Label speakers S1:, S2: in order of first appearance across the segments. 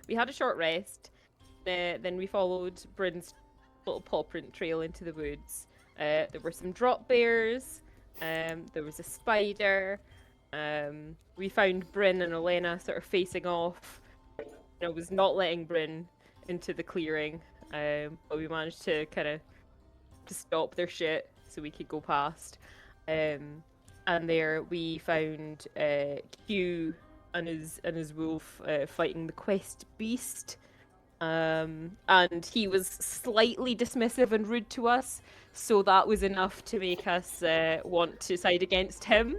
S1: we had a short rest. Then we followed Bryn's little paw print trail into the woods. There were some drop bears. There was a spider. We found Bryn and Elena sort of facing off. I was not letting Bryn into the clearing, but we managed to kind of stop their shit so we could go past. And there we found Q and his wolf fighting the quest beast. And he was slightly dismissive and rude to us, so that was enough to make us want to side against him.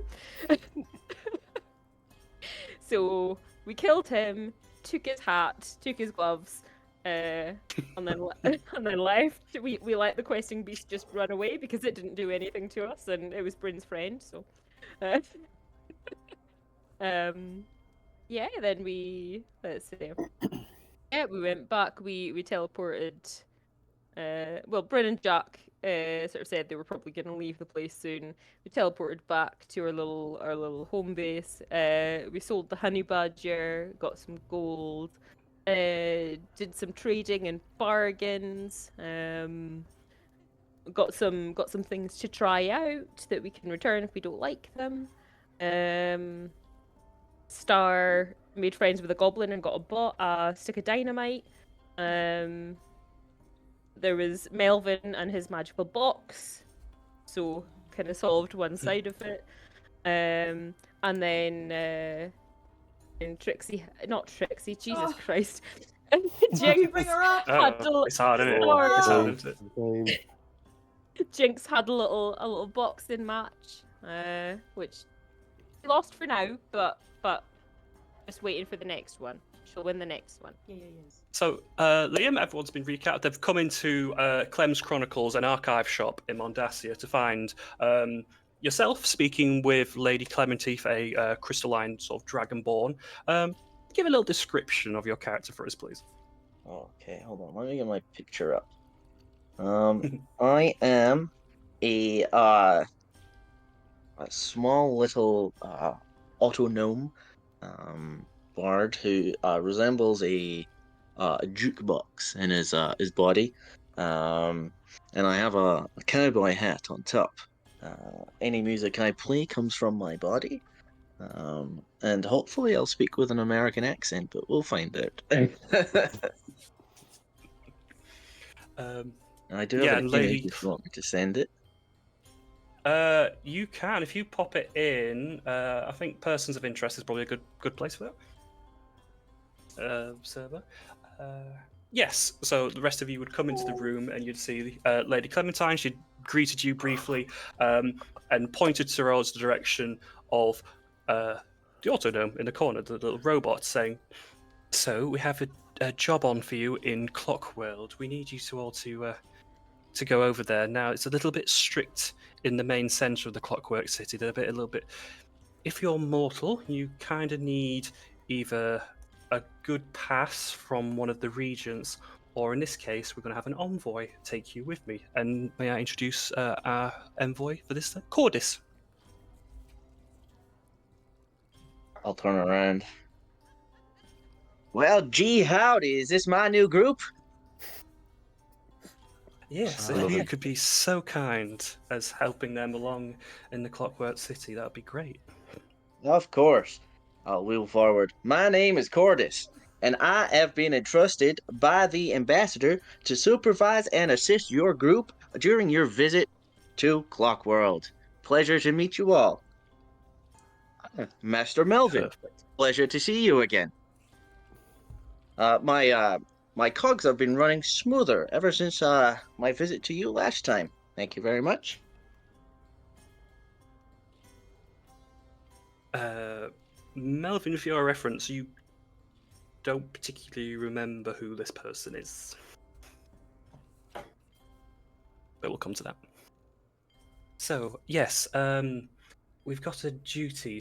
S1: So we killed him, took his hat, took his gloves, and then left. We let the questing beast just run away because it didn't do anything to us, and it was Bryn's friend. So, yeah. Then let's see. Yeah, we went back. We teleported. Well, Bryn and Jack sort of said they were probably going to leave the place soon. We teleported back to our little home base. We sold the honey badger, got some gold, did some trading and bargains. Got some things to try out that we can return if we don't like them. Star made friends with a goblin and got a stick of dynamite. There was Melvin and his magical box, so kind of solved one side of it. And then Trixie, not Trixie, Jesus Christ. Jinx
S2: bring her up.
S3: It's hard, isn't it? It's hard, isn't it?
S1: Jinx had a little boxing match, which she lost for now, but just waiting for the next one. She'll win the next one.
S2: Yeah.
S3: So, Liam, everyone's been recapped. They've come into Clem's Chronicles, an archive shop in Mondassia, to find yourself speaking with Lady Clementif, a crystalline sort of dragonborn. Give a little description of your character for us, please.
S4: Okay, hold on. Let me get my picture up. I am a small little auto gnome bard who resembles a jukebox in his body, and I have a cowboy hat on top. Any music I play comes from my body, and hopefully I'll speak with an American accent, but we'll find out. I do have an image if you want me to send it.
S3: You can, if you pop it in. I think persons of interest is probably a good place for that. Server. Yes, so the rest of you would come into the room and you'd see Lady Clementine. She greeted you briefly and pointed towards the direction of the Autodome in the corner, the little robot, saying, "So we have a job on for you in Clockworld. We need you to all to go over there. Now it's a little bit strict in the main centre of the Clockwork City. They're a little bit. If you're mortal, you kind of need either a good pass from one of the regents, or in this case, we're going to have an envoy take you with me. And may I introduce our envoy for this? Chordis."
S4: I'll turn around. Well, gee, howdy. Is this my new group?
S3: Yes, if you could be so kind as helping them along in the Clockwork City, that would be great.
S4: Of course. I'll wheel forward. My name is Chordis, and I have been entrusted by the ambassador to supervise and assist your group during your visit to Clockworld. Pleasure to meet you all. Master Melvin,
S3: Perfect.
S4: pleasure to see you again. My cogs have been running smoother ever since my visit to you last time. Thank you very much.
S3: Melvin, for your reference, you don't particularly remember who this person is. But we'll come to that. So, yes, we've got a duty,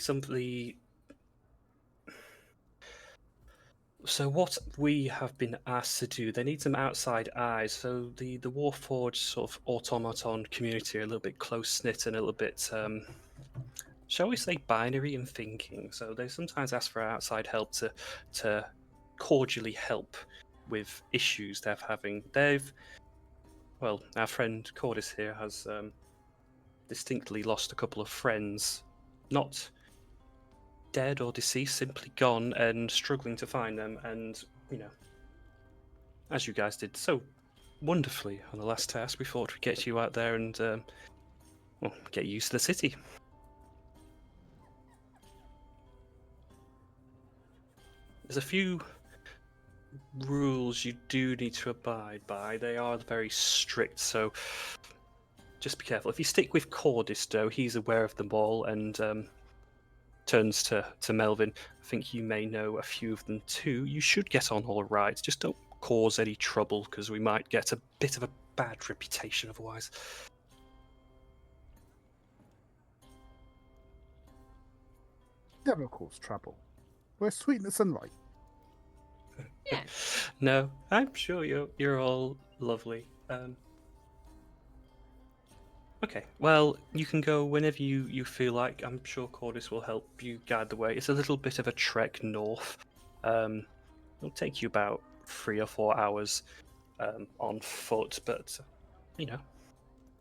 S3: So what we have been asked to do, they need some outside eyes. So the Warforged sort of automaton community are a little bit close-knit and a little bit, shall we say, binary in thinking. So they sometimes ask for outside help to cordially help with issues they're having. Well, our friend Chordis here has distinctly lost a couple of friends, not dead or deceased, simply gone, and struggling to find them. And as you guys did so wonderfully on the last task, we thought we'd get you out there and get you used to the city. There's a few rules you do need to abide by. They are very strict, so just be careful. If you stick with Chordis, though, he's aware of them all and turns to Melvin. I think you may know a few of them too. You should get on all right. Just don't cause any trouble, because we might get a bit of a bad reputation otherwise.
S2: Never cause trouble. We're sweetness and light.
S1: Yeah.
S3: No, I'm sure you're all lovely. Okay, well, you can go whenever you feel like. I'm sure Chordis will help you guide the way. It's a little bit of a trek north. It'll take you about 3 or 4 hours on foot, but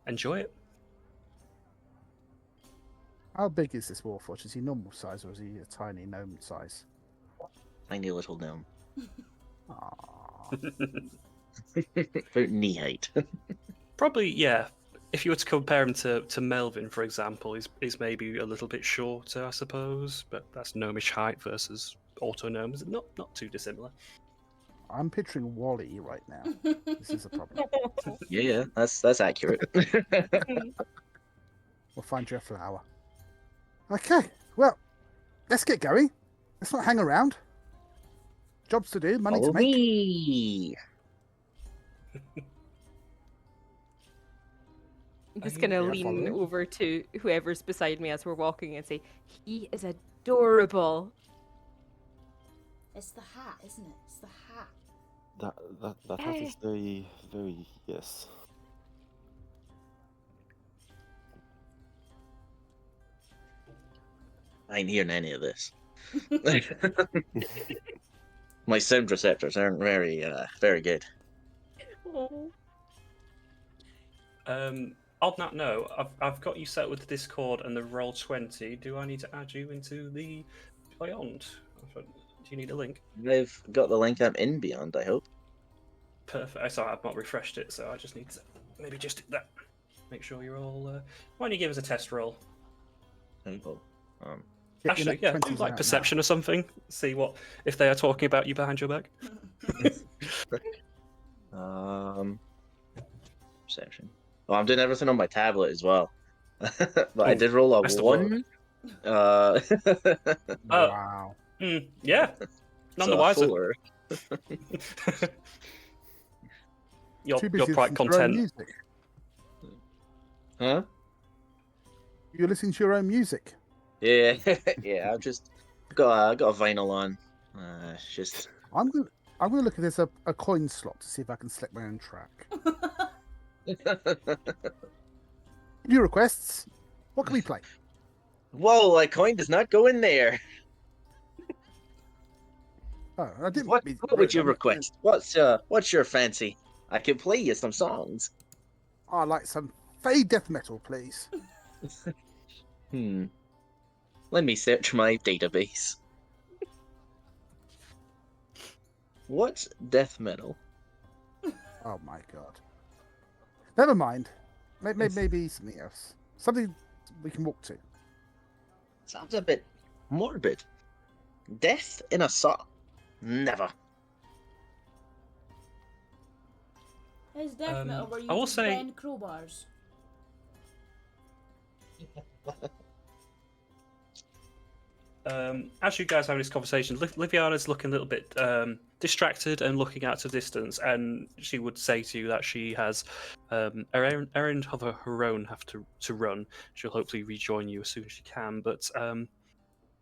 S3: enjoy it.
S2: How big is this Warforged? Is he normal size or is he a tiny gnome size?
S4: Tiny little gnome.
S2: Aww.
S4: About knee height.
S3: Probably, yeah. If you were to compare him to Melvin, for example, he's maybe a little bit shorter, I suppose, but that's gnomish height versus auto gnomes. Not too dissimilar.
S2: I'm picturing Wally right now. This is a problem.
S4: Yeah, that's accurate.
S2: We'll find you a flower. Okay, well, let's get going. Let's not hang around. Jobs to do, money
S4: Follow
S2: to make.
S4: me.
S1: I'm just gonna
S2: Yeah,
S1: lean
S2: following.
S1: over to whoever's beside me as we're walking and say, "He is adorable."
S5: It's the hat, isn't it? It's the hat.
S6: That hat is very, very, yes.
S4: I ain't hearing any of this. My sound receptors aren't very good.
S1: Oh.
S3: On that note, I've got you set with the Discord and the Roll20. Do I need to add you into the Beyond? Do you need a link?
S4: I've got the link. I'm in Beyond, I hope.
S3: Perfect. Sorry, I've not refreshed it, so I just need to maybe just do that. Make sure you're all. Why don't you give us a test roll?
S4: Oh,
S2: Get your
S3: Actually, yeah,
S2: net
S3: do
S2: 20s
S3: like
S2: out
S3: perception or something. See if they are talking about you behind your back.
S4: Perception. Oh, I'm doing everything on my tablet as well. But I
S3: Oh,
S4: did roll a
S3: best of luck.
S4: 1.
S2: now.
S3: Oh.
S2: Wow.
S3: Yeah, none
S4: so
S3: the
S4: a
S3: wiser.
S4: 4.
S3: you're
S2: Too busy
S3: quite
S2: listening to your own
S3: content.
S2: music.
S4: Huh?
S2: You're listening to your own music.
S4: Yeah, yeah. I've just got a vinyl on. Just
S2: I'm gonna look if there's a coin slot to see if I can select my own track. New requests. What can we play?
S4: whoa! My coin does not go in there.
S2: Oh, I didn't.
S4: What
S2: mean-
S4: would you
S2: I'm-
S4: request? What's your fancy? I can play you some songs.
S2: I'd like some fade death metal, please.
S4: Let me search my database. What's death metal?
S2: Oh my god. Never mind. Maybe something else. Something we can walk to.
S4: Sounds a bit morbid. Death in a song? Never.
S5: It's death metal where you
S3: I will
S5: just
S3: say-
S5: bend crowbars.
S3: As you guys have this conversation, Liviana's looking a little bit distracted and looking out to distance, and she would say to you that she has an errand of her own have to run. She'll hopefully rejoin you as soon as she can, but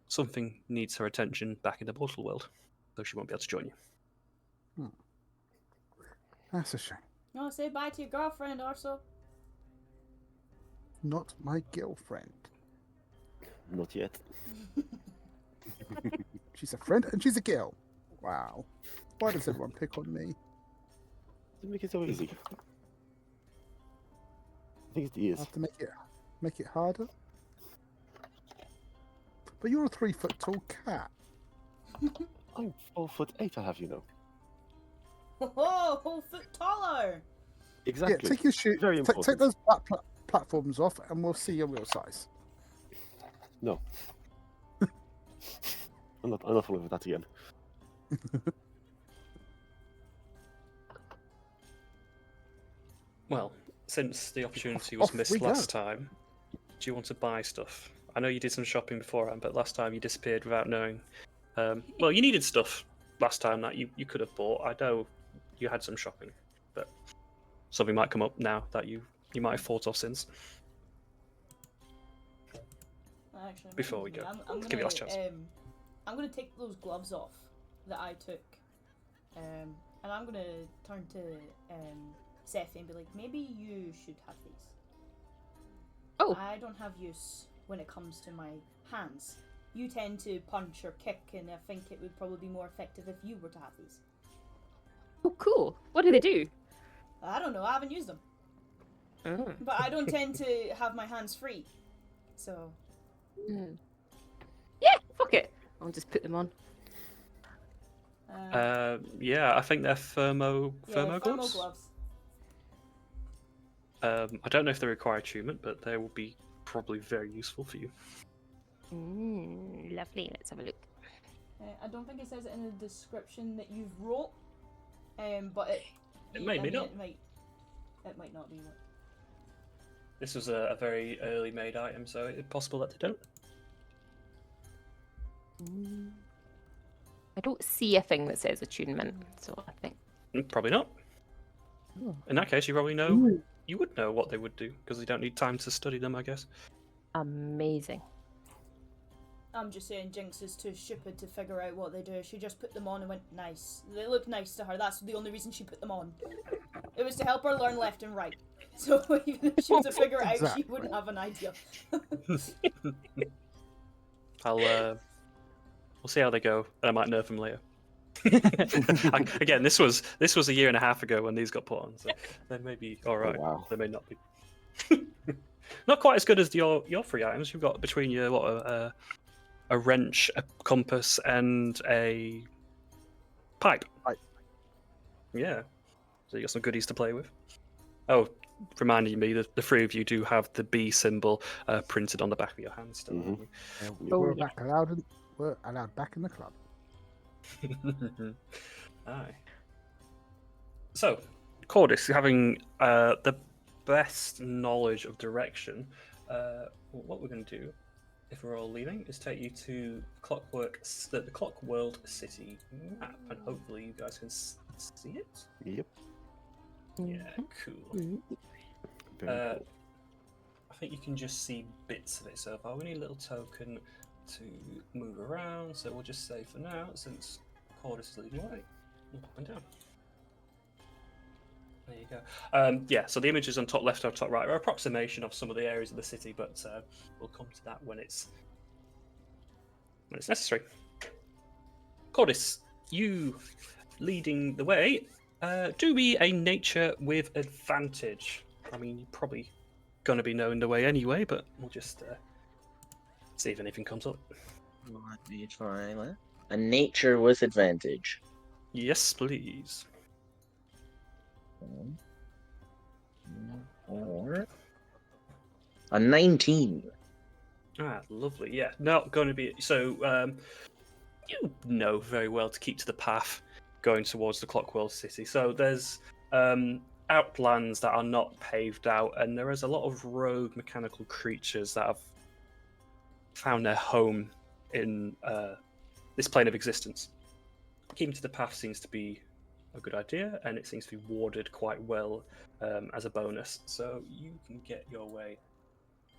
S3: something needs her attention back in the mortal world, so she won't be able to join you.
S2: That's a shame.
S5: No, say bye to your girlfriend, also.
S2: Not my girlfriend.
S6: Not yet.
S2: She's a friend and she's a girl. Wow. Why does everyone pick on me?
S6: Doesn't make it so easy. I think it's the
S2: I
S6: ears.
S2: have to make it harder. But you're a 3-foot tall cat.
S6: I'm 4'8", I have you know.
S5: Oh, whole foot taller.
S6: Exactly.
S2: Yeah, take your shoe.
S6: Very
S2: Take
S6: important.
S2: those platforms off, and we'll see your real size.
S6: No. I'm not falling for that again.
S3: Well, since the opportunity
S2: Off
S3: was missed
S2: we go.
S3: last time, do you want to buy stuff? I know you did some shopping beforehand, but last time you disappeared without knowing. Well, you needed stuff last time that you could have bought. I know you had some shopping, but something might come up now that you might have thought of since.
S5: Actually,
S3: Before we go.
S5: I'm
S3: Give you last chance.
S5: I'm gonna take those gloves off that I took, and I'm gonna turn to Seth and be like, maybe you should have these.
S1: Oh.
S5: I don't have use when it comes to my hands. You tend to punch or kick, and I think it would probably be more effective if you were to have these.
S1: Oh, cool. What do they do?
S5: I don't know. I haven't used them,
S1: Oh.
S5: but I don't tend to have my hands free, so.
S1: Mm. Yeah, fuck it. I'll just put them on.
S3: Yeah, I think they're thermo gloves.
S5: gloves.
S3: I don't know if they require attunement, but they will be probably very useful for you.
S1: Lovely. Let's have a look.
S5: I don't think it says it in the description that you've wrote, but
S3: It may be not.
S5: It might not be.
S3: This was a very early made item, so it's possible that they don't.
S1: I don't see a thing that says attunement, so I think.
S3: Probably not.
S1: Oh.
S3: In that case, you probably know. You would know what they would do because you don't need time to study them, I guess.
S1: Amazing.
S5: I'm just saying Jinx is too stupid to figure out what they do. She just put them on and went, nice. They look nice to her. That's the only reason she put them on. It was to help her learn left and right. So even if she was to figure it out, she wouldn't have an idea.
S3: We'll see how they go, and I might nerf them later. Again, this was a year and a half ago when these got put on, so they may be all right.
S6: Oh, wow.
S3: They may not be. Not quite as good as your 3 items. You've got between you a wrench, a compass, and a pipe. Yeah. So you got some goodies to play with. Oh, reminding me that the 3 of you do have the B symbol printed on the back of your hand still.
S6: Mm-hmm.
S2: We're allowed back in the club.
S3: Aye. So, Chordis, having the best knowledge of direction, what we're going to do, if we're all leaving, is take you to the Clockworld City map, and hopefully you guys can see it.
S6: Yep.
S3: Yeah, cool.
S6: Very cool.
S3: I think you can just see bits of it so far. We need a little token to move around, so we'll just say for now, since Chordis is leading away, up and down. There you go. Yeah, so the images on top left or top right are an approximation of some of the areas of the city, but we'll come to that when it's necessary. Chordis, you leading the way. Do me a nature with advantage. I mean, you're probably going to be knowing the way anyway, but we'll just see if anything comes up.
S4: Let me try that. A nature with advantage.
S3: Yes, please.
S4: Or a 19.
S3: Ah, lovely. Yeah, not going to be. So, you know very well to keep to the path going towards the Clockworld City. So there's outlands that are not paved out, and there is a lot of rogue mechanical creatures that have found their home in this plane of existence. Keeping to the path seems to be a good idea, and it seems to be warded quite well as a bonus. So you can get your way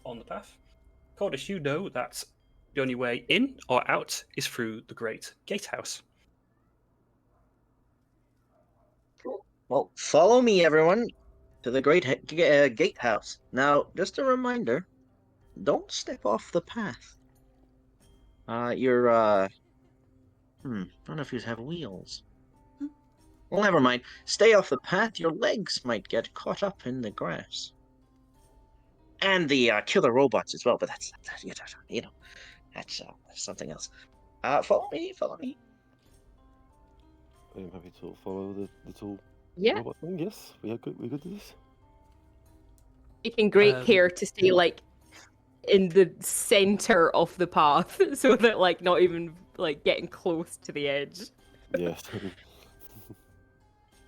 S3: on the path. Chordis, you know that the only way in or out is through the Great Gatehouse.
S4: Well, follow me, everyone, to the Great Gatehouse. Now, just a reminder, don't step off the path. Your None of you have wheels. Well, never mind. Stay off the path. Your legs might get caught up in the grass. And the killer robots as well, but that's that's something else. Follow me.
S6: I'm happy to follow the tool
S1: Yeah.
S6: robot thing. Yes, we good to this.
S1: Taking great
S3: Um,
S1: care to stay like in the center of the path, so that like not even like getting close to the edge.
S6: Yes.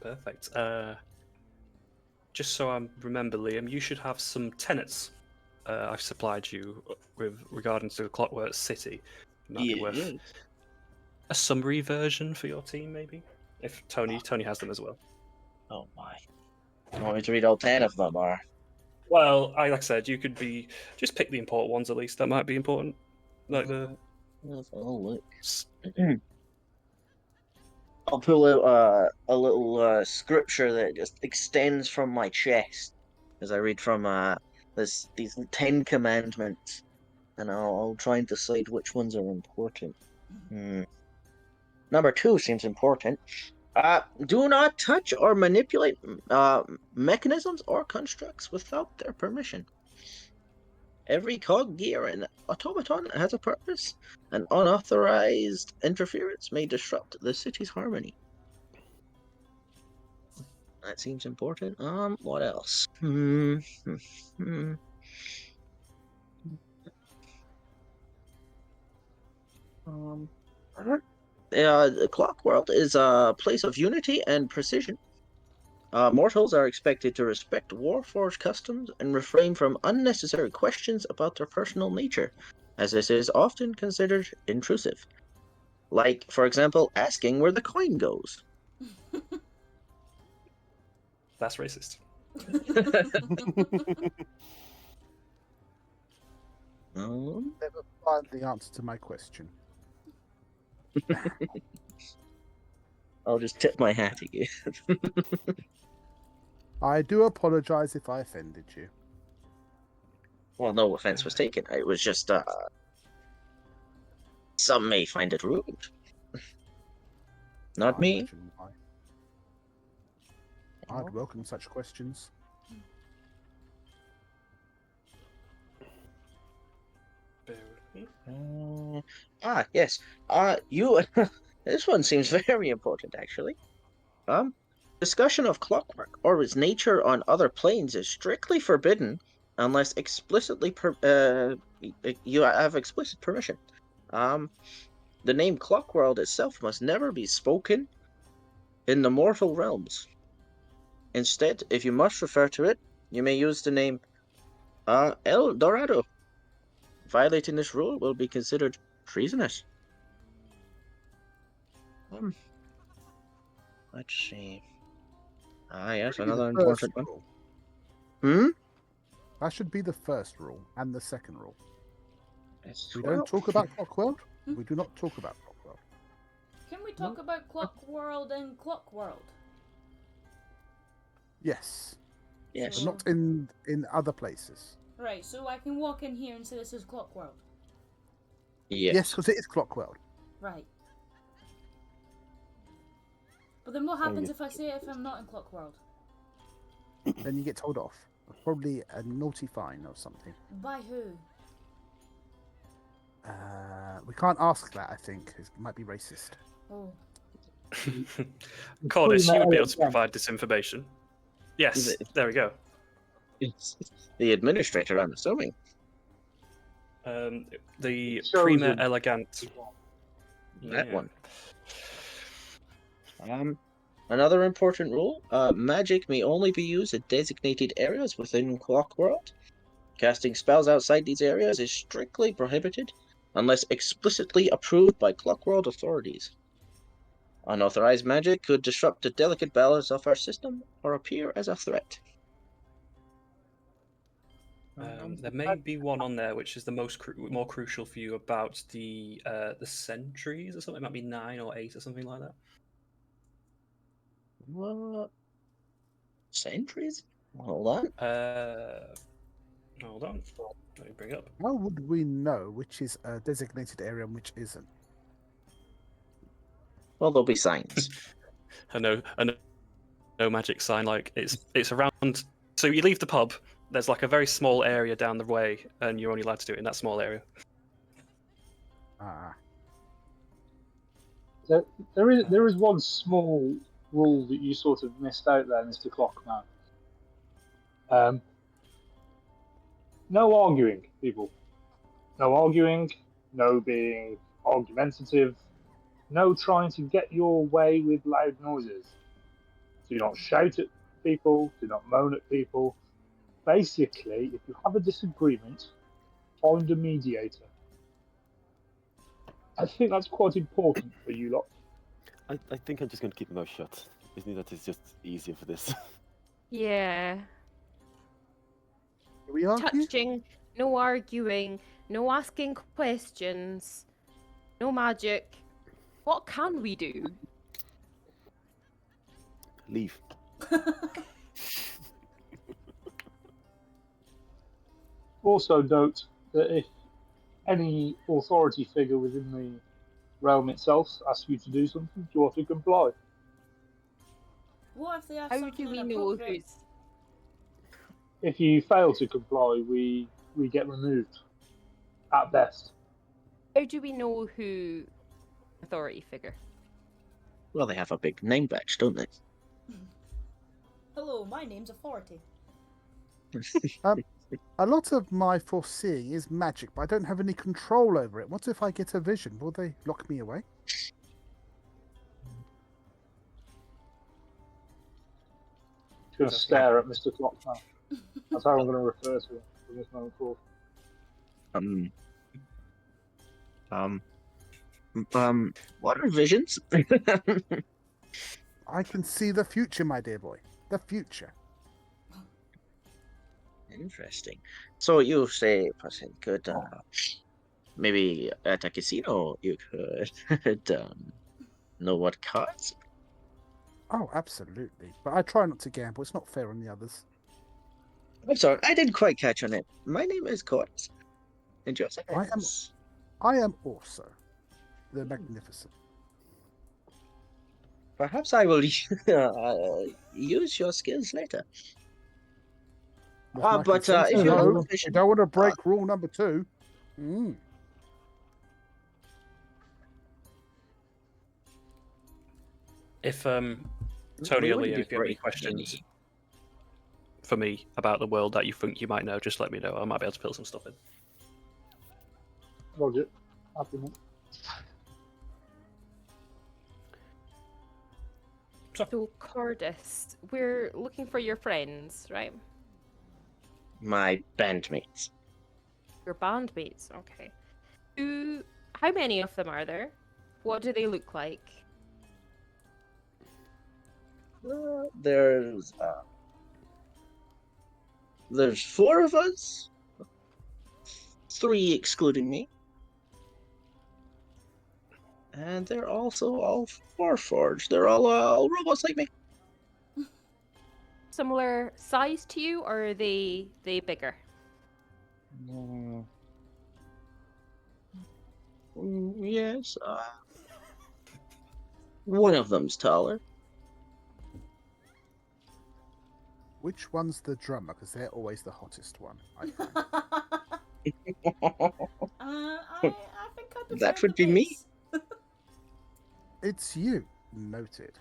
S3: Perfect. Just so I remember, Liam, you should have some tenets I've supplied you with regarding to Clockwork City. Might be worth
S4: Yes.
S3: a summary version for your team, maybe. If Tony has them as well.
S4: Oh my. You want me to read all 10 of them, or?
S3: Well, like I said, you could just pick the important ones at least. That might be important. Like the.
S4: Let's have a look. I'll pull out a little scripture that just extends from my chest as I read from these 10 commandments, and I'll try and decide which ones are important. Number 2 seems important. Do not touch or manipulate mechanisms or constructs without their permission. Every cog, gear, and automaton has a purpose. An unauthorized interference may disrupt the city's harmony. That seems important. What else? The Clockworld is a place of unity and precision. Mortals are expected to respect Warforged customs and refrain from unnecessary questions about their personal nature, as this is often considered intrusive. Like, for example, asking where the coin goes.
S3: That's racist.
S2: Never find the answer to my question.
S4: I'll just tip my hat at you.
S2: I do apologize if I offended you.
S4: Well, no offense was taken. It was just, some may find it rude. Not
S2: I
S4: me.
S2: imagine why. I'd welcome such questions.
S4: Yes. You. This one seems very important, actually. Discussion of clockwork or its nature on other planes is strictly forbidden unless explicitly you have explicit permission. The name Clockworld itself must never be spoken in the mortal realms. Instead, if you must refer to it, you may use the name El Dorado. Violating this rule will be considered treasonous. Let's see. Yes,
S2: Should be the
S4: another
S2: first
S4: important
S2: rule.
S4: one.
S2: That should be the first rule and the second rule.
S4: Yes,
S2: We
S4: well,
S2: don't talk about Clockworld. We do not talk about Clockworld.
S5: Can we talk about Clockworld and Clockworld?
S2: Yes,
S4: Yes.
S2: but not in other places.
S5: Right, so I can walk in here and say this is Clockworld.
S2: Yes, because it is Clockworld.
S5: Right. But then what happens if I say it if I'm not in Clockworld?
S2: Then you get told off. Probably a naughty fine or something.
S5: By who?
S2: We can't ask that, I think. It might be racist.
S5: Oh.
S3: Chordis, you would be able to provide this information. Yes, there we go.
S4: It's the administrator, I'm assuming.
S3: The
S4: Chosen.
S3: Prima Elegant.
S4: That one. Another important rule, magic may only be used in designated areas within Clockworld. Casting spells outside these areas is strictly prohibited unless explicitly approved by Clockworld authorities. Unauthorized magic could disrupt the delicate balance of our system or appear as a threat.
S3: There may be one on there which is the more crucial for you about the sentries or something. It might be 9 or 8 or something like that.
S4: What? Sentries? Hold on.
S3: Hold on. Let me bring it up.
S2: How would we know which is a designated area and which isn't?
S4: Well, there'll be signs.
S3: I know, no magic sign. Like it's around. So you leave the pub. There's like a very small area down the way, and you're only allowed to do it in that small area.
S2: Ah,
S7: There is one small rule that you sort of missed out there, Mr. Clockman. No arguing, people. No arguing. No being argumentative. No trying to get your way with loud noises. Do not shout at people. Do not moan at people. Basically, if you have a disagreement, find a mediator. I think that's quite important for you lot.
S6: I think I'm just going to keep my mouth shut. Isn't it that it's just easier for this?
S1: Yeah.
S2: do we argue?
S1: Touching, no arguing, no asking questions, no magic. What can we do?
S6: Leave.
S7: Also note that if any authority figure within the realm itself asks you to do something, you ought to comply.
S5: What if they have
S1: How
S5: something
S1: do we know
S5: inappropriate?
S1: who's...
S7: If you fail to comply, we get removed, at best.
S1: How do we know who authority figure?
S4: Well, they have a big name badge, don't they?
S5: Hello, my name's Authority.
S2: A lot of my foreseeing is magic, but I don't have any control over it. What if I get a vision? Will they lock me away?
S7: Just going to stare at Mr. Clockman. That's how I'm going to refer to him from this moment forward.
S4: What are visions?
S2: I can see the future, my dear boy. The future.
S4: Interesting. So you say a person could maybe at a casino you could know what cards?
S2: Oh, absolutely. But I try not to gamble. It's not fair on the others.
S4: I'm sorry, I didn't quite catch on it. My name is Chordis. And yours is?
S2: I am also the magnificent.
S4: Perhaps I will use your skills later.
S2: With my
S4: but
S2: consent.
S4: if you
S2: No,
S4: have a
S2: you don't want to break rule number 2.
S3: If Tony or Liam, if you have any questions for me about the world that you think you might know, just let me know. I might be able to fill some stuff in.
S7: Roger. Happy man.
S1: So, Chordis, we're looking for your friends, right?
S4: My bandmates.
S1: Your bandmates, okay. How many of them are there? What do they look like?
S4: There's 4 of us. 3 excluding me. And they're also all Warforged. They're all robots like me.
S1: Similar size to you, or are they bigger?
S4: Yes. One of them's taller.
S2: Which one's the drummer? Because they're always the hottest one. I find.
S5: I think I prefer
S4: That would
S5: the
S4: be me.
S5: bass.
S2: It's you. Noted.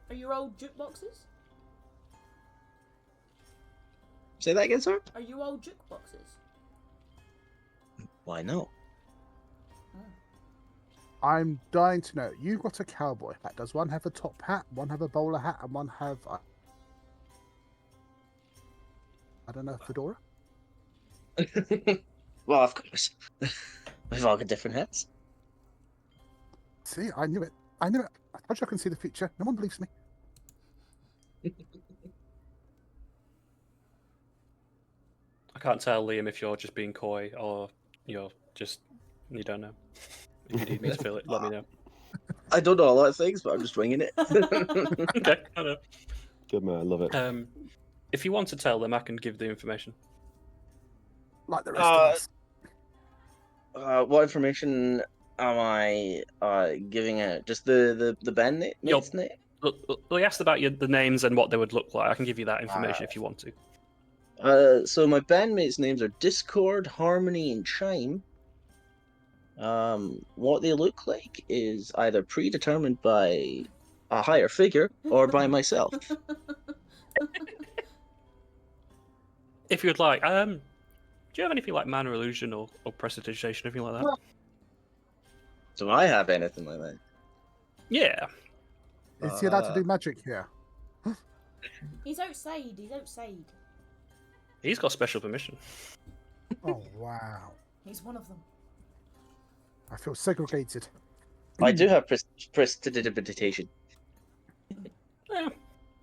S5: Are you all jukeboxes?
S4: Say that again, sir?
S5: Are you all jukeboxes?
S4: Why no?
S2: I'm dying to know. You've got a cowboy hat. Does one have a top hat, one have a bowler hat, and one have, I don't know, fedora?
S4: Well, of course. We've all got different hats.
S2: See, I knew it. I knew it. I told you I can see the future. No one believes me.
S3: I can't tell, Liam, if you're just being coy or you don't know. If you need me to fill it, let me know.
S4: I don't know a lot of things, but I'm just winging it.
S3: Okay, I know.
S6: Good man, I love it.
S3: If you want to tell them, I can give the information.
S2: Like the rest of us.
S4: What information am I giving out? Just the bandmate's
S3: Yup.
S4: name?
S3: Look, they asked about the names and what they would look like. I can give you that information if you want to.
S4: So my bandmates' names are Discord, Harmony, and Chime. What they look like is either predetermined by a higher figure or by myself.
S3: If you'd like, do you have anything like mana illusion or prestidigitation, anything like that?
S4: Do I have anything like that?
S3: Yeah.
S2: Is he allowed to do magic here?
S5: He's outside. He's outside.
S3: He's got special permission.
S2: Oh, wow.
S5: He's one of them.
S2: I feel segregated.
S4: I do have prestidigitation.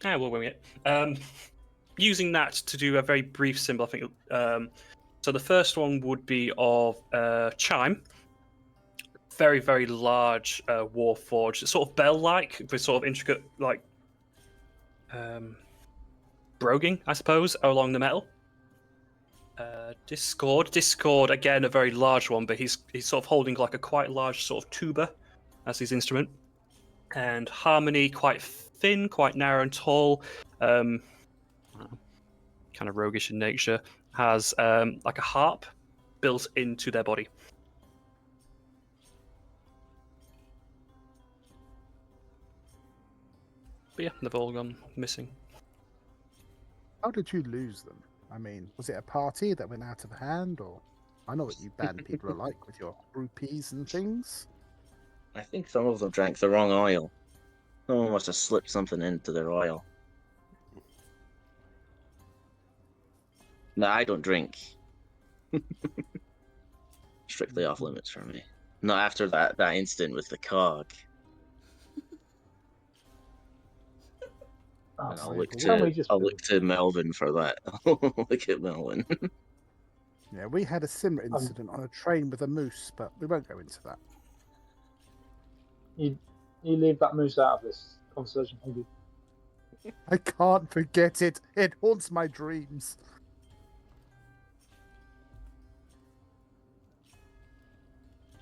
S3: Yeah, we'll wing it. Using that to do a very brief symbol, I think. So the first one would be of Chime. Very, very large Warforged. It's sort of bell-like, with sort of intricate, like, broguing, I suppose, along the metal. Discord, again, a very large one, but he's sort of holding like a quite large sort of tuba as his instrument. And Harmony, quite thin, quite narrow and tall, kind of roguish in nature, has like a harp built into their body. But yeah, they've all gone missing.
S2: How did you lose them? I mean, was it a party that went out of hand, or I know what you band people are like with your groupies and things.
S4: I think some of them drank the wrong oil. Someone must have slipped something into their oil. No, I don't drink. Strictly off limits for me. Not after that incident with the cog. And I'll look to Melvin for that. Look at Melvin.
S2: Yeah, we had a similar incident on a train with a moose, but we won't go into that.
S7: You leave that moose out of this conversation, maybe.
S2: I can't forget it. It haunts my dreams.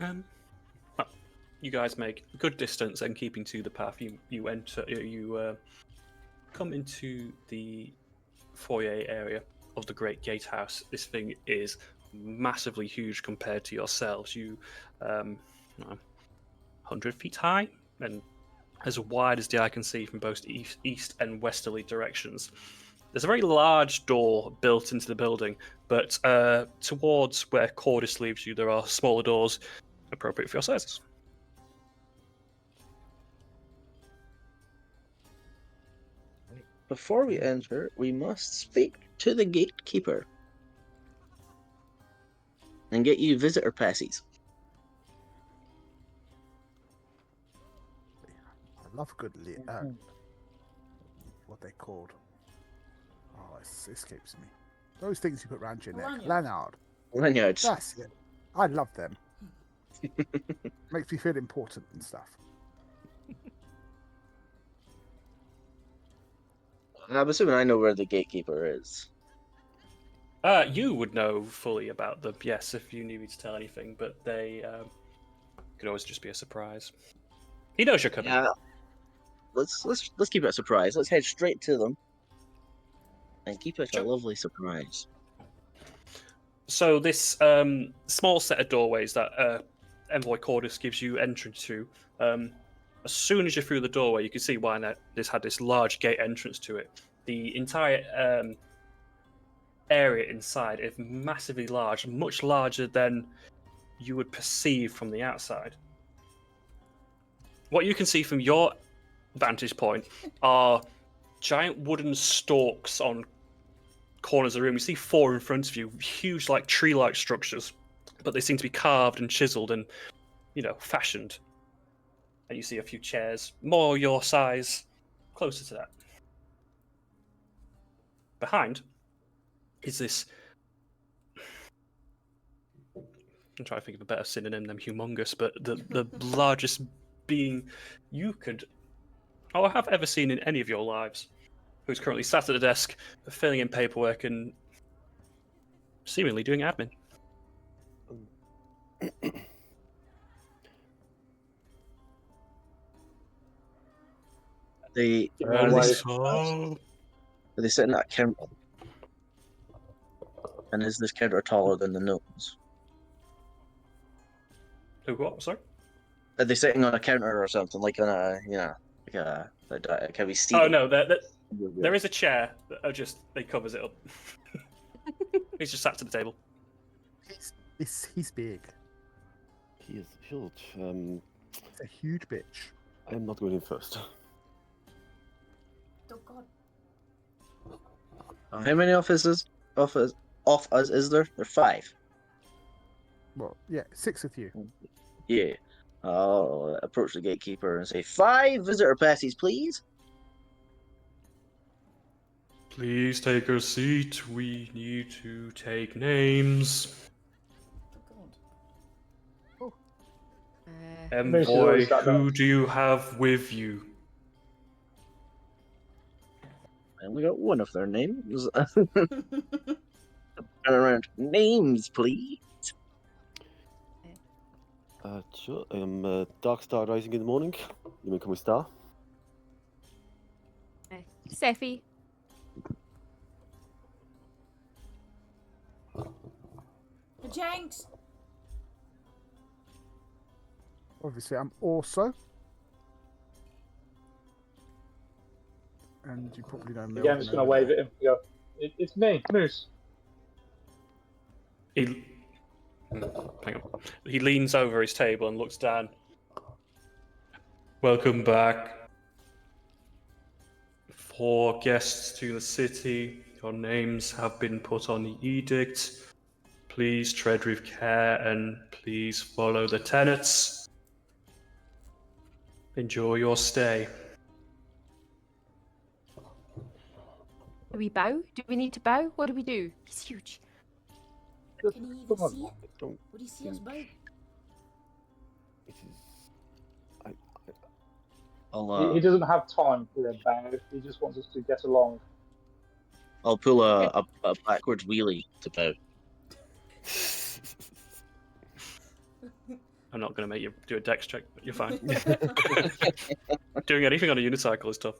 S3: Well, you guys make good distance and keeping to the path. You enter. You come into the foyer area of the Great Gatehouse. This thing is massively huge compared to yourselves. You, 100 feet high and as wide as the eye can see from both east and westerly directions. There's a very large door built into the building, but towards where Chordis leaves you, there are smaller doors appropriate for your sizes.
S4: Before we enter, we must speak to the gatekeeper and get you visitor passes.
S2: I love good what they called. Oh, it escapes me. Those things you put around your neck.
S4: Lanyards.
S2: That's it. I love them. Makes me feel important and stuff.
S4: I'm assuming I know where the gatekeeper is.
S3: You would know fully about them, yes, if you needed to tell anything, but they could always just be a surprise. He knows you're coming.
S4: Yeah. Let's keep it a surprise. Let's head straight to them and keep it a lovely surprise.
S3: So this small set of doorways that Envoy Chordis gives you entrance to, as soon as you're through the doorway, you can see why this had this large gate entrance to it. The entire area inside is massively large, much larger than you would perceive from the outside. What you can see from your vantage point are giant wooden stalks on corners of the room. You see 4 in front of you, huge, like tree-like structures, but they seem to be carved and chiseled and, fashioned. And you see a few chairs, more your size, closer to that. Behind is this. I'm trying to think of a better synonym than humongous, but the largest being you could or have ever seen in any of your lives. who's currently sat at a desk, filling in paperwork and seemingly doing admin.
S4: They
S7: Give
S4: are
S7: me
S4: they,
S7: away.
S3: So...
S4: are they sitting at a counter? And is this counter taller than the gnomes?
S3: Who what? Sorry?
S4: Are they sitting on a counter or something like on a can we see?
S3: Oh no, there is a chair that just it covers it up. He's just sat to the table.
S2: He's big.
S6: He is huge.
S2: It's a huge bitch.
S6: I am not going in first.
S5: Oh god.
S4: How many off us is there? There are 5.
S2: Well, yeah, 6 with you.
S4: Yeah. I'll approach the gatekeeper and say, 5 visitor passes, please.
S3: Please take a seat. We need to take names.
S5: Oh god.
S7: Moose is
S3: Envoy,
S7: always sat
S3: who
S7: down.
S3: do you have with you?
S4: I only got one of their names. Turn around. Names, please.
S6: Sure. Dark Star Rising in the morning. You mean come star?
S1: Sephi.
S5: Jinx!
S2: Obviously, I'm also. And you probably know me.
S7: Again, I'm just going to wave at him. Go, it's me, Moose.
S3: He... Hang on. He leans over his table and looks down. Welcome back. 4 guests to the city. Your names have been put on the edict. Please tread with care and please follow the tenets. Enjoy your stay.
S1: Do we bow? Do we need to bow? What do we do? He's huge.
S7: Just
S5: Can he
S7: come
S5: even
S7: on.
S5: see it?
S6: Don't
S5: Would he see us bow?
S6: It is.
S7: He doesn't have time for a bow. He just wants us to get along.
S4: I'll pull a backwards wheelie to bow.
S3: I'm not going to make you do a dex check, but you're fine. Doing anything on a unicycle is tough.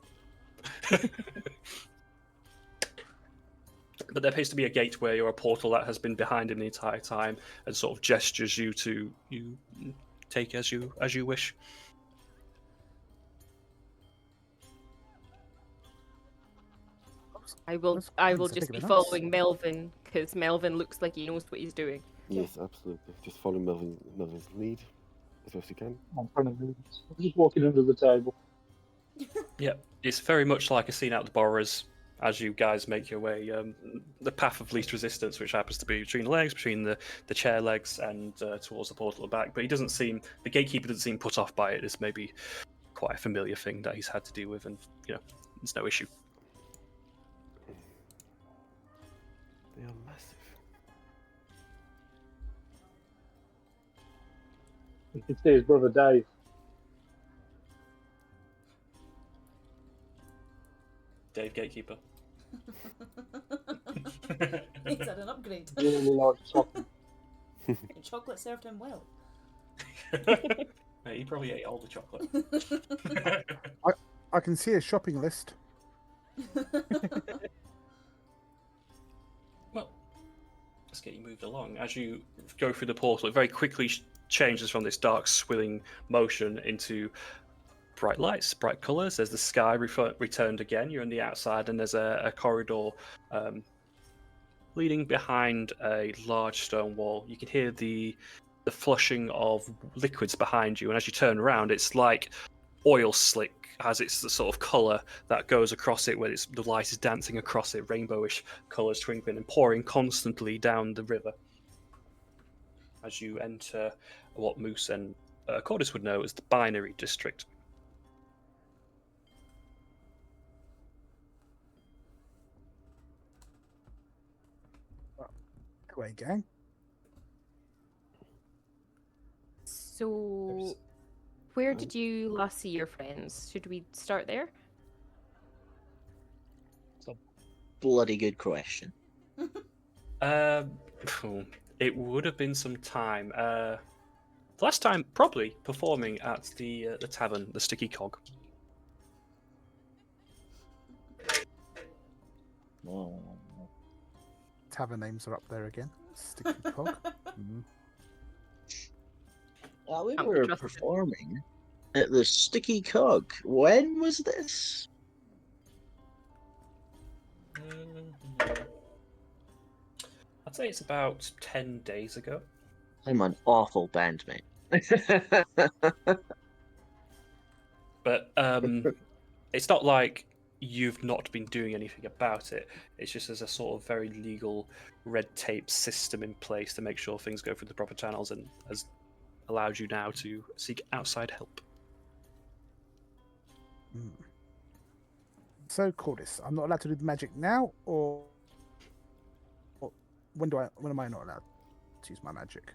S3: But there appears to be a gateway or a portal that has been behind him the entire time and sort of gestures you to take as you wish.
S1: I will just be following Melvin because Melvin looks like he knows what he's doing.
S6: Yes, absolutely. Just follow Melvin's lead as best you can.
S7: I'm trying to move. I'm just walking under the table.
S3: Yep, it's very much like a scene out of the Borrowers as you guys make your way. The path of least resistance, which happens to be between the legs, between the chair legs, and towards the portal at the back. But the gatekeeper doesn't seem put off by it. It's maybe quite a familiar thing that he's had to deal with, and there's no issue.
S6: They are massive.
S7: You can see his brother Dave.
S3: Dave Gatekeeper.
S5: He's had an upgrade.
S7: Really large chocolate.
S5: Chocolate served him well.
S3: He probably ate all the chocolate.
S2: I can see a shopping list.
S3: Well, let's get you moved along. As you go through the portal, it very quickly changes from this dark, swirling motion into bright lights, bright colours. There's the sky returned again. You're on the outside, and there's a corridor leading behind a large stone wall. You can hear the flushing of liquids behind you, and as you turn around, it's like oil slick has its the sort of colour that goes across it, where the light is dancing across it, rainbowish colours twinkling and pouring constantly down the river. As you enter what Moose and Chordis would know as the Binary District.
S2: Away, gang.
S1: So, where did you last see your friends? Should we start there?
S4: bloody good question.
S3: It would have been some time. The last time, probably performing at the tavern, the Sticky Cog.
S4: Oh.
S2: Tavern names are up there again. Sticky Cog. Mhm.
S4: We
S1: Can't be
S4: were
S1: trusted.
S4: performing at the Sticky Cog. When was this?
S3: I'd say it's about 10 days ago.
S4: I'm an awful bandmate.
S3: But it's not like you've not been doing anything about it. It's just there's a sort of very legal red tape system in place to make sure things go through the proper channels and has allowed you now to seek outside help.
S2: Mm. So, Chordis, I'm not allowed to do the magic now, or when am I not allowed to use my magic?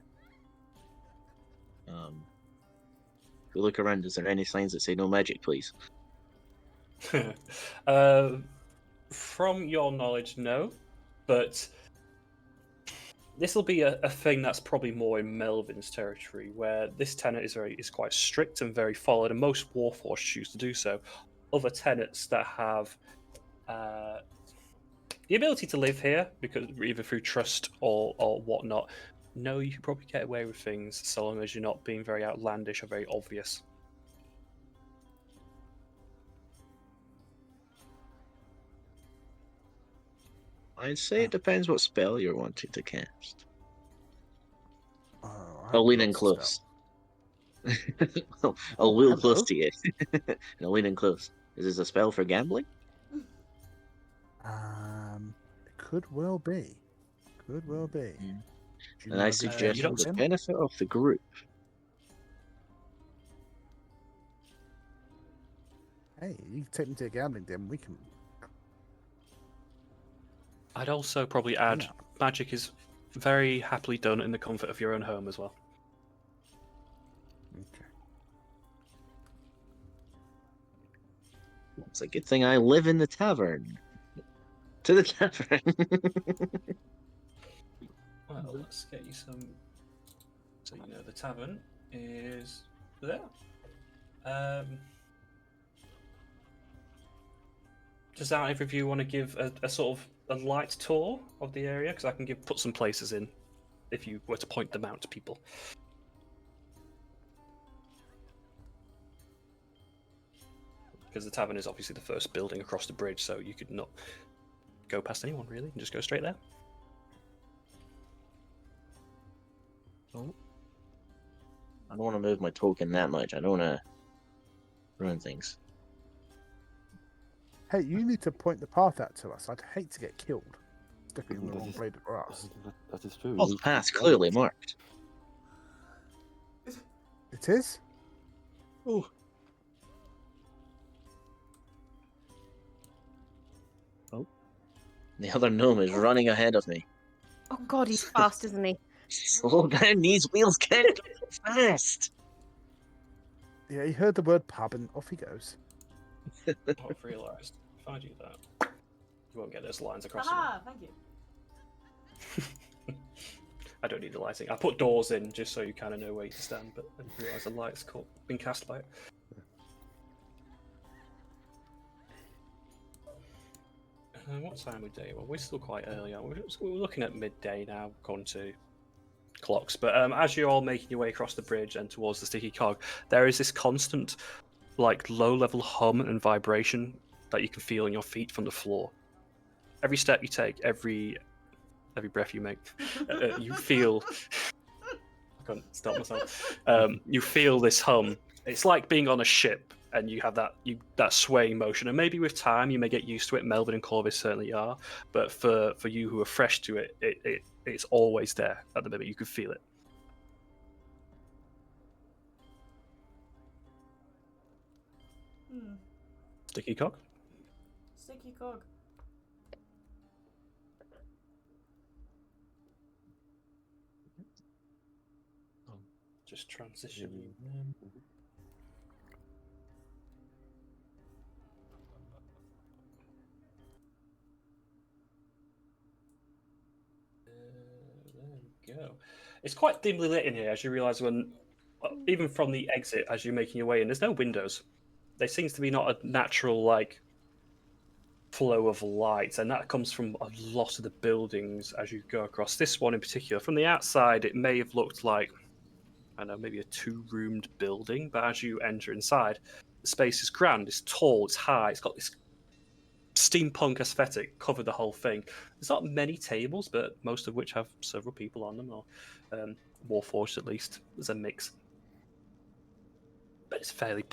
S4: If you look around, is there any signs that say no magic, please?
S3: From your knowledge, no. But this will be a thing that's probably more in Melvin's territory, where this tenant is quite strict and very followed, and most Warforged choose to do so. Other tenants that have the ability to live here, because either through trust or whatnot, no, you can probably get away with things so long as you're not being very outlandish or very obvious.
S4: I'd say it depends what spell you're wanting to cast.
S2: Oh,
S4: I'll lean in
S2: lots of
S4: close. I'll
S2: Oh,
S4: wheel
S2: hello.
S4: close to you. And I'll lean in close. Is this a spell for gambling?
S2: It could well be. Could well be.
S4: Mm.
S2: Do you
S4: And
S2: know
S4: I
S2: a good
S4: suggest
S3: you
S4: for
S3: don't
S4: the
S2: gambling?
S4: benefit of the group,
S2: Hey, you can take me to a gambling den. We can.
S3: I'd also probably add
S2: Yeah.
S3: magic is very happily done in the comfort of your own home as well.
S2: Okay.
S4: it's a good thing I live in the tavern. To the tavern.
S3: Well, let's get you some. So you know the tavern is there. Does either of you want to give a sort of a light tour of the area? Because I can put some places in if you were to point them out to people. Because the tavern is obviously the first building across the bridge, so you could not go past anyone really and just go straight there.
S4: Oh. I don't want to move my token that much. I don't want to ruin things.
S2: Hey, you need to point the path out to us. I'd hate to get killed stepping on the
S6: That
S2: wrong
S6: is-
S2: blade of grass.
S6: That is true.
S4: Oh, the path's clearly marked.
S2: It is?
S4: Oh. Oh. The other gnome is running ahead of me.
S1: Oh god, he's fast, isn't he?
S4: Slow down, these wheels can't go fast.
S2: Yeah, he heard the word pub and off he goes.
S3: I've realised if I do that, you won't get those lines across.
S5: Haha, thank you.
S3: I don't need the lighting. I put doors in just so you kind of know where you stand, but I didn't realise the light's been cast by it. What time of day? Well, we're still quite early. We're looking at midday now, according to clocks. But as you're all making your way across the bridge and towards the Sticky Cog, there is this constant, like, low-level hum and vibration that you can feel in your feet from the floor. Every step you take, every breath you make, you feel. I can't stop myself. You feel this hum. It's like being on a ship, and you have that swaying motion. And maybe with time, you may get used to it. Melvin and Corvus certainly are. But for you who are fresh to it, it's always there at the moment. You can feel it. Sticky Cog.
S5: Sticky cog.
S3: Just transition. you go. It's quite dimly lit in here, as you realise when, even from the exit, as you're making your way in, there's no windows. There seems to be not a natural flow of light, and that comes from a lot of the buildings as you go across. This one in particular, from the outside, it may have looked like, I don't know, maybe a two-roomed building, but as you enter inside, the space is grand, it's tall, it's high, it's got this steampunk aesthetic covered the whole thing. There's not many tables, but most of which have several people on them, or Warforged at least. There's a mix, but it's fairly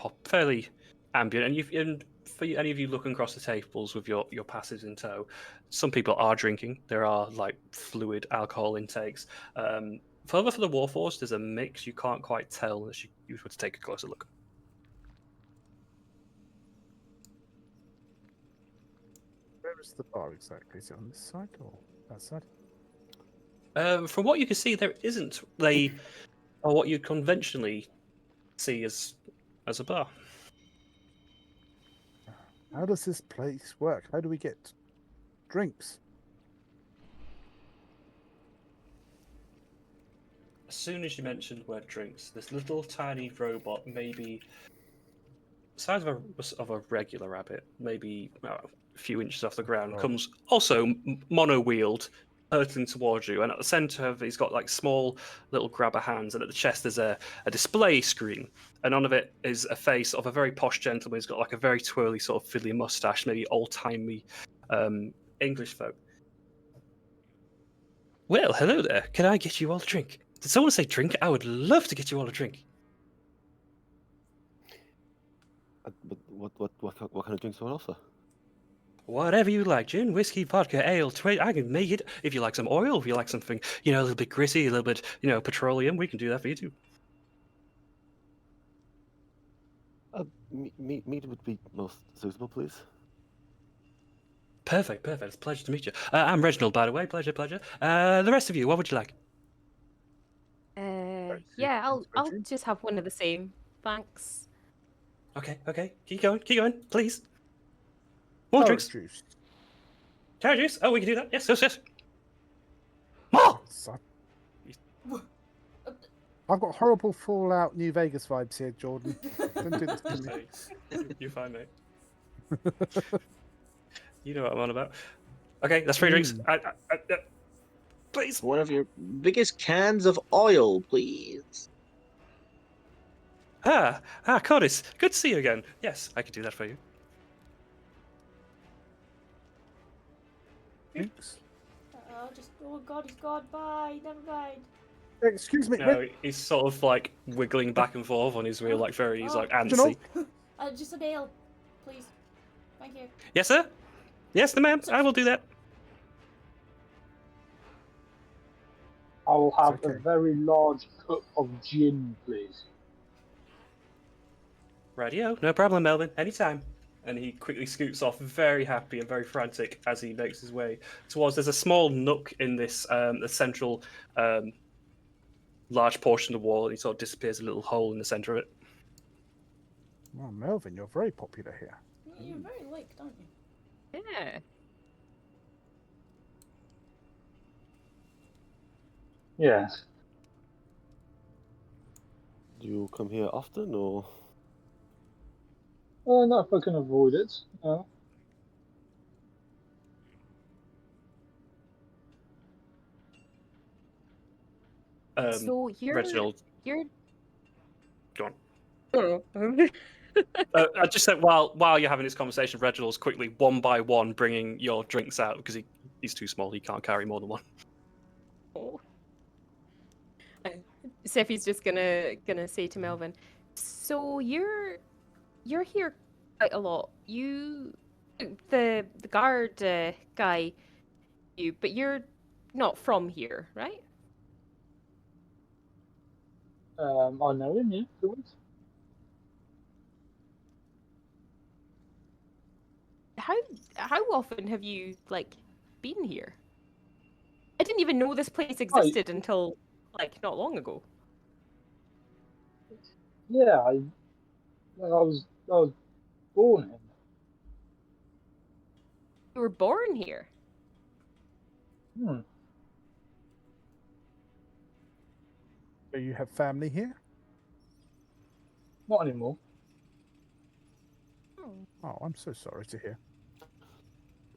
S3: ambient. And for any of you looking across the tables with your passives in tow, some people are drinking. There are fluid alcohol intakes. Further for the Warforged, there's a mix. You can't quite tell unless you were to take a closer look.
S2: Where is the bar exactly? Is it on this side or that side?
S3: From what you can see, there isn't or what you'd conventionally see as a bar.
S2: How does this place work? How do we get drinks?
S3: As soon as you mentioned the word drinks, this little tiny robot, maybe the size of a regular rabbit, maybe a few inches off the ground, comes also mono-wheeled, hurtling towards you, and at the centre he's got small little grabber hands, and at the chest there's a display screen, and on of it is a face of a very posh gentleman who's got a very twirly sort of fiddly moustache, maybe old-timey English folk. Well, hello there. Can I get you all a drink? Did someone say drink? I would love to get you all a drink.
S6: But what kind of drinks do you offer?
S3: Whatever you like, gin, whiskey, vodka, ale, I can make it. If you like some oil, if you like something, a little bit gritty, a little bit, petroleum, we can do that for you too.
S6: Meat would be most suitable, please.
S3: Perfect. It's a pleasure to meet you. I'm Reginald, by the way. Pleasure. The rest of you, what would you like?
S1: Yeah, I'll just have one of the same. Thanks.
S3: Okay. Keep going, please. More drinks.
S2: Juice.
S3: Carrot juice. Oh, we can do that. Yes. More.
S2: I've got horrible Fallout New Vegas vibes here, Jordan. Don't do this to me.
S3: You're fine, mate. You know what I'm on about. Okay, that's 3 drinks. Please.
S4: One of your biggest cans of oil, please.
S3: Chordis. Good to see you again. Yes, I can do that for you.
S2: Thanks.
S5: Oh god, he's gone. Bye. Never mind.
S2: Excuse me.
S3: No, he's sort of wiggling back and forth on his wheel, he's antsy.
S5: Just a ale, please. Thank you.
S3: Yes, sir. Yes, the ma'am. I will do that.
S7: I will have
S2: Okay.
S7: a very large cup of gin, please.
S3: Radio, no problem, Melvin. Anytime. And he quickly scoots off, very happy and very frantic as he makes his way towards. There's a small nook in this the central large portion of the wall, and he sort of disappears a little hole in the center of it.
S2: Well, Melvin, you're very popular here.
S5: You're very liked, aren't you?
S1: Yeah.
S7: Yes.
S6: Do you come here often, or?
S7: Well, not if I can avoid it.
S1: So
S3: Reginald,
S1: you're.
S3: go on.
S1: Oh.
S3: I just said while you're having this conversation, Reginald's quickly one by one bringing your drinks out because he's too small. He can't carry more than one.
S1: Oh. Seffi's just gonna say to Melvin, so you're here quite a lot. You, the guard guy, but you're not from here, right?
S7: I know him, yeah. Good.
S1: How often have you been here? I didn't even know this place existed until not long ago.
S7: Yeah, I was born in.
S1: You were born here.
S2: Do you have family here?
S7: Not anymore.
S2: Oh, I'm so sorry to hear.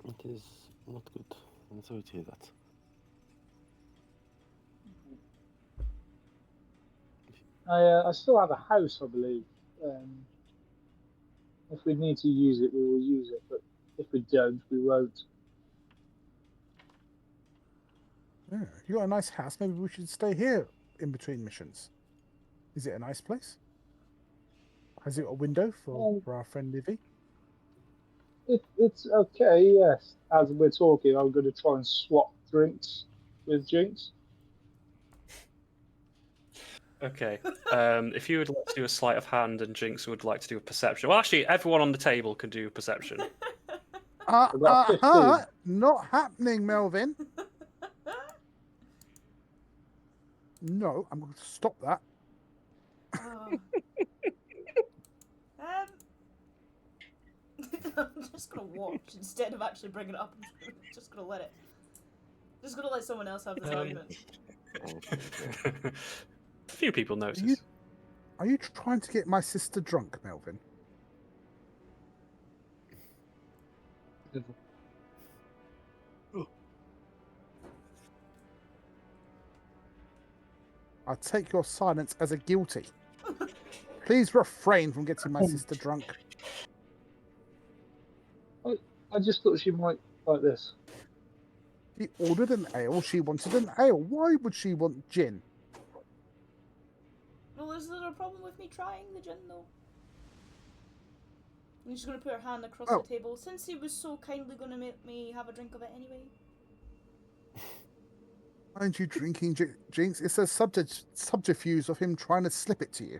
S6: It is not good. I'm sorry to hear that.
S7: I still have a house, I believe. If we need to use it, we will use it. But if we don't, we won't.
S2: Yeah, you got a nice house. Maybe we should stay here in between missions. Is it a nice place? Has it got a window for our friend Livy?
S7: It's okay, yes. As we're talking, I'm going to try and swap drinks with Jinx.
S3: Okay. If you would like to do a sleight of hand and Jinx would like to do a perception. Well, actually, everyone on the table can do a perception.
S7: I've got 15.
S2: Not happening, Melvin. No, I'm going to stop that.
S5: Oh. I'm just gonna watch instead of actually bringing it up. I'm just gonna let it. Just gonna let someone else have this argument.
S3: A few people notice.
S2: Are you trying to get my sister drunk, Melvin? I take your silence as a guilty. Please refrain from getting my sister drunk.
S7: I just thought she might like this.
S2: She ordered an ale. She wanted an ale. Why would she want gin?
S5: Well, is there a problem with me trying the gin though? I'm just gonna put her hand across the table. Since he was so kindly gonna make me have a drink of it anyway.
S2: Aren't you drinking, Jinx? It's a subterfuge of him trying to slip it to you.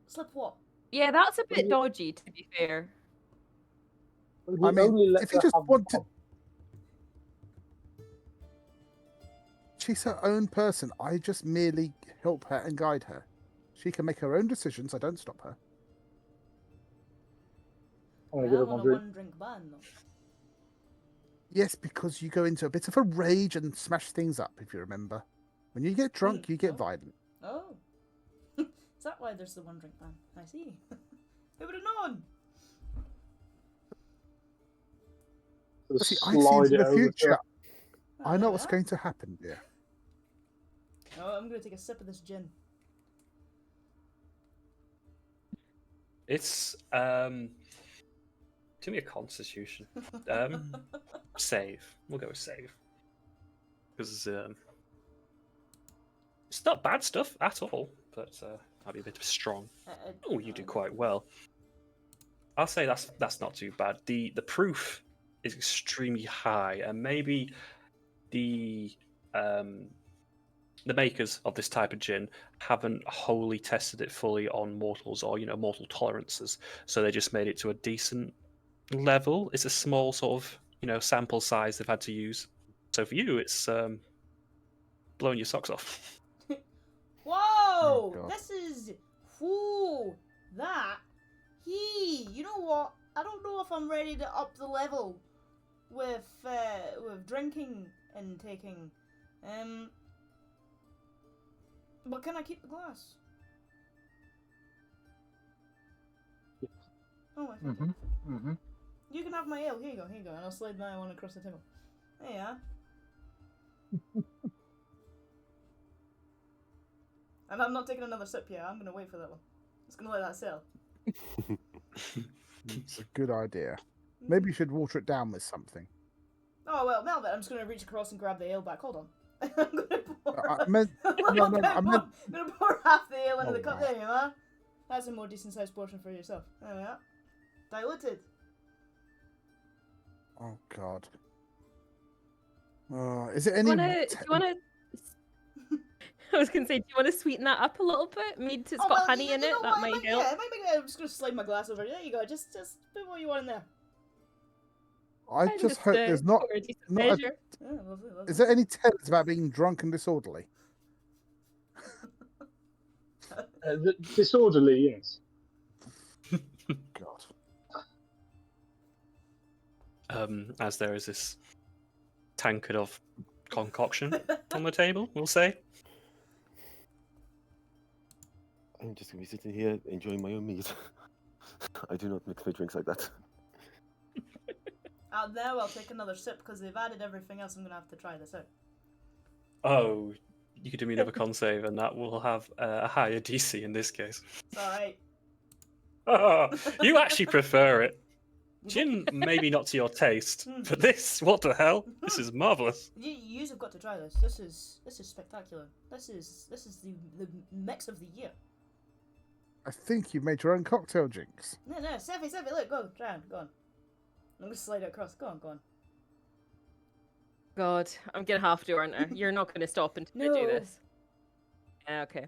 S5: Slip what?
S1: Yeah, that's a bit dodgy, to be fair.
S2: I mean, if you just wanted... She's her own person. I just merely help her and guide her. She can make her own decisions. I don't stop her.
S5: I'm on a one-drink ban, though.
S2: Yes, because you go into a bit of a rage and smash things up, if you remember. When you get drunk, you get violent.
S5: Oh. Is that why there's the one-drink ban? I see. Who would have known?
S2: See, I see into the future. I know what's going to happen, dear.
S5: Oh, I'm going to take a sip of this gin.
S3: It's do me a constitution. Save. We'll go with save. Because it's not bad stuff at all, but might be a bit strong. Oh, you do quite well. I'll say that's not too bad. The proof is extremely high, and maybe the makers of this type of gin haven't wholly tested it fully on mortals or mortal tolerances, so they just made it to a decent level. It's a small sort of sample size they've had to use. So for you, it's blowing your socks off.
S5: Whoa! This is that. You know what? I don't know if I'm ready to up the level with drinking and taking. But can I keep the glass?
S7: Yes.
S5: Oh, I think You can have my ale. Here you go. And I'll slide my one across the table. There you are. And I'm not taking another sip yet. I'm going to wait for that one. I'm just going to let that settle.
S2: It's a good idea. Maybe you should water it down with something.
S5: Oh, well, now that I'm just going to reach across and grab the ale back. Hold on. I'm going to pour...
S2: I meant...
S5: I'm going to pour half the ale into the cup. There you are. That's a more decent sized portion for yourself. There we are. Diluted.
S2: Oh, God. Is it any...
S1: Do you want to... I was going to say, do you want to sweeten that up a little bit? Maybe it's got honey in it, that might help.
S5: Yeah, it might make I'm just going to slide my glass over. There you go, just put what you want in there.
S2: I just hope there's not...
S5: Lovely.
S2: Is there any tales about being drunk and disorderly?
S7: Disorderly, yes.
S2: God.
S3: As there is this tankard of concoction on the table, we'll say.
S6: I'm just gonna be sitting here enjoying my own meat. I do not mix my drinks like that.
S5: Now I'll take another sip because they've added everything else. I'm gonna have to try this out.
S3: Oh, you could do me another con save, and that will have a higher DC in this case.
S5: It's alright.
S3: You actually prefer it. Gin, maybe not to your taste, but this, what the hell? This is marvelous.
S5: You have got to try this. This is spectacular. This is the mix of the year.
S2: I think you've made your own cocktail, Jinx.
S5: No, Seffi, look, go, try on, go on. I'm gonna slide it across. Go on.
S1: God, I'm gonna have to, aren't I? You're not gonna stop until I do
S5: No.
S1: this. Yeah, okay.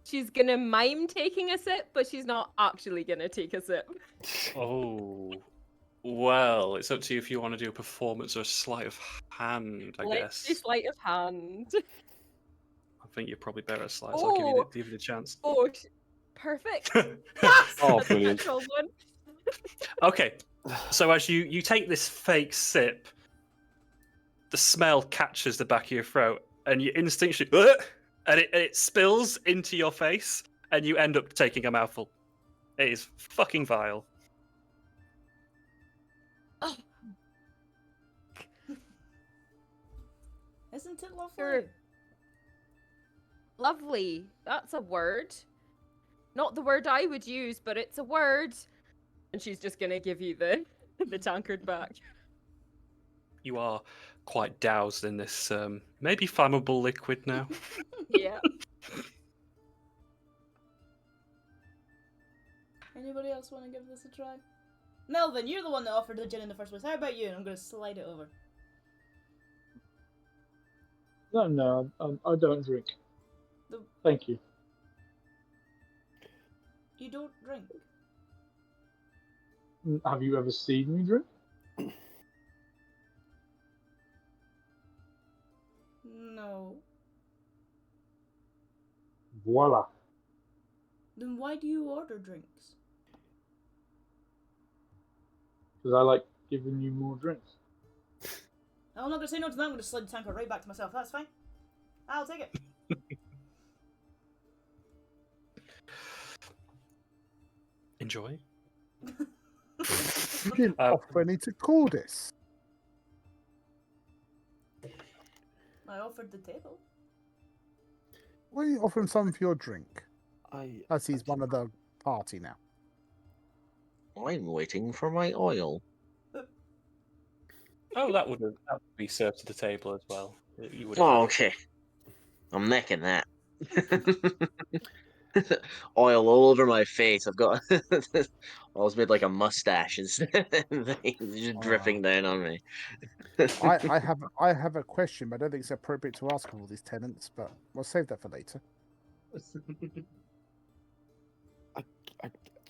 S1: She's gonna mime taking a sip, but she's not actually gonna take a sip.
S3: Oh, well, it's up to you if you want to do a performance or a sleight of hand, I
S1: Let's do
S3: guess.
S1: sleight of hand.
S3: I think you're probably better at sleight, so I'll give you the chance.
S1: Oh, perfect.
S6: Oh,
S1: That's a
S6: brilliant.
S1: natural one.
S3: Okay, so as you take this fake sip, the smell catches the back of your throat, and you instinctually, and it spills into your face, and you end up taking a mouthful. It is fucking vile.
S5: Isn't it lovely?
S1: Sure. Lovely. That's a word. Not the word I would use, but it's a word. And she's just gonna give you the tankard back.
S3: You are quite doused in this maybe flammable liquid now.
S1: Yeah.
S5: Anybody else want to give this a try? Melvin, you're the one that offered the gin in the first place. How about you? I'm gonna slide it over.
S7: No, I don't drink.
S5: The-
S7: Thank you.
S5: You don't drink.
S7: Have you ever seen me drink?
S5: No.
S7: Voila.
S5: Then why do you order drinks?
S7: Because I like giving you more drinks.
S5: I'm not gonna say no to that. I'm gonna slide the tankard right back to myself. That's fine. I'll take it.
S3: Enjoy.
S2: You didn't offer any to Chordis.
S5: I offered the table.
S2: Why are you offering some for your drink?
S6: I
S2: As he's one of the party now.
S4: I'm waiting for my oil.
S3: Oh, that would be served to the table as well. You would.
S4: Oh, okay. I'm necking that. Oil all over my face. I've got. I was made like a mustache instead. It's just dripping down on me.
S2: I have a question, but I don't think it's appropriate to ask of all these tenants, but we'll save that for later.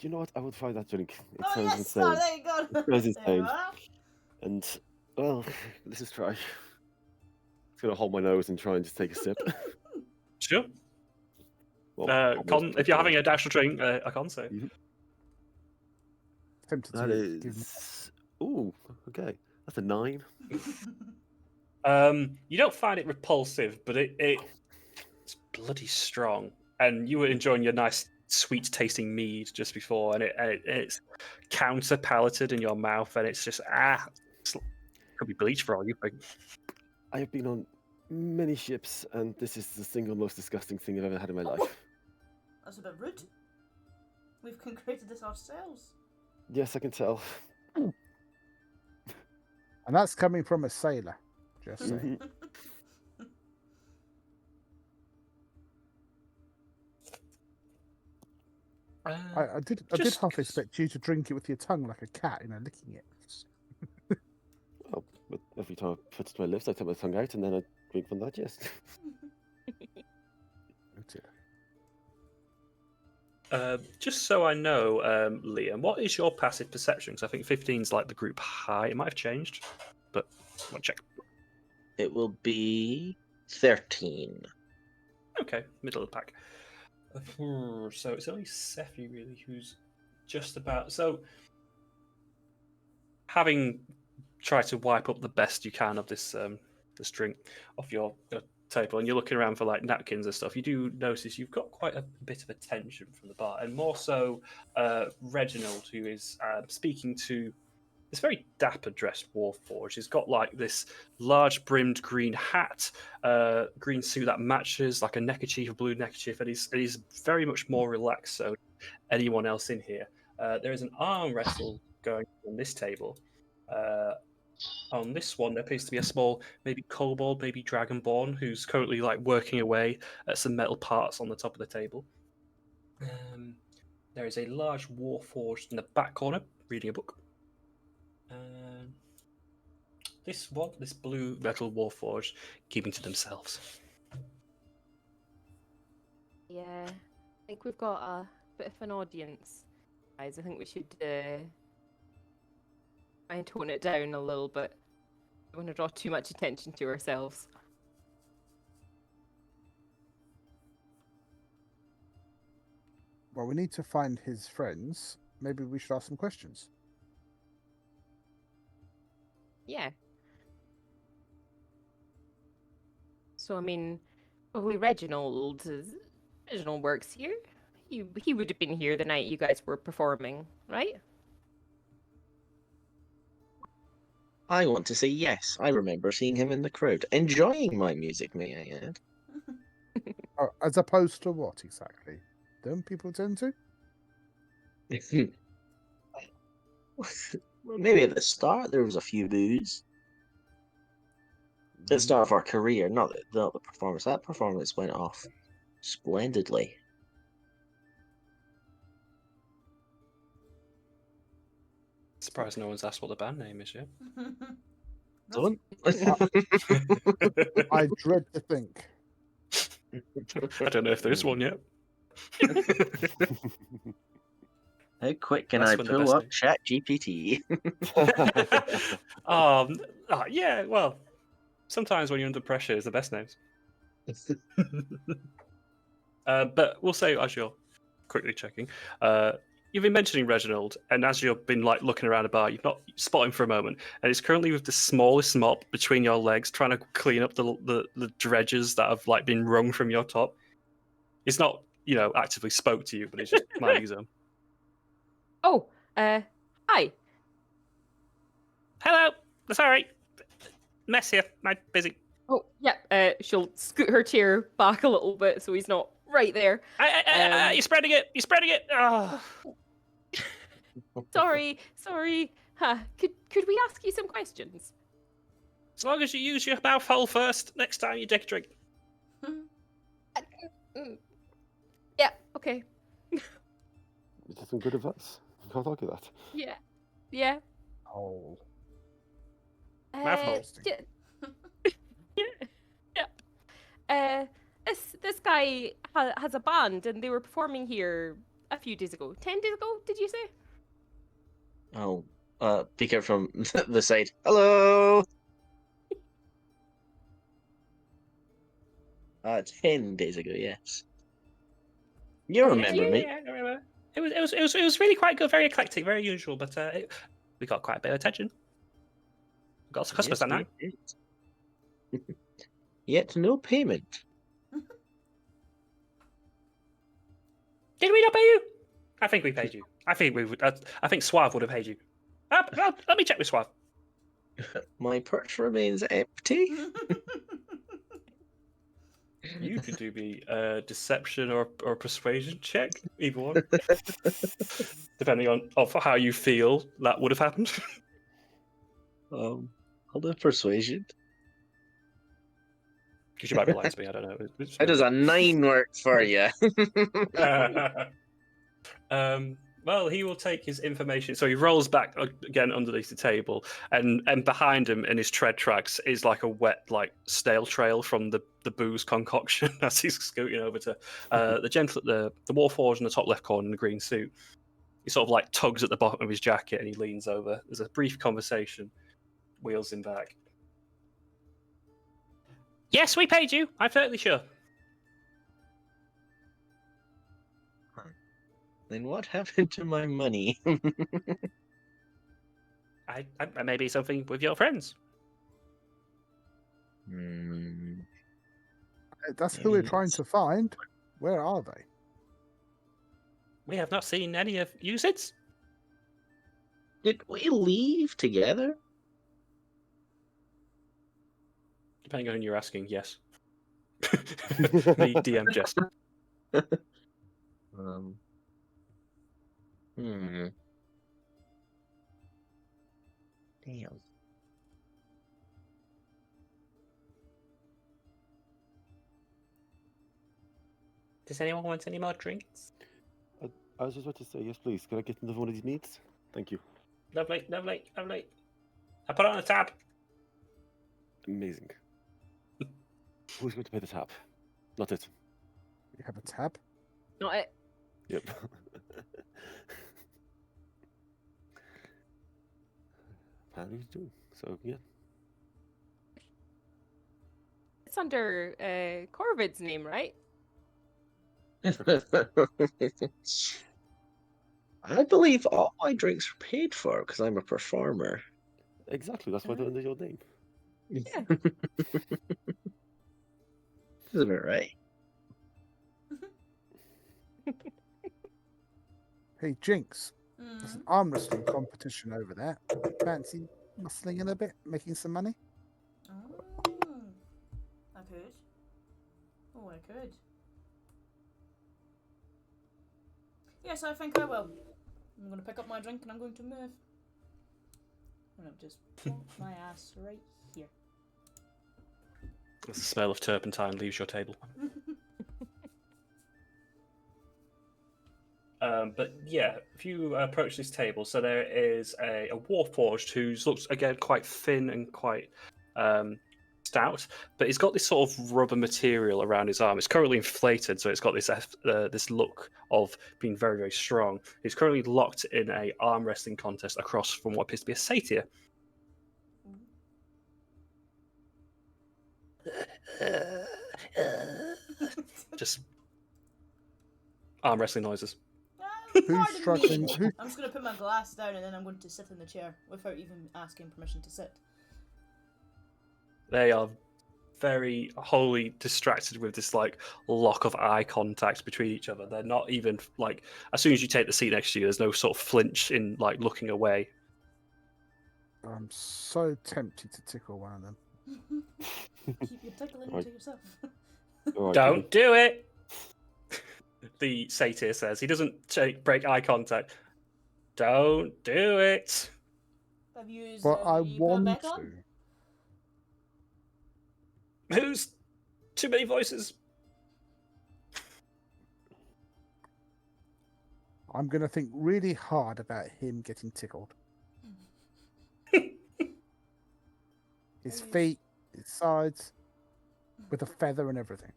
S6: you know what? I would try that drink. It
S5: Oh
S6: sounds
S5: yes,
S6: insane.
S5: oh, there you go.
S6: It sounds
S5: There you
S6: insane.
S5: are.
S6: And well, let's just try. Just gonna hold my nose and try and just take a sip.
S3: Sure.
S6: Well,
S3: If you're having a dash drink, I can't say.
S2: Tempted
S6: That
S2: to give
S6: is. Ooh, okay. That's a 9.
S3: You don't find it repulsive, but it's bloody strong. And you were enjoying your nice, sweet tasting mead just before, and it's counter palated in your mouth, and it's just could be bleach for all you think.
S6: I have been on many ships, and this is the single most disgusting thing I've ever had in my life.
S5: That's a bit rude. We've concreted this ourselves.
S6: Yes, I can tell.
S2: And that's coming from a sailor. Just saying. I did half expect you to drink it with your tongue like a cat, licking it.
S6: Well, but every time I put it to my lips, I take my tongue out, and then I drink from that. Yes.
S3: Just so I know, Liam, what is your passive perception? Because I think 15 is like the group high. It might have changed, but I'll check.
S4: It will be 13.
S3: Okay, middle of the pack. So it's only Sephi really who's just about. So having tried to wipe up the best you can of this this drink off your table and you're looking around for like napkins and stuff, you do notice you've got quite a bit of attention from the bar, and more so Reginald, who is speaking to this very dapper dressed Warforged. He's got like this large brimmed green hat, green suit that matches, like a neckerchief, a blue neckerchief, and he's very much more relaxed so anyone else in here. There is an arm wrestle going on this table. On this one, there appears to be a small, maybe kobold, maybe dragonborn, who's currently like working away at some metal parts on the top of the table. There is a large Warforged in the back corner reading a book. This blue metal Warforged, keeping to themselves.
S1: Yeah, I think we've got a bit of an audience, guys. I think we should try and tone it down a little bit. I don't want to draw too much attention to ourselves.
S2: Well, we need to find his friends. Maybe we should ask some questions.
S1: Yeah. So I mean, probably Reginald works here. He would have been here the night you guys were performing, right?
S4: I want to say yes. I remember seeing him in the crowd, enjoying my music, may I add.
S2: Oh, as opposed to what exactly? Don't people tend to?
S4: Well, maybe at the start there was a few boos. At the start of our career, not the performance. That performance went off splendidly.
S3: Surprised no one's asked what the band name is yet.
S4: Don't.
S2: I dread to think.
S3: I don't know if there is one yet.
S4: How quick can
S3: That's
S4: I
S3: when the
S4: pull
S3: best
S4: up
S3: name.
S4: Chat GPT?
S3: Yeah, well, sometimes when you're under pressure, it's the best names. But we'll say, as you're quickly checking, you've been mentioning Reginald, and as you've been like looking around the bar, you've not spotted him for a moment, and he's currently with the smallest mop between your legs, trying to clean up the dredges that have like been wrung from your top. He's not, actively spoke to you, but he's just minding his own.
S1: Oh, hi.
S3: Hello, that's all right. Mess here, I'm busy.
S1: Oh, yeah. She'll scoot her chair back a little bit so he's not right there.
S3: You're spreading it. You're spreading it. Oh.
S1: Sorry. Huh. Could we ask you some questions?
S3: As long as you use your mouth hole first, next time you take a drink.
S1: Yeah. Okay.
S6: Is this some good advice? You can't argue that.
S1: Yeah.
S2: Oh.
S3: Mouth holes.
S1: Yeah. This guy has a band, and they were performing here a few days ago. 10 days ago, did you say?
S4: Oh, peek out from the side. Hello. 10 days ago, yes. You remember me?
S3: Yeah, I remember. It was really quite good, very eclectic, very unusual, but we got quite a bit of attention. Got some customers that night.
S4: Yet no payment.
S3: Did we not pay you? I think we paid you. I think we would. I think Suave would have paid you. Let me check with Suave.
S4: My purse remains empty.
S3: You could do the deception or persuasion check, either one, depending on how you feel that would have happened.
S4: I'll do persuasion.
S3: Because you might be lying to me. I don't know.
S4: How does a 9 work for you?
S3: Well, he will take his information. So he rolls back again underneath the table, and behind him in his tread tracks is like a wet, like stale trail from the booze concoction as he's scooting over to the Warforged in the top left corner in the green suit. He sort of like tugs at the bottom of his jacket and he leans over. There's a brief conversation. Wheels him back. Yes, we paid you. I'm fairly sure.
S4: Then what happened to my money?
S3: I maybe something with your friends.
S2: That's who we're trying
S4: Yes.
S2: to find. Where are they?
S3: We have not seen any of you since.
S4: Did we leave together?
S3: Depending on who you're asking, yes. The DM jest.
S4: Um, hmm. Damn.
S3: Does anyone want any more drinks?
S6: I was just about to say, yes, please. Can I get another one of these meats? Thank you.
S3: Lovely, lovely, lovely. I put it on the tab.
S6: Amazing. Who's going to pay the tab? Not it.
S2: We have a tab.
S1: Not it.
S6: Yep. Apparently he's doing. So, yeah.
S1: It's under Corvid's name, right?
S4: I believe all my drinks are paid for because I'm a performer.
S6: Exactly. That's why they're under your name.
S1: Yeah.
S4: Isn't it right?
S2: Hey, Jinx. There's an arm wrestling competition over there. Fancy muscling in a bit, making some money?
S5: Oh, I could. Oh, I could. Yes, I think I will. I'm going to pick up my drink and I'm going to move. And I'll just plonk my ass right here.
S3: The smell of turpentine leaves your table. But yeah, if you approach this table, so there is a Warforged who looks again quite thin and quite stout, but he's got this sort of rubber material around his arm. It's currently inflated, so it's got this this look of being very, very strong. He's currently locked in a arm wrestling contest across from what appears to be a satyr. Just arm wrestling noises.
S2: Who's
S5: Pardon
S2: struggling?
S5: me.
S2: Who?
S5: I'm just going to put my glass down and then I'm going to sit in the chair without even asking permission to sit.
S3: They are very wholly distracted with this like lock of eye contact between each other. They're not even like, as soon as you take the seat next to you, there's no sort of flinch in like looking away.
S2: I'm so tempted to tickle one of them.
S5: Keep your tickling
S6: Right.
S5: to yourself.
S6: All right,
S3: Don't do it. The satyr says. He doesn't break eye contact. Don't do it.
S5: Have you used
S2: But I
S5: you put it
S2: want
S5: back
S2: to.
S5: on?
S3: Who's too many voices?
S2: I'm going to think really hard about him getting tickled. His feet, his sides, with a feather and everything.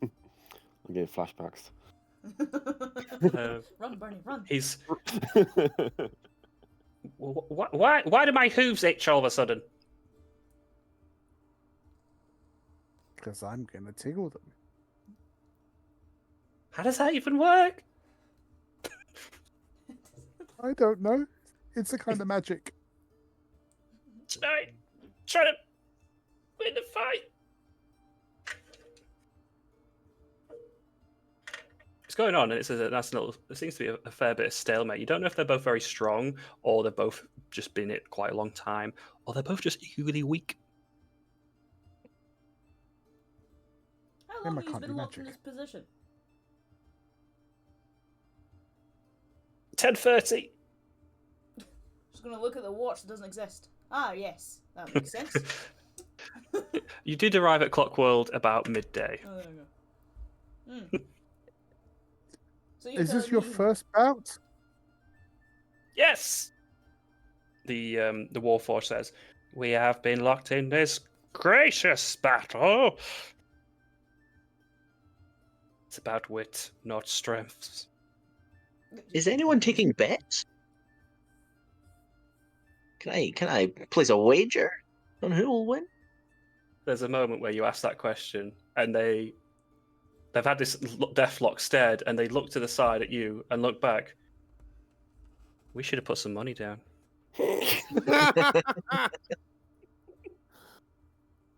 S6: I'm getting flashbacks.
S5: Run, Bernie, run.
S3: He's why do my hooves itch all of a sudden?
S2: Because I'm going to tickle them.
S3: How does that even work?
S2: I don't know. It's a kind of magic.
S3: Tonight, trying to win the fight. What's going on? And it's a nice little. There seems to be a fair bit of stalemate. You don't know if they're both very strong, or they're both just been it quite a long time, or they're both just really weak.
S5: How
S2: Him,
S5: long
S2: I
S5: have you
S2: can't
S5: been
S2: do
S5: locked in
S2: magic.
S5: this position?
S3: 10:30.
S5: Just gonna look at the watch that doesn't exist. Ah, yes. That makes sense.
S3: You did arrive at Clockworld about midday.
S5: Oh, there we go. So you're
S2: Is this
S5: telling
S2: your
S5: me-
S2: first bout?
S3: Yes. The Warforged says, "We have been locked in this gracious battle. It's about wit, not strengths."
S4: Is anyone taking bets? Can I place a wager on who will win?
S3: There's a moment where you ask that question, and they've had this deathlock stared, and they look to the side at you and look back. We should have put some money down.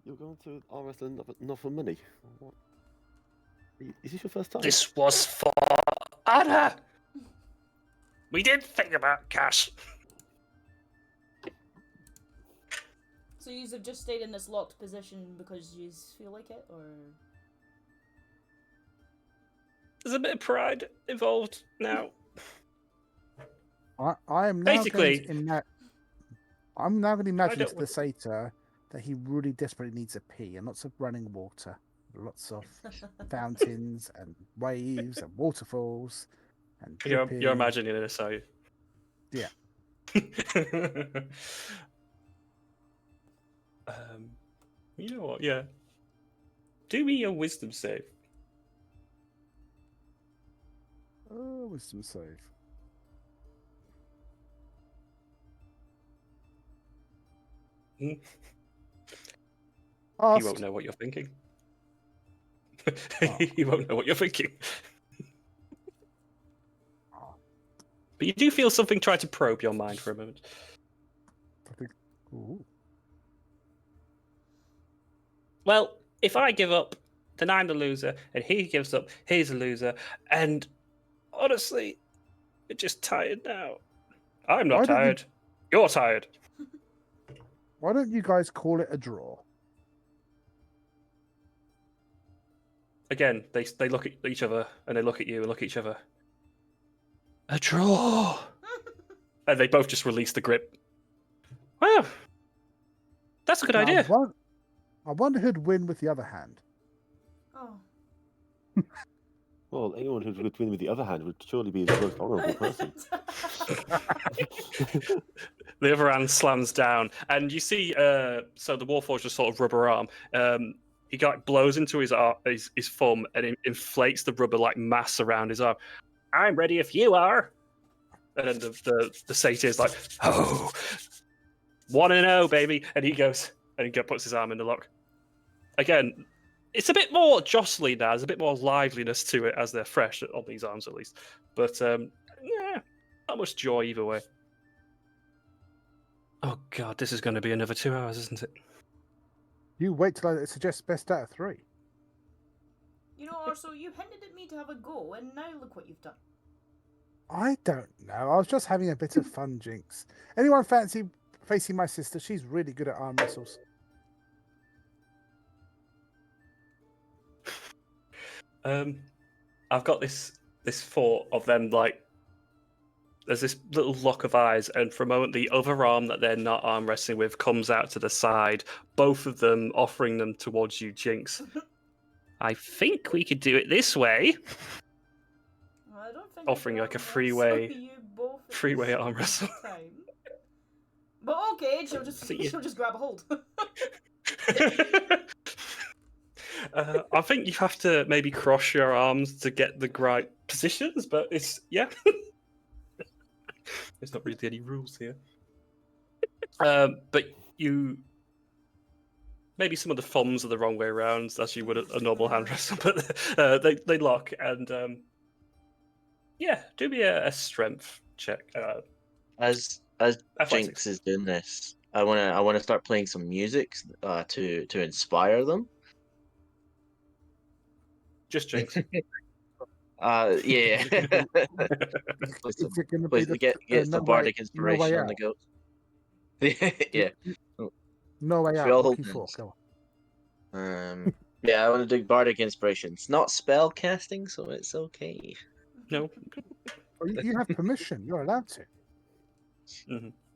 S6: You're going to arm wrestling not for money. What? Is this your first time?
S3: This was for honor. We did think about cash.
S5: So you have just stayed in this locked position because you feel like it, or?
S3: There's a bit of pride involved now.
S2: I am now
S3: Basically-
S2: I'm now going to imagine
S3: don't
S2: to the
S3: want-
S2: satyr that he really desperately needs a pee and lots of running water, lots of fountains and waves and waterfalls and
S3: You're
S2: dripping.
S3: imagining this, are you?
S2: Yeah.
S3: You know what? Yeah. Do me a wisdom save.
S2: Oh, wisdom save.
S3: He
S2: Passed.
S3: won't know what you're thinking.
S2: Oh.
S3: He won't know what you're thinking.
S2: Oh,
S3: But you do feel something try to probe your mind for a moment.
S2: I think. Ooh.
S3: Well, if I give up, then I'm the loser, and he gives up, he's a loser, and honestly, you're just tired now. I'm
S2: Why
S3: not
S2: don't you-
S3: tired. You're tired.
S2: Why don't you guys call it a draw?
S3: Again, they look at each other, and they look at you, and look at each other. A draw! And they both just release the grip. Well, that's a good
S2: Now,
S3: idea.
S2: I wonder who'd win with the other hand.
S5: Oh.
S6: Well, anyone who would win with the other hand would surely be the most honourable person.
S3: The other hand slams down, and you see, so the Warforged just sort of rubber arm. He blows into his thumb and it inflates the rubber like mass around his arm. I'm ready if you are. And then the satyr is like, oh, 1-0, baby. And he goes and he puts his arm in the lock. Again, it's a bit more jostling now. There's a bit more liveliness to it as they're fresh on these arms, at least. But yeah, not much joy either way. Oh god, this is going to be another 2 hours, isn't it?
S2: You wait till I suggest best out of 3.
S5: You know, also, you hinted at me to have a go, and now look what you've done.
S2: I don't know. I was just having a bit of fun, Jinx. Anyone fancy facing my sister? She's really good at arm wrestles.
S3: I've got this thought of them like there's this little lock of eyes, and for a moment the other arm that they're not arm wrestling with comes out to the side, both of them offering them towards you, Jinx. I think we could do it this way.
S5: I don't think
S3: Offering
S5: I
S3: like a
S5: can
S3: freeway-
S5: wrestle you both at
S3: freeway
S5: the
S3: arm
S5: same
S3: wrestle.
S5: time. But okay, she'll just
S3: See you.
S5: she'll just grab a hold.
S3: I think you have to maybe cross your arms to get the right positions, but it's yeah. There's not really any rules here. But you maybe some of the thumbs are the wrong way around, as you would a normal hand wrestle, but they lock and yeah, do me a strength check.
S4: As
S3: Athletics.
S4: Jinx is doing this, I wanna start playing some music to inspire them.
S3: Just Jinx.
S4: Yeah. Play
S2: Is
S4: some,
S2: it going to be the
S4: get
S2: No
S4: some
S2: Way-
S4: bardic
S2: No
S4: inspiration
S2: Way
S4: on the
S2: Out?
S4: goat. Yeah.
S2: No Way
S4: We
S2: Out,
S4: all
S2: Rocky
S4: hold
S2: 4.
S4: hands.
S2: Go
S4: Yeah, I want to do bardic inspiration. It's not spell casting, so it's okay.
S3: No.
S2: on. You have permission. You're allowed to.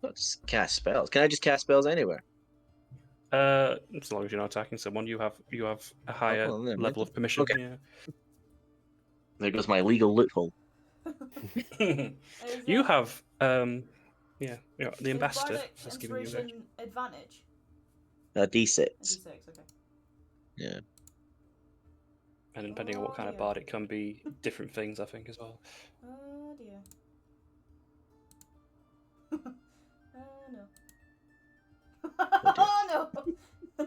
S4: Let's cast spells. Can I just cast spells anywhere?
S3: As long as you're not attacking someone, you have a higher
S4: well, never mind
S3: level
S4: then.
S3: of permission.
S4: Okay. There goes my legal loophole.
S3: Yeah. You have yeah, the ambassador
S5: Bardic
S3: has given you
S5: inspiration advantage.
S4: A D6.
S5: A D6, okay.
S4: Yeah.
S3: and depending on what kind of bard, it can be different things, I think, as well.
S5: Oh dear. No. Oh no!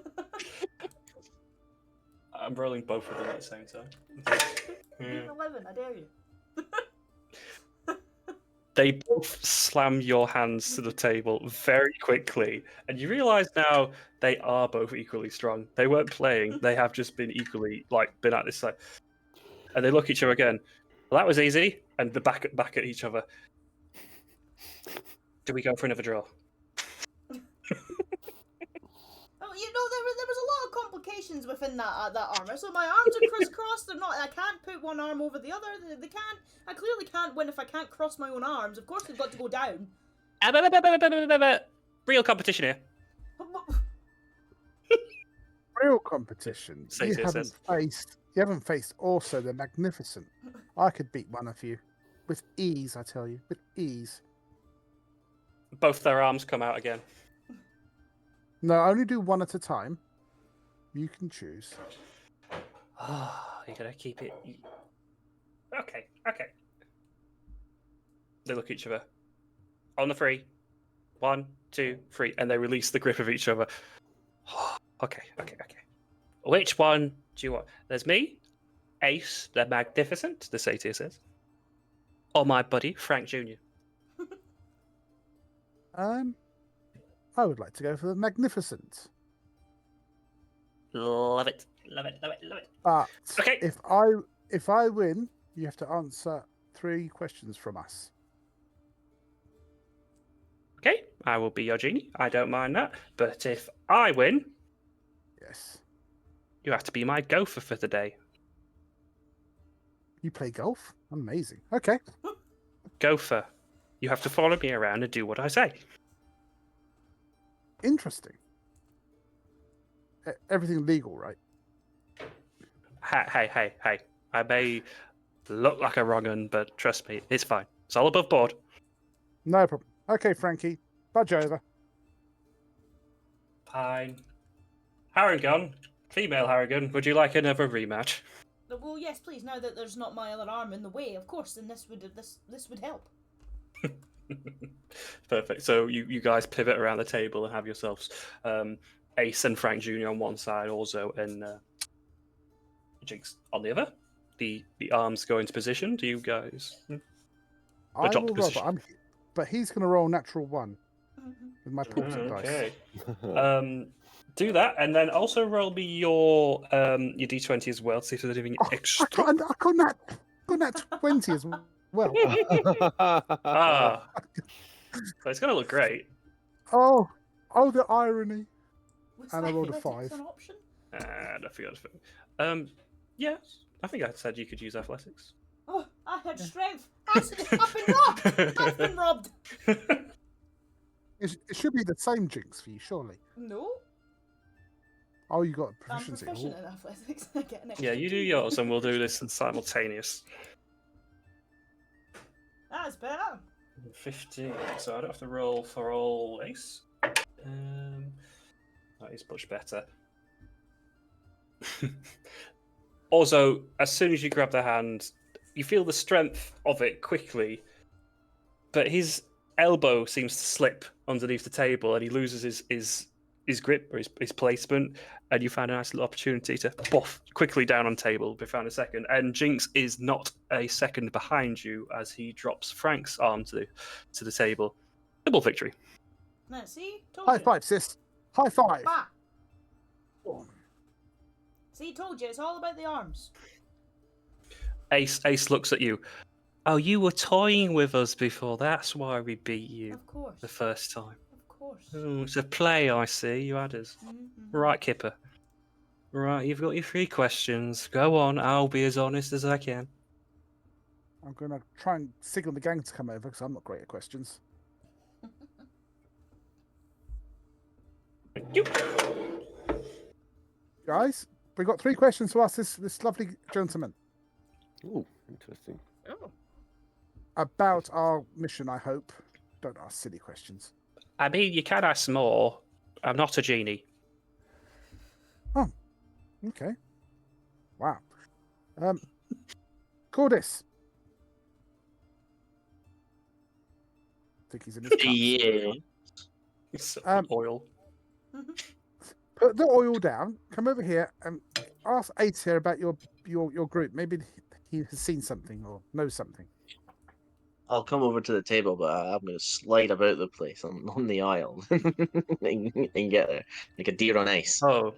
S3: I'm rolling both of them at the same time.
S5: Beat 11, I dare you.
S3: They both slam your hands to the table very quickly, and you realise now they are both equally strong. They weren't playing; they have just been equally been at this side. And they look at each other again. Well, that was easy, and they're back at each other. Do we go for another draw?
S5: Oh, there was a lot of complications within that armor. So my arms are crisscrossed. They're not. I can't put one arm over the other. They can't. I clearly can't win if I can't cross my own arms. Of course, they've got to go down.
S3: Real competition here.
S2: Real competition.
S3: Say
S2: You
S3: so,
S2: haven't
S3: says.
S2: faced. You haven't faced also the magnificent. I could beat one of you with ease. I tell you, with ease.
S3: Both their arms come out again.
S2: No, I only do one at a time. You can choose.
S3: You're gonna keep it. Okay. They look at each other. On the 3. 1, 2, 3, and they release the grip of each other. Okay. Which one do you want? There's me, Ace, the Magnificent, the satyr says, or my buddy Frank Jr.
S2: I would like to go for the magnificent.
S3: Love it.
S2: But
S3: Okay.
S2: if I win, you have to answer 3 questions from us.
S3: Okay, I will be your genie. I don't mind that. But if I win,
S2: Yes.
S3: you have to be my gopher for the day.
S2: You play golf? Amazing. Okay.
S3: Gopher. You have to follow me around and do what I say.
S2: Interesting. Everything legal, right?
S3: Hey. I may look like a wrong un, but trust me, it's fine. It's all above board.
S2: No problem. Okay, Frankie. Budge over.
S3: Fine. Harrigan, female Harrigan, would you like another rematch?
S5: Well, yes, please. Now that there's not my other arm in the way, of course, then this would help.
S3: Perfect. So you guys pivot around the table and have yourselves Ace and Frank Jr. on one side, also, and Jinx on the other. The arms go into position. Do you guys?
S2: I
S3: drop
S2: will
S3: the
S2: roll,
S3: position.
S2: but he's going to roll natural 1 with my portent dice.
S3: Okay. Do that, and then also roll me your d20 as well. See if there's anything extra.
S2: I got that 20 as well.
S3: So it's gonna look great.
S2: Oh, the irony.
S5: Was
S2: And I rolled a
S5: athletics
S2: 5.
S5: an option?
S3: And I forgot. Yeah, I think I said you could use athletics.
S5: Oh, I had strength. I've been robbed. I've been robbed.
S2: It should be the same Jinx for you, surely.
S5: No,
S2: Oh, you got
S5: I'm
S2: proficiency.
S5: proficient
S2: Ooh.
S5: in athletics. I get an extra
S3: Yeah, you do
S5: 2.
S3: yours, and we'll do this in simultaneous.
S5: That's better.
S3: 15. So I don't have to roll for all Ace. That is much better. Also, as soon as you grab the hand, you feel the strength of it quickly, but his elbow seems to slip underneath the table, and he loses his grip or his placement, and you find a nice little opportunity to buff quickly down on table. We found a second, and Jinx is not a second behind you as he drops Frank's arm to the table. Double victory.
S5: Now, see, told
S2: High
S5: you.
S2: 5, sis. High 5.
S5: Bah. See, told you. It's all about the arms.
S3: Ace looks at you. Oh, you were toying with us before. That's why we beat you
S5: Of course.
S3: the first time.
S5: Of course.
S3: Oh, it's a play, I see. You had us.
S5: Mm-hmm.
S3: Right, Kipper. Right, you've got your 3 questions. Go on. I'll be as honest as I can.
S2: I'm going to try and signal the gang to come over because I'm not great at questions.
S3: Thank you.
S2: Guys, we've got 3 questions to ask this lovely gentleman
S6: Ooh, interesting.
S1: Oh.
S2: about our mission, I hope. Don't ask silly questions.
S3: I mean, you can ask more. I'm not a genie.
S2: Okay. Wow. Chordis. I think he's in his cups.
S4: Yeah.
S3: It's oil.
S2: Put the oil down. Come over here and ask Ace here about your group. Maybe he has seen something or knows something.
S4: I'll come over to the table, but I'm going to slide about the place on the aisle and get there like a deer on ice.
S3: Oh,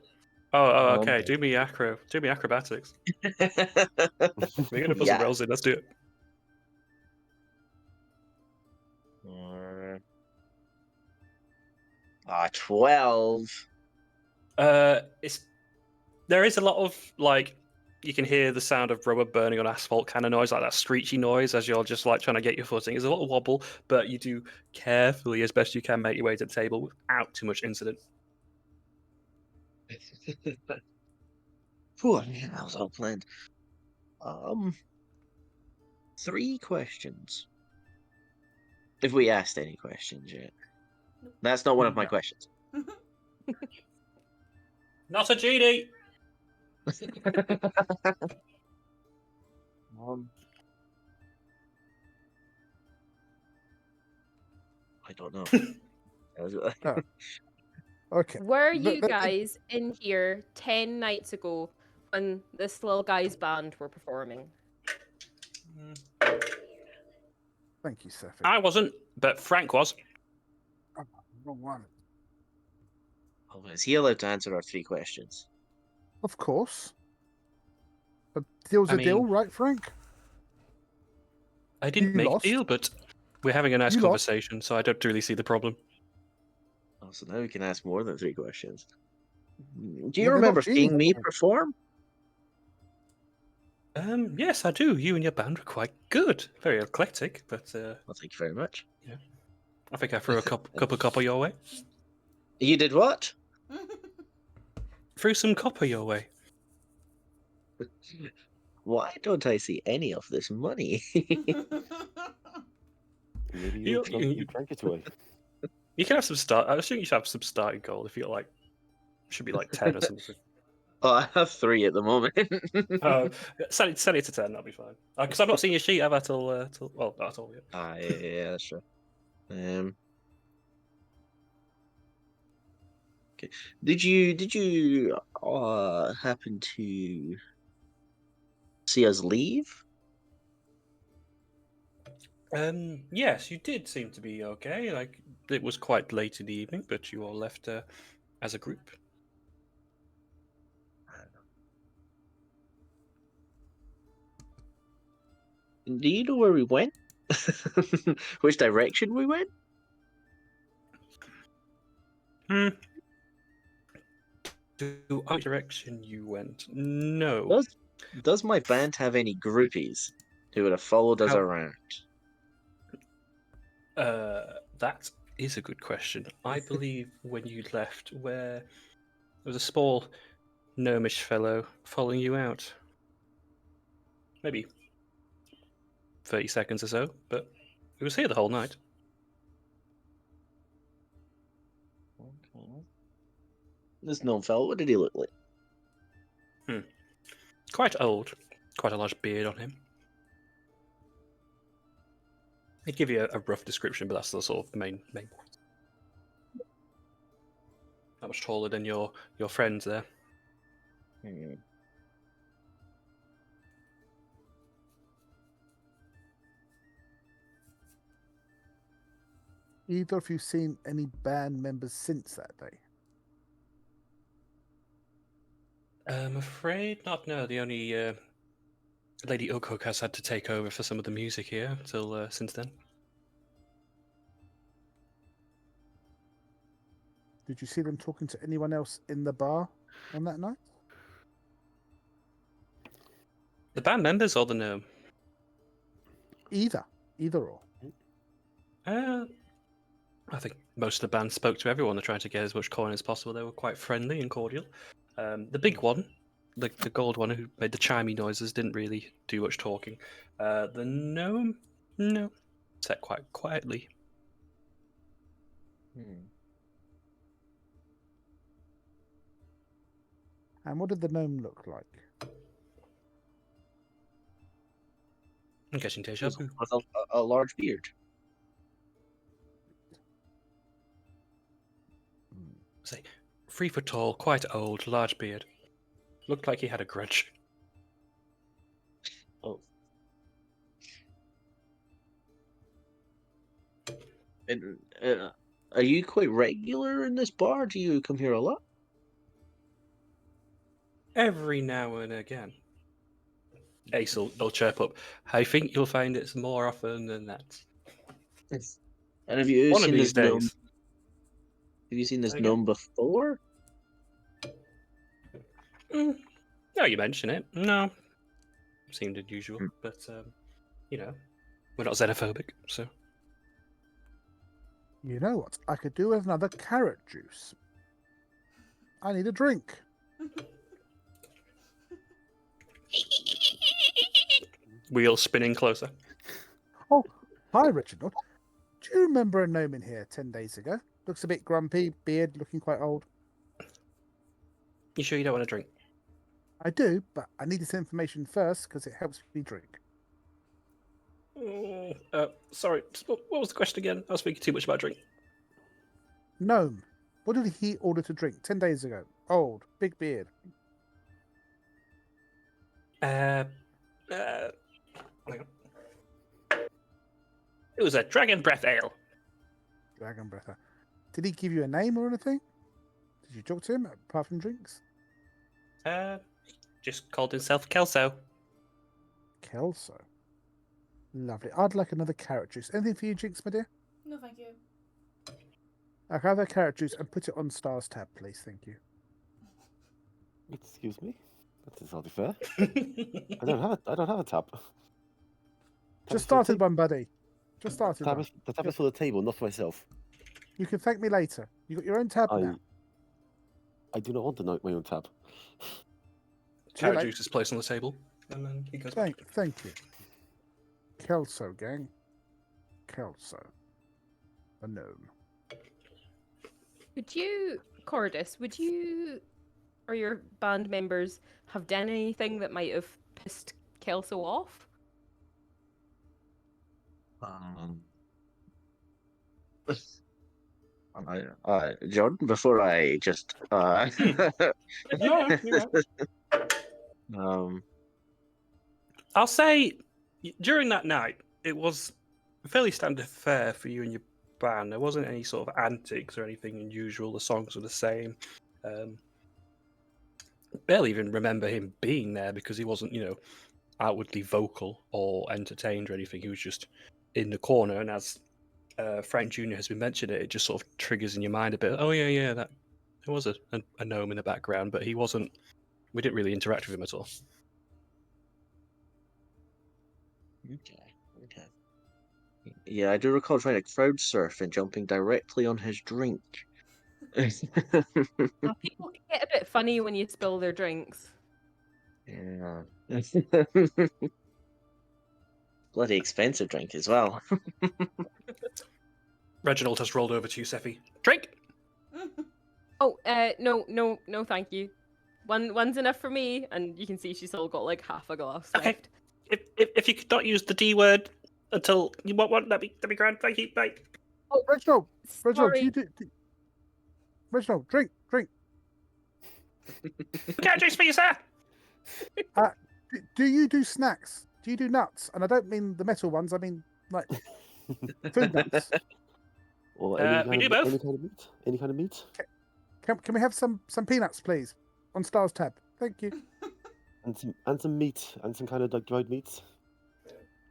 S3: okay. Do me acrobatics. We're gonna put some
S4: Yeah.
S3: rolls in. Let's do it.
S4: 12.
S3: There is a lot of like you can hear the sound of rubber burning on asphalt kind of noise, like that screechy noise as you're just like trying to get your footing. There's a lot of wobble, but you do carefully, as best you can, make your way to the table without too much incident.
S4: Phew, yeah, that was all planned. 3 questions. If we asked any questions yet. That's not one of my
S2: No.
S4: questions.
S3: Not a genie.
S4: I don't know.
S2: Oh. Okay.
S1: Were
S2: But-
S1: you
S2: but-
S1: guys in here 10 nights ago when this little guy's band were performing?
S2: Thank you, Seth.
S3: I wasn't, but Frank was.
S2: Wrong one.
S4: Oh, is he allowed to answer our 3 questions?
S2: Of course. A deal's
S3: I
S2: a deal,
S3: mean-
S2: right, Frank?
S3: I didn't
S2: You
S3: make
S2: lost.
S3: a deal, but we're having a nice
S2: You lost.
S3: conversation, so I don't really see the problem.
S4: Oh, so now we can ask more than 3 questions. Do
S2: Yeah,
S4: you
S2: they're not
S4: remember
S2: genies,
S4: seeing me
S2: though.
S4: perform?
S3: Yes, I do. You and your band were quite good. Very eclectic, but
S4: Well, thank you very much.
S3: I think I threw a cup of copper your way.
S4: You did what?
S3: Threw some copper your way.
S4: Why don't I see any of this money?
S6: Maybe
S3: You-
S6: you drank it away.
S3: You can have some start. I think you should have some starting gold if you're like, should be like 10 or something.
S4: Oh, I have 3 at the moment.
S3: Oh, send it to 10. That'll be fine. Because I've not seen your sheet ever till well, not at all yet.
S4: Yeah, that's true. Okay. Did you happen to see us leave?
S3: Yes, you did seem to be okay. Like it was quite late in the evening, but you all left as a group.
S4: Do you know where we went? Which direction we went?
S3: To what direction you went? No.
S4: Does my band have any groupies who would have followed us
S3: How-
S4: around?
S3: That is a good question. I believe when you left, where there was a small gnomish fellow following you out. Maybe 30 seconds or so, but he was here the whole night.
S4: Okay. This gnome fellow, what did he look like?
S3: Quite old, quite a large beard on him. He'd give you a rough description, but that's the sort of main point. Not much taller than your friends there.
S2: Either of you seen any band members since that day?
S3: I'm afraid not. No, the only Lady Oakhook has had to take over for some of the music here till since then.
S2: Did you see them talking to anyone else in the bar on that night?
S3: The band members or the gnome?
S2: Either or.
S3: I think most of the band spoke to everyone. They're trying to get as much coin as possible. They were quite friendly and cordial. The big one, the gold one who made the chimey noises, didn't really do much talking. The gnome, no, sat quite quietly.
S2: And what did the gnome look like?
S3: I'm getting deja vu.
S4: With a large beard.
S3: Say, 3 foot tall, quite old, large beard. Looked like he had a grudge.
S4: Oh. And, are you quite regular in this bar? Do you come here a lot?
S3: Every now and again. Ace will chirp up. I think you'll find it's more often than that.
S4: Yes. And have you
S3: One of
S4: seen
S3: these
S4: this gnome?
S3: days.
S4: Have you seen this
S3: Again?
S4: gnome before?
S3: Now you mention it. No. Seemed unusual,
S4: Hmm.
S3: but, you know, we're not xenophobic, so.
S2: You know what? I could do with another carrot juice. I need a drink.
S3: Wheel spinning closer.
S2: Oh, hi, Reginald. Do you remember a gnome in here 10 days ago? Looks a bit grumpy, beard, looking quite old.
S3: You sure you don't want a drink?
S2: I do, but I need this information first because it helps me drink.
S3: Sorry, what was the question again? I was speaking too much about drink.
S2: Gnome, what did he order to drink 10 days ago? Old, big beard.
S3: Hang on. It was a dragon breath ale.
S2: Dragon breather. Did he give you a name or anything? Did you talk to him apart from drinks?
S3: Just called himself Kelso.
S2: Kelso. Lovely. I'd like another carrot juice. Anything for you, Jinx, my dear?
S5: No, thank you.
S2: I'll have a carrot juice and put it on Star's tab, please. Thank you.
S6: Excuse me. That is hardly fair. I don't have a tab.
S2: Just started one, buddy. Just started one.
S6: The tab is for the table, not for myself.
S2: You can thank me later. You got your own tab now.
S6: I do not want to know my own tab.
S3: Carrot juice is placed on the table, and then he goes back.
S2: Thank you. Kelso, gang. Kelso. A gnome.
S1: Would you, Chordis, or your band members have done anything that might have pissed Kelso off?
S4: Jordan, before I just
S3: No, you're right. I'll say during that night, it was a fairly standard fare for you and your band. There wasn't any sort of antics or anything unusual. The songs were the same. Barely even remember him being there because he wasn't, outwardly vocal or entertained or anything. He was just in the corner. And as Frank Jr. has been mentioning, it just sort of triggers in your mind a bit. Oh yeah, that there was a gnome in the background, but he wasn't. We didn't really interact with him at all.
S4: Okay. Yeah, I do recall trying to crowd surf and jumping directly on his drink.
S1: People can get a bit funny when you spill their drinks.
S4: Yeah. Bloody expensive drink as well.
S3: Reginald has rolled over to you, Sephi. Drink!
S1: Oh, no, thank you. One's enough for me, and you can see she's still got like half a glass left.
S3: If you could not use the D word until you want one, that'd be grand. Thank you. Bye.
S2: Oh, Reginald,
S1: Sorry.
S2: Reginald, drink.
S3: Can't juice for you, sir.
S2: Do you do snacks? Do you do nuts? And I don't mean the metal ones. I mean like food nuts.
S6: Or
S3: We do both.
S6: Any kind of meat?
S2: Can we have some peanuts, please, on Star's tab? Thank you.
S6: And some meat and some kind of like dried meats.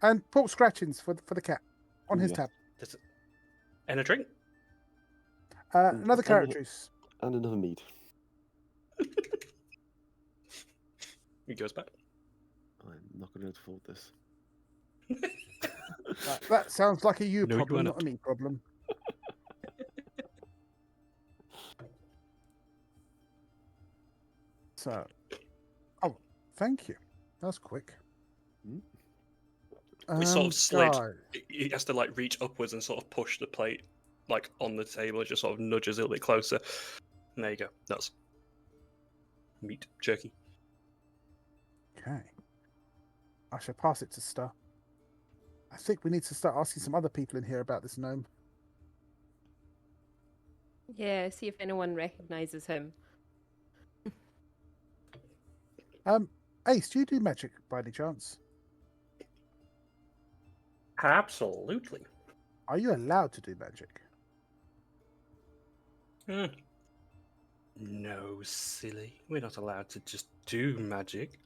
S2: And pork scratchings for the cat on his
S6: Yeah.
S2: tab.
S3: And a drink.
S2: Another carrot juice.
S6: And another meat.
S3: He goes back.
S6: I'm not going to afford this.
S2: That sounds like a you
S3: No, you
S2: problem,
S3: are
S2: not a me problem. So, thank you. That was quick.
S3: It sort of slid.
S2: guys.
S3: He has to like reach upwards and sort of push the plate like on the table. It just sort of nudges a little bit closer. And there you go. That's meat jerky.
S2: Okay. I shall pass it to Star. I think we need to start asking some other people in here about this gnome.
S1: Yeah, see if anyone recognizes him.
S2: Ace, do you do magic by any chance?
S3: Absolutely.
S2: Are you allowed to do magic?
S3: No, silly. We're not allowed to just do magic.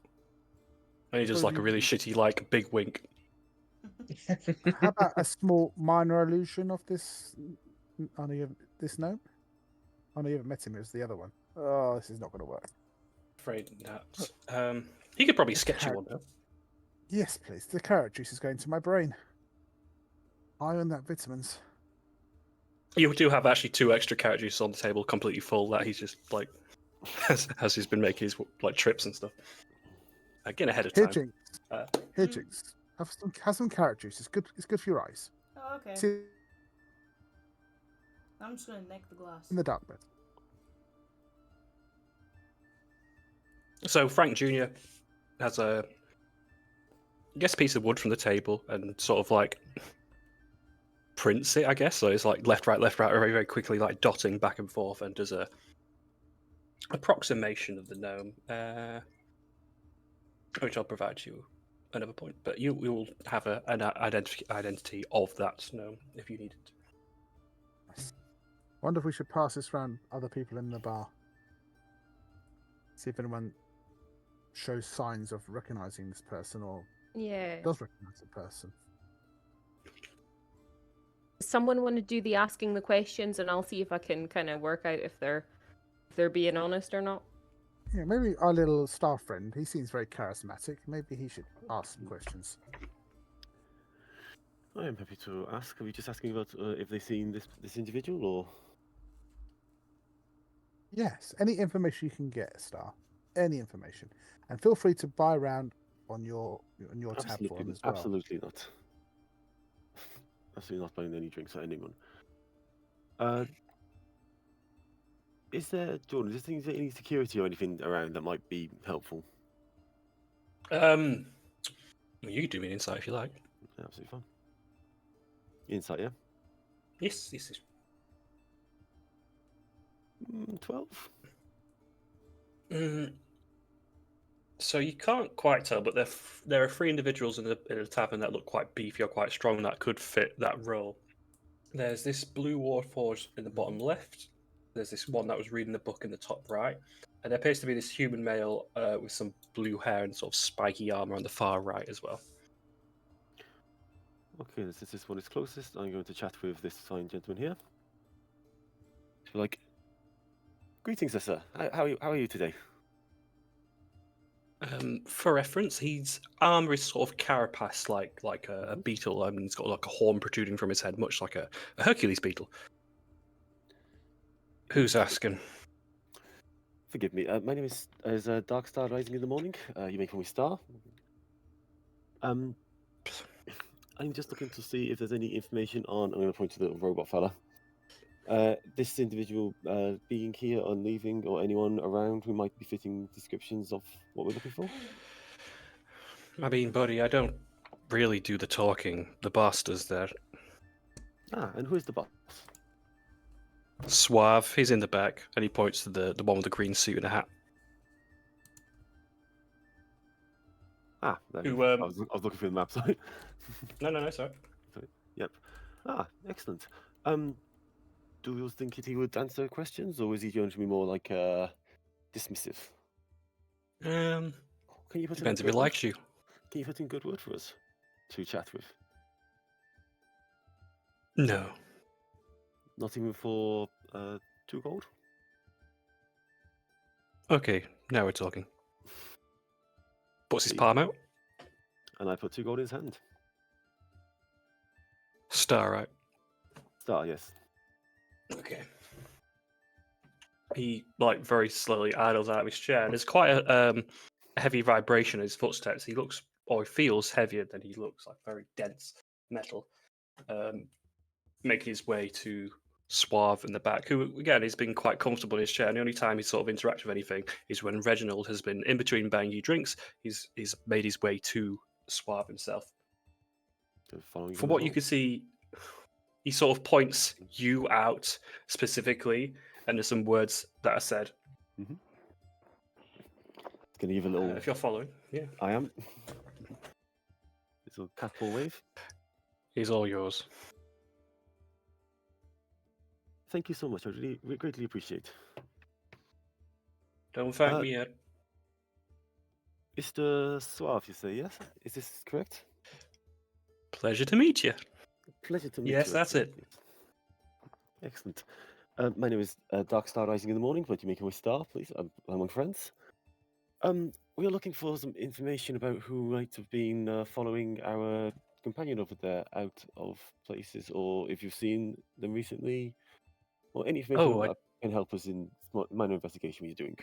S3: And he does
S2: Well,
S3: like a really shitty, like, big wink.
S2: How about a small minor illusion of this? This gnome? Oh no, you haven't met him. It was the other one. Oh, this is not going to work.
S3: Afraid not. He could probably sketch you
S2: Carrot-
S3: one though.
S2: Yes, please. The carrot juice is going to my brain. I own that vitamins.
S3: You do have actually 2 extra carrot juices on the table, completely full. That he's just like, as he's been making his like trips and stuff. Getting ahead of
S2: Here,
S3: time.
S2: Jinx.
S3: Uh,
S2: Here, Jinx. Have some carrot juice. It's good. It's good for your eyes.
S5: Oh, okay.
S2: See
S5: I'm just gonna nick the glass.
S2: in the dark bit.
S3: So Frank Jr. has a, I guess, piece of wood from the table and sort of like prints it, I guess. So it's like left, right, very, very quickly, like dotting back and forth, and does a approximation of the gnome, which I'll provide you another point. But you will have an identity of that gnome if you need it.
S2: Wonder if we should pass this around other people in the bar. See if anyone shows signs of recognizing this person or
S1: Yeah.
S2: does recognize the person.
S1: Someone want to do the asking the questions, and I'll see if I can kind of work out if they're being honest or not.
S2: Yeah, maybe our little staff friend. He seems very charismatic. Maybe he should ask some questions.
S6: I am happy to ask. Are we just asking about if they've seen this individual, or?
S2: Yes, any information you can get, Star. Any information, and feel free to buy around on your tab for them as well.
S6: Absolutely not. Absolutely not buying any drinks for anyone. Is there, Jordan? Is there any security or anything around that might be helpful?
S3: Well, you can do me an insight if you like.
S6: Absolutely fine. Insight, yeah.
S3: Yes.
S6: 12.
S3: So you can't quite tell, but there are 3 individuals in the tavern that look quite beefy or quite strong that could fit that role. There's this blue Warforged in the bottom left. There's this one that was reading the book in the top right, and there appears to be this human male with some blue hair and sort of spiky armor on the far right as well.
S6: Okay, since this one is closest, I'm going to chat with this fine gentleman here. Like, greetings, sir. How are you today?
S3: For reference, his armor is sort of carapace like a beetle. I mean, he's got like a horn protruding from his head, much like a Hercules beetle. Who's asking?
S6: Forgive me. My name is Dark Star Rising in the Morning. You may call me Star. I'm just looking to see if there's any information on. I'm going to point to the robot fella. This individual being here or leaving, or anyone around who might be fitting descriptions of what we're looking for.
S3: I mean, buddy, I don't really do the talking. The boss does that.
S6: Ah, and who is the boss?
S3: Suave, he's in the back, and he points to the one with the green suit and a hat.
S6: Ah, there
S3: Who,
S6: you go. I was looking for the map. Sorry.
S3: No, sorry.
S6: Yep. Ah, excellent. Do you think he would answer questions, or is he going to be more like dismissive? Can you put
S3: Depends
S6: in
S3: if he likes you.
S6: Can you put in good word for us to chat with?
S3: No.
S6: Not even for 2 gold?
S3: Okay, now we're talking. Puts his
S6: Please.
S3: palm out.
S6: And I put 2 gold in his hand.
S3: Star, right?
S6: Star, yes.
S3: Okay. He like very slowly idles out of his chair, and there's quite a heavy vibration in his footsteps. He looks, or he feels heavier than he looks, like very dense metal. Making his way to Suave in the back, who again has been quite comfortable in his chair. And the only time he's sort of interacted with anything is when Reginald has been in between buying you drinks. He's made his way to Suave himself. From what you can see, he sort of points you out specifically, and there's some words that are said.
S6: Mm-hmm. It's going to give a little.
S3: If you're following, yeah.
S6: I am. Little cat paw wave.
S3: He's all yours.
S6: Thank you so much. I really greatly appreciate.
S3: Don't thank me yet.
S6: Mr. Suave, you say, yes? Is this correct?
S3: Pleasure to meet you.
S6: Pleasure to meet
S3: Yes,
S6: you.
S3: that's it.
S6: Yes. Excellent. My name is Dark Star Rising in the Morning, but you make my star, please. I'm among friends. We are looking for some information about who might have been following our companion over there out of places, or if you've seen them recently, or any information
S3: Oh,
S6: that can help us in minor investigation we're doing.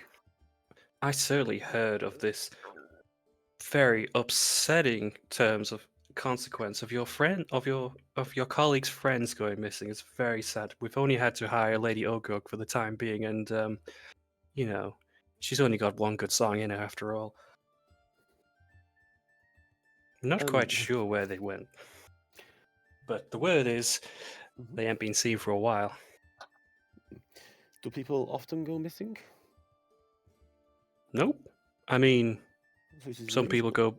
S3: I certainly heard of this very upsetting terms of consequence of your colleague's friends going missing. It's very sad. We've only had to hire Lady Oguk for the time being, and you know, she's only got one good song in her after all. I'm not quite sure where they went, but the word is they ain't been seen for a while.
S6: Do people often go missing?
S3: Nope. I mean,
S6: Which is
S3: some people go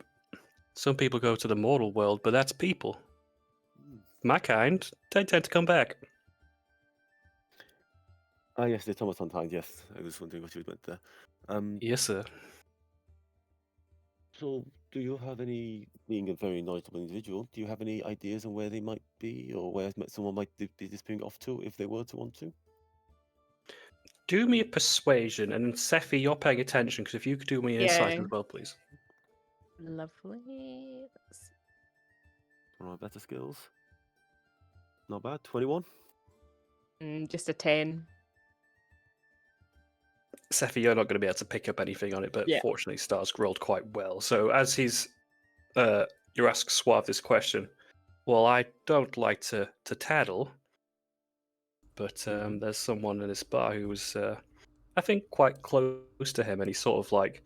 S3: to the mortal world, but that's people. My kind, they tend to come back.
S6: Ah, yes, the automaton kind, yes. I was wondering what you meant there.
S3: Yes, sir.
S6: So, do you have any, being a very knowledgeable individual, do you have any ideas on where they might be, or where someone might be disappearing off to, if they were to want to?
S3: Do me a persuasion, and Sephi, you're paying attention, because if you could do me an insight
S1: Yeah.
S3: as well, please.
S1: Lovely. Let's
S6: All right, better skills. Not bad. 21.
S1: just a 10.
S3: Sephi, you're not going to be able to pick up anything on it, but
S1: Yeah.
S3: fortunately, Star's rolled quite well. So as you ask Suave this question. Well, I don't like to tattle, but there's someone in this bar who was, I think, quite close to him, and he's sort of like,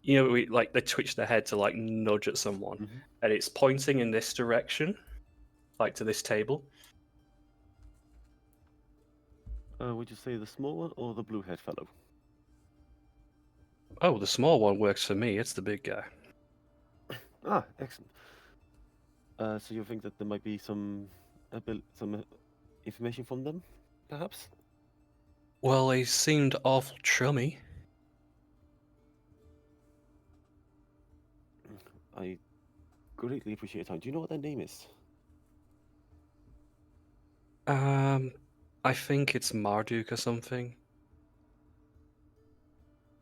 S3: they twitch their head to like nudge at someone, and it's pointing in this direction, like to this table.
S6: Would you say the small one or the blue-haired fellow?
S3: Oh, the small one works for me. It's the big guy.
S6: Ah, excellent. So you think that there might be some information from them, perhaps?
S3: Well, they seemed awful chummy.
S6: I greatly appreciate your time. Do you know what their name is?
S3: I think it's Marduk or something.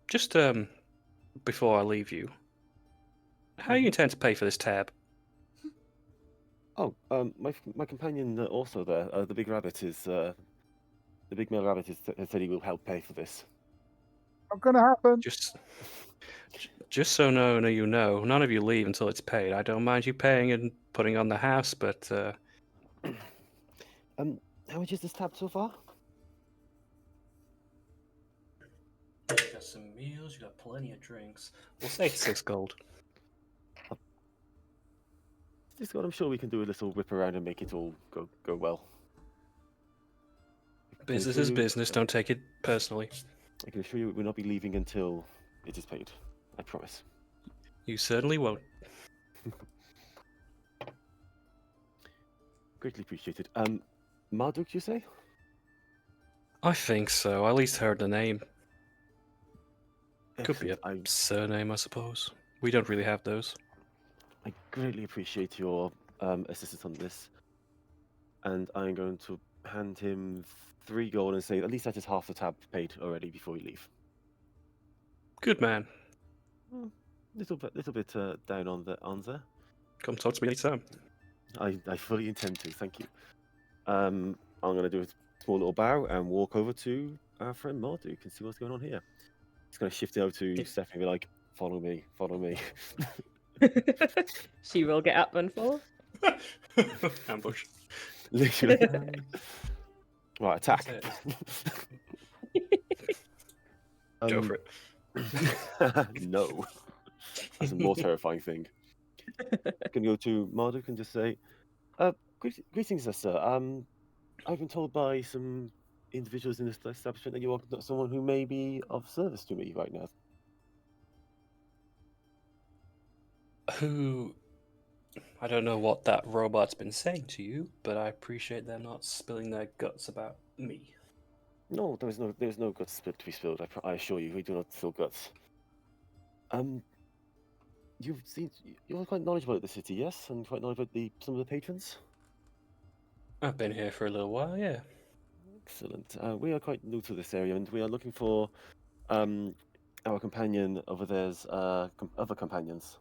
S3: Just before I leave you, how do you intend to pay for this tab?
S6: Oh, my companion also there, the big rabbit is the big male rabbit has said he will help pay for this.
S2: Not gonna happen.
S3: Just so you know, none of you leave until it's paid. I don't mind you paying and putting on the house, but
S6: how much is this tab so far?
S3: You got some meals, you got plenty of drinks. We'll say it's 6 gold.
S6: This one, I'm sure we can do a little whip around and make it all go well.
S3: Business is business, don't take it personally.
S6: I can assure you we will not be leaving until it is paid. I promise.
S3: You certainly won't.
S6: Greatly appreciated. Marduk, you say?
S3: I think so. I at least heard the name. Could be a
S6: Excellent.
S3: surname, I suppose. We don't really have those.
S6: I greatly appreciate your assistance on this. And I'm going to hand him 3 gold and say at least that is half the tab paid already before we leave.
S3: Good man.
S6: Little bit down on there.
S3: Come talk to me anytime.
S6: I fully intend to. Thank you. I'm going to do a small little bow and walk over to our friend Marduk and see what's going on here. He's going to shift it over to Stephanie and be like, "Follow me, follow me."
S1: She will get up and follow.
S3: Ambush.
S6: Literally. Right, attack.
S3: Go for it.
S6: No. That's a more terrifying thing. I can go to Marduk and just say, greetings, sir. I've been told by some individuals in this establishment that you are someone who may be of service to me right now.
S3: Who I don't know what that robot's been saying to you, but I appreciate them not spilling their guts about me.
S6: No, there's no guts to be spilled. I assure you, we do not spill guts. You're quite knowledgeable of the city, yes, and quite knowledgeable about some of the patrons.
S3: I've been here for a little while, yeah.
S6: Excellent. We are quite new to this area, and we are looking for our companion over there's other companions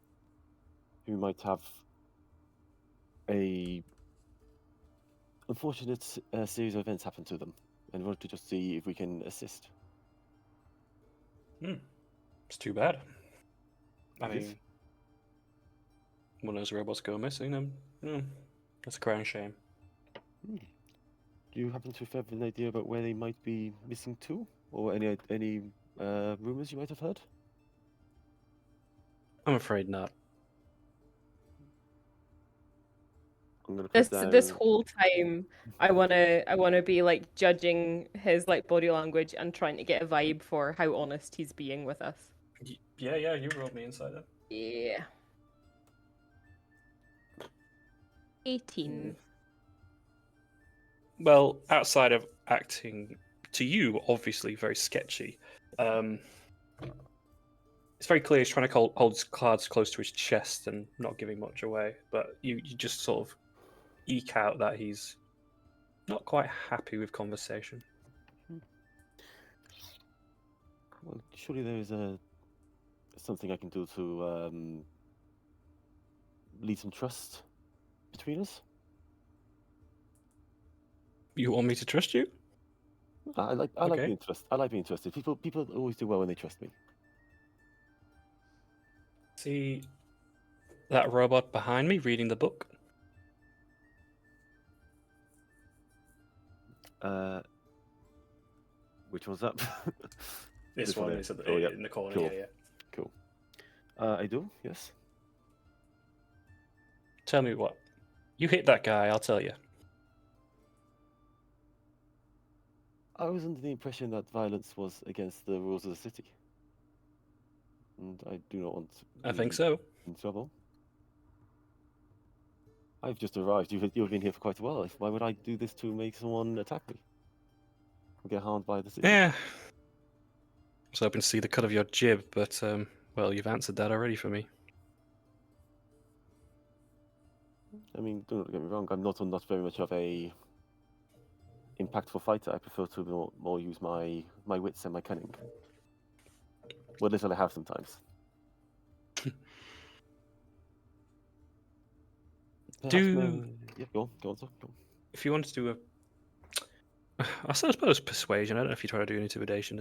S6: who might have a unfortunate series of events happen to them, and we want to just see if we can assist.
S3: It's too bad. I
S6: It is.
S3: mean, when those robots go missing, that's a crying shame.
S6: Do you happen to have an idea about where they might be missing to, or any rumors you might have heard?
S3: I'm afraid not.
S6: I'm gonna put
S1: This
S6: down.
S1: whole time, I wanna be like judging his like body language and trying to get a vibe for how honest he's being with us.
S3: Yeah, you rolled me inside then.
S1: Yeah. 18.
S3: Well, outside of acting to you, obviously very sketchy. It's very clear he's trying to hold his cards close to his chest and not giving much away. But you just sort of eke out that he's not quite happy with conversation.
S6: Well, surely there is something I can do to lead some trust between us.
S3: You want me to trust you?
S6: I like
S3: Okay.
S6: being trusted. I like being trusted. People always do well when they trust me.
S3: See that robot behind me reading the book?
S6: Which one's up?
S3: This one
S6: there.
S3: is
S6: Oh, yeah.
S3: in the corner.
S6: Cool.
S3: Yeah.
S6: Cool. I do. Yes.
S3: Tell me what. You hit that guy, I'll tell you.
S6: I was under the impression that violence was against the rules of the city, and I do not want to
S3: I think
S6: be
S3: so.
S6: in trouble. I've just arrived. You've been here for quite a while. Why would I do this to make someone attack me or get harmed by the city?
S3: Yeah. I was hoping to see the cut of your jib, but well, you've answered that already for me.
S6: I mean, do not get me wrong. I'm not very much of a impactful fighter. I prefer to more use my wits and my cunning. What little I have sometimes. Yeah, go on, sir. Go on.
S3: If you want to do I suppose persuasion. I don't know if you try to do an intimidation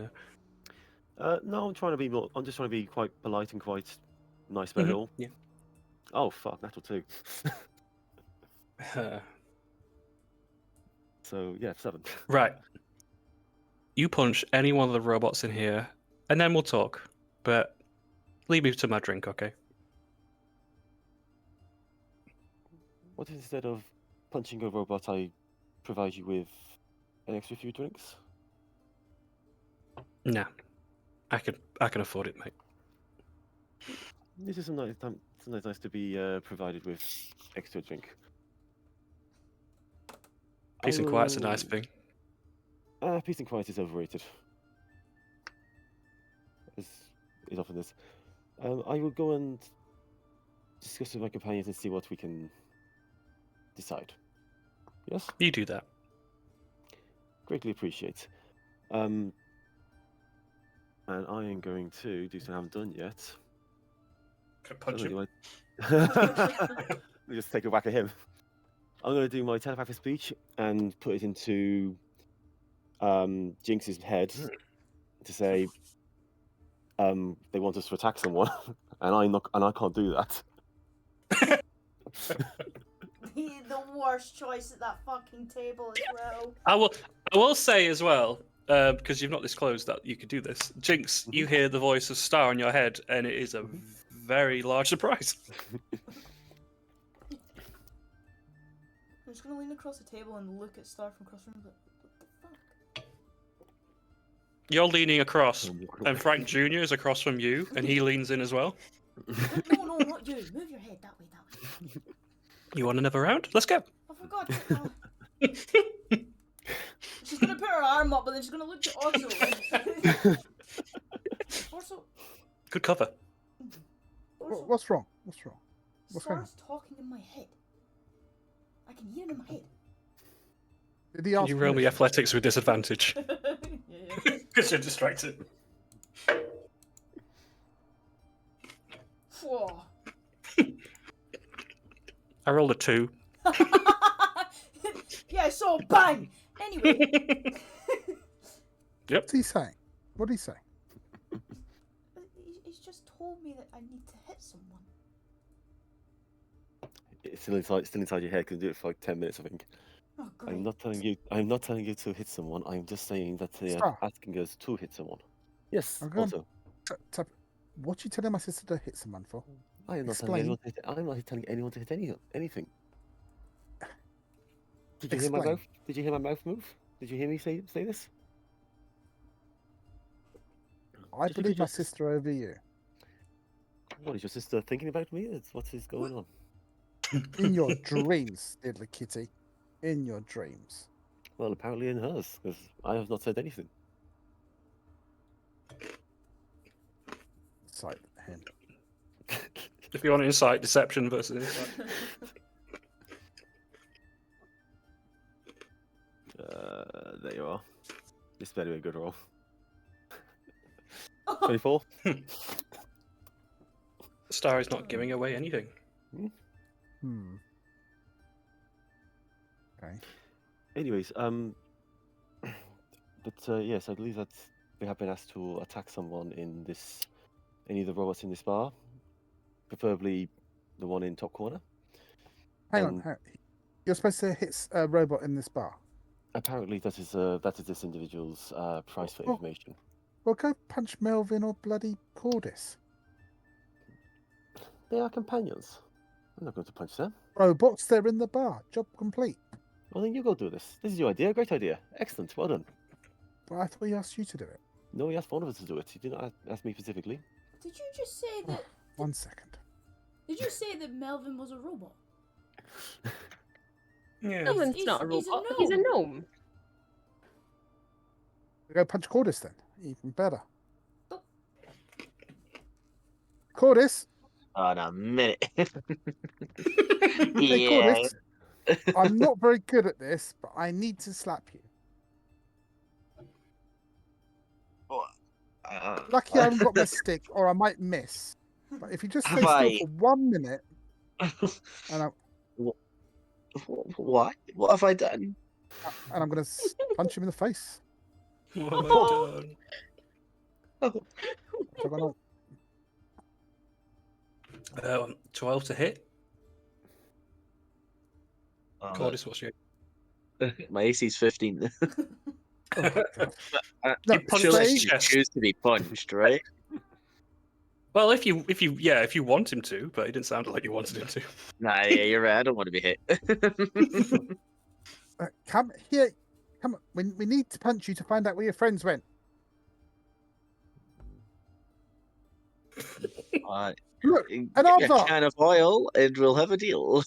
S3: now.
S6: No, I'm just trying to be quite polite and quite nice about it all.
S3: Yeah.
S6: Oh fuck, natural 2. So yeah, 7.
S3: Right. You punch any one of the robots in here, and then we'll talk. But leave me to my drink, okay?
S6: What if instead of punching a robot, I provide you with an extra few drinks?
S3: Nah. I can afford it, mate.
S6: This is sometimes nice to be provided with extra drink.
S3: Peace and quiet's a nice thing.
S6: Peace and quiet is overrated. As it often is. I will go and discuss with my companions and see what we can decide. Yes?
S3: You do that.
S6: Greatly appreciate. And I am going to do something I haven't done yet.
S3: Can I punch you?
S6: Let me just take a whack at him. I'm going to do my telepathic speech and put it into Jinx's head to say they want us to attack someone, and I can't do that.
S5: The worst choice at that fucking table as well.
S3: I will say as well, because you've not disclosed that you could do this. Jinx, you hear the voice of Star in your head, and it is a very large surprise.
S5: I'm just gonna lean across the table and look at Star from across the room. Like, what the fuck?
S3: You're leaning across, and Frank Jr. is across from you, and he leans in as well.
S5: No, not you. Move your head that way.
S3: You want another round? Let's go.
S5: I forgot. She's gonna put her arm up, but then she's gonna look to Otto. Also,
S3: Good cover.
S2: What's wrong? What's wrong? What's going on?
S5: Star's talking in my head. I can hear him in my head.
S2: Did he
S3: Can
S2: ask
S3: you roll me
S2: permission?
S3: athletics with disadvantage?
S5: Yeah.
S3: Because you're distracted.
S5: Whoa.
S3: I rolled a 2.
S5: Yeah, so bang! Anyway.
S2: What's he saying? What did he say?
S5: He's just told me that I need to hit someone.
S6: It's still inside your head. Can do it for like 10 minutes, I think.
S5: Oh, great.
S6: I'm not telling you to hit someone. I'm just saying that they are
S2: Star.
S6: asking us to hit someone. Yes,
S2: I'm going-
S6: also.
S2: What you telling my sister to hit someone for?
S6: I am not telling anyone to hit, I'm not telling anyone to hit anything. Did you hear my
S2: Explain.
S6: mouth? Did you hear my mouth move? Did you hear me say this?
S2: I
S6: Did you
S2: believe my
S6: just-
S2: sister over you.
S6: What is your sister thinking about me? What is going on?
S2: In your dreams, diddly kitty. In your dreams.
S6: Well, apparently in hers, because I have not said anything.
S2: Sight him.
S3: If you want insight, deception versus insight.
S6: There you are. This better be a good roll. 24.
S3: Star is not giving away anything.
S2: Hmm. Okay.
S6: Anyways, yes, I believe that we have been asked to attack someone in any of the robots in this bar, preferably the one in top corner.
S2: Hang on. You're supposed to hit a robot in this bar.
S6: Apparently, that is this individual's price for
S2: Oh.
S6: information.
S2: Well, go punch Melvin or bloody Chordis.
S6: They are companions. I'm not going to punch them.
S2: Robots, they're in the bar. Job complete.
S6: Well, then you go do this. This is your idea. Great idea. Excellent. Well done.
S2: But I thought he asked you to do it.
S6: No, he asked one of us to do it. He did not ask me specifically.
S5: Did you just say that?
S2: 1 second.
S5: Did you say that Melvin was a robot?
S3: Yeah.
S1: Melvin's not a
S5: he's a
S1: robot. He's a gnome.
S2: Go punch Chordis then. Even better.
S5: Oh.
S2: Chordis.
S4: On a minute.
S2: Hey,
S4: Yeah.
S2: Chordis. I'm not very good at this, but I need to slap you. Lucky I haven't got my stick, or I might miss. But if you just stay
S4: Have
S2: still
S4: I-
S2: for 1 minute, and
S4: What? What have I done?
S2: I'm going to punch him in the face.
S3: What have I done?
S2: So I'm gonna-
S3: 12 to hit.
S4: Oh,
S3: Cordis, what's your...
S4: my AC's 15.
S2: Oh, my God.
S4: I
S2: No,
S3: punch
S4: still
S3: his
S2: stay-
S3: chest.
S4: choose to be punched, right?
S3: Well, if you want him to, but it didn't sound like you wanted him to.
S4: Nah, yeah, you're right. I don't want to be hit.
S2: Come here. Come on. We need to punch you to find out where your friends went. Look,
S4: Get
S2: an
S4: a
S2: answer.
S4: can of oil and we'll have a deal.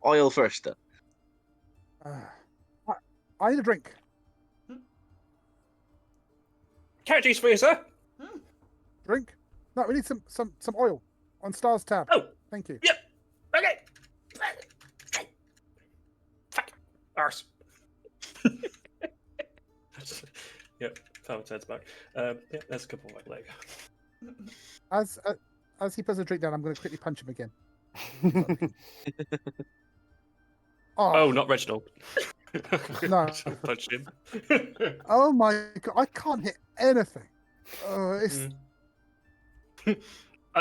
S4: Oil first, though.
S2: I need a drink.
S3: Characters for you, sir.
S2: Drink? No, we need some oil on Star's tab.
S3: Oh,
S2: Thank you.
S3: yep. Okay. Fuck. Arse. Yep. Power Ted's back. Yeah, there's a couple of leg.
S2: As he puts a drink down, I'm going to quickly punch him again.
S3: Oh, not Reginald.
S2: No.
S3: Punch him.
S2: Oh my God! I can't hit anything. It's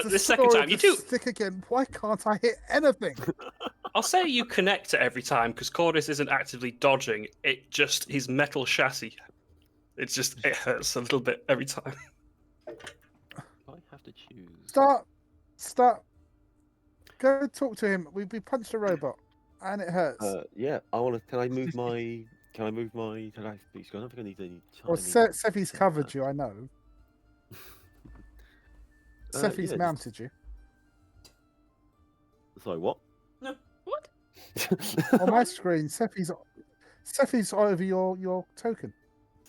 S3: The second time, you do.
S2: Stick again. Why can't I hit anything?
S3: I'll say you connect it every time because Chordis isn't actively dodging. It just his metal chassis. It hurts a little bit every time.
S6: I have to choose.
S2: Start. Go talk to him. We punched a robot, and it hurts.
S6: Yeah, I want to. Can I move my? Can I move my? Can I? Please, I don't think I need any.
S2: Well, Seffi's covered you. I know. Seffi's
S6: yeah,
S2: mounted you.
S6: Sorry, what?
S1: What?
S2: On my screen, Sephi's over your token.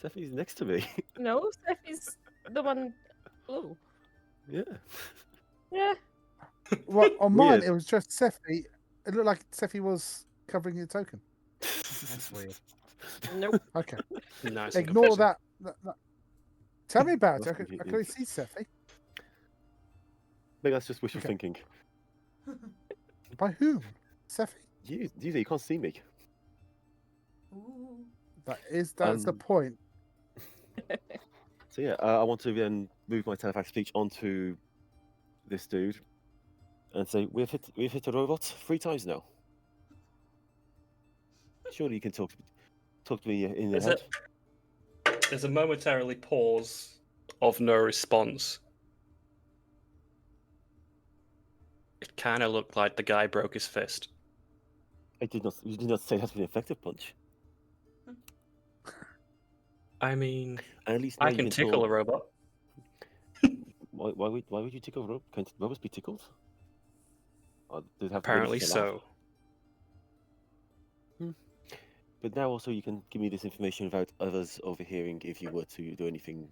S6: Steffi's next to me.
S1: No, Sephi's the one. Oh.
S6: Yeah.
S1: Yeah.
S2: Well, on mine,
S6: Weird.
S2: it was just Sephi. It looked like Sephi was covering your token. That's weird.
S1: Nope.
S2: Okay.
S3: Nice. and
S2: Ignore
S3: confusing.
S2: that. Tell me about it.
S6: That's
S2: I can
S6: confusing.
S2: only see Sephi.
S6: Maybe that's just wishful
S2: Okay.
S6: thinking.
S2: By whom? Sephi?
S6: You can't see me.
S5: Ooh.
S2: That's the
S6: Um,
S2: point.
S6: So yeah, I want to then move my telepathic speech onto this dude and say, we've hit a robot 3 times now. Surely you can talk to me in your
S3: Is
S6: head.
S3: There's a momentarily pause of no response. It kind of looked like the guy broke his fist.
S6: You did not say that's an effective punch.
S3: I mean,
S6: And at least now
S3: I
S6: you
S3: can tickle
S6: talk.
S3: a robot.
S6: Why would you tickle a robot? Can robots be tickled? Or do they have to be
S3: Apparently
S6: able to laugh?
S3: so.
S6: But now also you can give me this information without others overhearing if you were to do anything.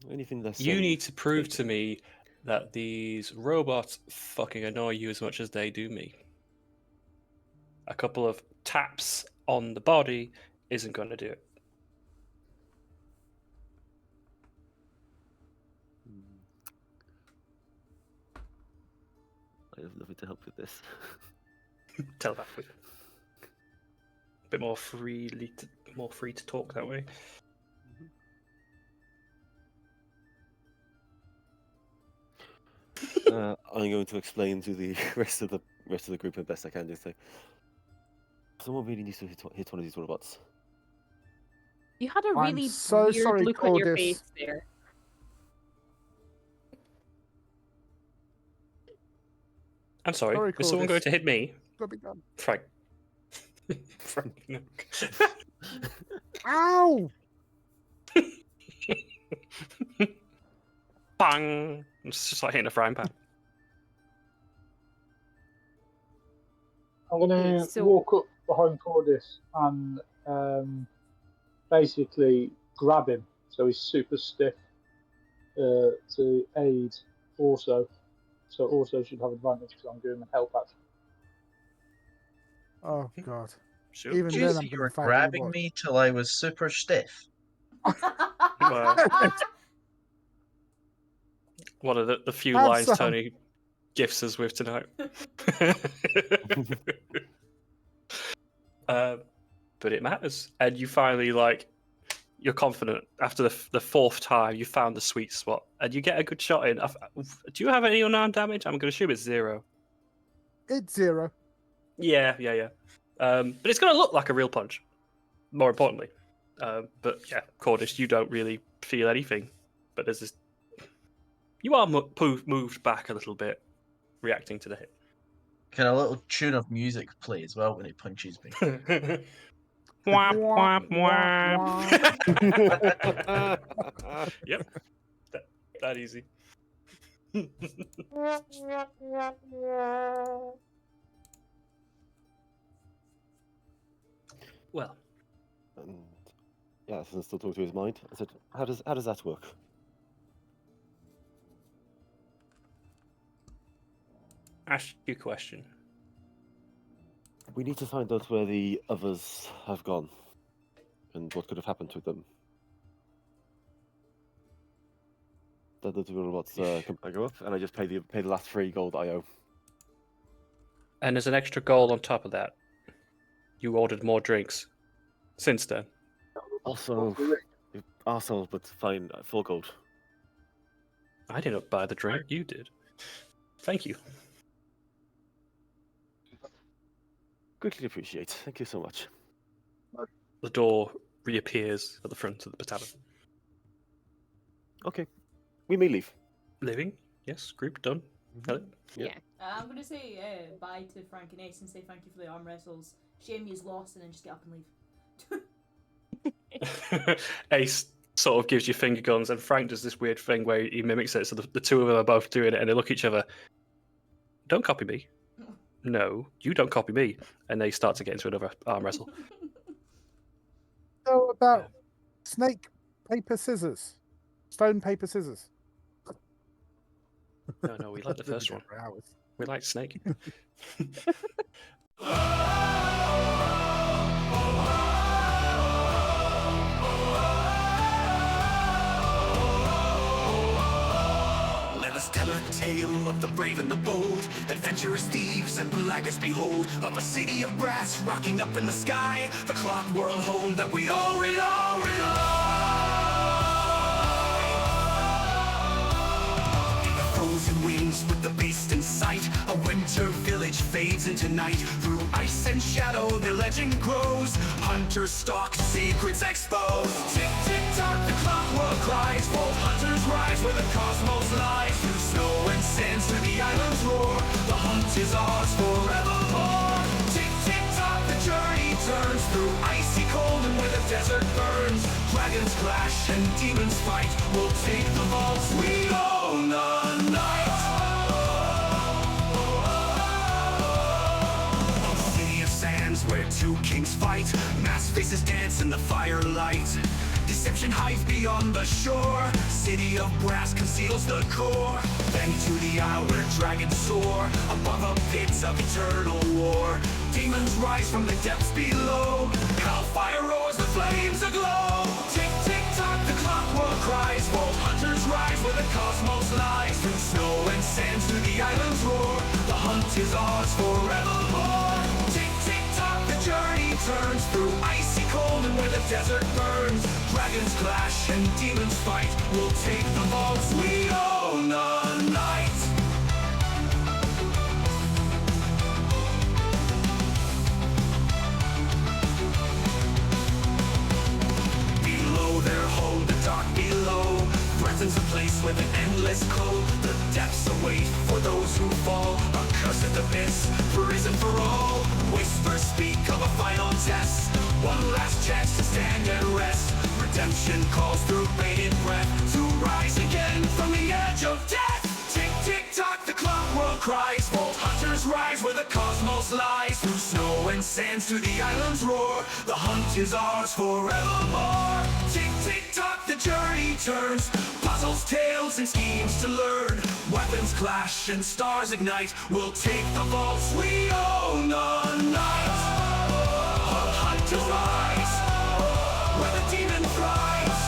S6: Anything less.
S3: You need to prove to me that these robots fucking annoy you as much as they do me. A couple of taps on the body isn't going to do it.
S6: I have nothing to help with this.
S3: Tell that way. A bit more free to talk that way.
S6: I'm going to explain to the rest of the group as best I can. Just say, someone really needs to hit one of these robots.
S1: You had a
S2: I'm
S1: really
S2: so
S1: weird
S2: sorry,
S1: look on your
S2: Chordis.
S1: face there.
S3: I'm sorry.
S2: Sorry,
S3: Is someone
S2: Chordis.
S3: going to hit me?
S2: Gotta be done.
S3: Frank. Frank, no.
S2: Ow!
S3: Bang! It's just like hitting a frying pan.
S7: I'm gonna
S1: So-
S7: walk up behind Cordis and basically grab him so he's super stiff to aid also. So also should have advantage because I'm doing the help action.
S2: Oh god.
S3: Sure.
S2: Even
S8: Jeez,
S2: then, I'm
S8: you
S2: gonna
S8: were
S2: fight
S8: grabbing
S2: you.
S8: me till I was super stiff.
S3: Well, one of the few
S2: Have
S3: lines
S2: some.
S3: Tony gifts us with tonight. But it matters, and you finally you're confident after the 4th time you found the sweet spot, and you get a good shot in. Do you have any unarmed damage? I'm going to assume it's 0.
S2: It's 0.
S3: Yeah. But it's going to look like a real punch. More importantly, but yeah, Cordis, you don't really feel anything. But there's this. You are moved back a little bit, reacting to the hit.
S8: Can a little tune of music play as well when he punches me?
S3: Womp, womp,
S2: Womp,
S3: womp. Yep, that easy. Well,
S6: And yeah, I still talk to his mind. I said, how does that work?
S3: ask you a question.
S6: We need to find out where the others have gone and what could have happened to them. That the robots I go up and I just pay the last 3 gold I owe.
S3: And there's an extra goal on top of that. You ordered more drinks since then.
S6: Also, arsehole, but fine, 4 gold.
S3: I didn't buy the drink. You did. Thank you.
S6: Greatly appreciate. Thank you so much.
S3: The door reappears at the front of the battalion.
S6: Okay, we may leave.
S3: Living? Yes. Group done. Hello?
S6: Yeah.
S1: Yeah.
S5: I'm gonna say bye to Frank and Ace and say thank you for the arm wrestles. Shame you's lost, and then just get up and leave.
S3: Ace sort of gives you finger guns, and Frank does this weird thing where he mimics it. So the 2 of them are both doing it, and they look at each other. don't copy me. No, you don't copy me. And they start to get into another arm wrestle.
S2: So about snake, paper, scissors, stone, paper, scissors.
S3: No, we like the first one.
S2: For hours.
S3: We like Snake.
S9: Let us tell a tale of the brave and the bold, adventurous thieves and blackness behold, of a city of brass rocking up in the sky, the Clockworld home that we all rely. Frozen wings with the beast in sight, a winter village fades into night. Through ice and shadow the legend grows, hunters stalk, secrets exposed. Tick, tick, tock, the clockwork cries, bold hunters rise where the cosmos lies. Through snow and sands to the island's roar, the hunt is ours forevermore. Tick, tick, tock, the journey turns through icy cold and where the desert burns. Dragons clash and demons fight, we'll take the vaults we own the night. A city of sands where two kings fight, masked faces dance in the firelight. Deception hides beyond the shore, city of brass conceals the core. Then to the isle where dragons soar, above a pit of eternal war. Demons rise from the depths below, hellfire roars, the flames aglow. Tick, tick, tock, the clockwork cries, bold hunters rise where the cosmos lies. Through snow and sands to the island's roar, the hunt is ours forevermore. Tick, tick, tock, the journey turns through icy cold and where the desert burns. Dragons clash and demons fight, we'll take the vaults we own the night. Below their home, the dark below threatens a place with an endless cold. The depths await for those who fall, accursed abyss, prison for all. Whispers speak of a final test, one last chance to stand and rest. Redemption calls through bated breath, to rise again from the edge of death. Tick, tick, tock, the clockwork cries, bold hunters rise where the cosmos lies. Through snow and sands to the island's roar, the hunt is ours forevermore. Tick, tick, tock, the journey turns, puzzles, tales, and schemes to learn. Weapons clash and stars ignite, we'll take the vaults we own the night. Our hunters rise where the demon thrives.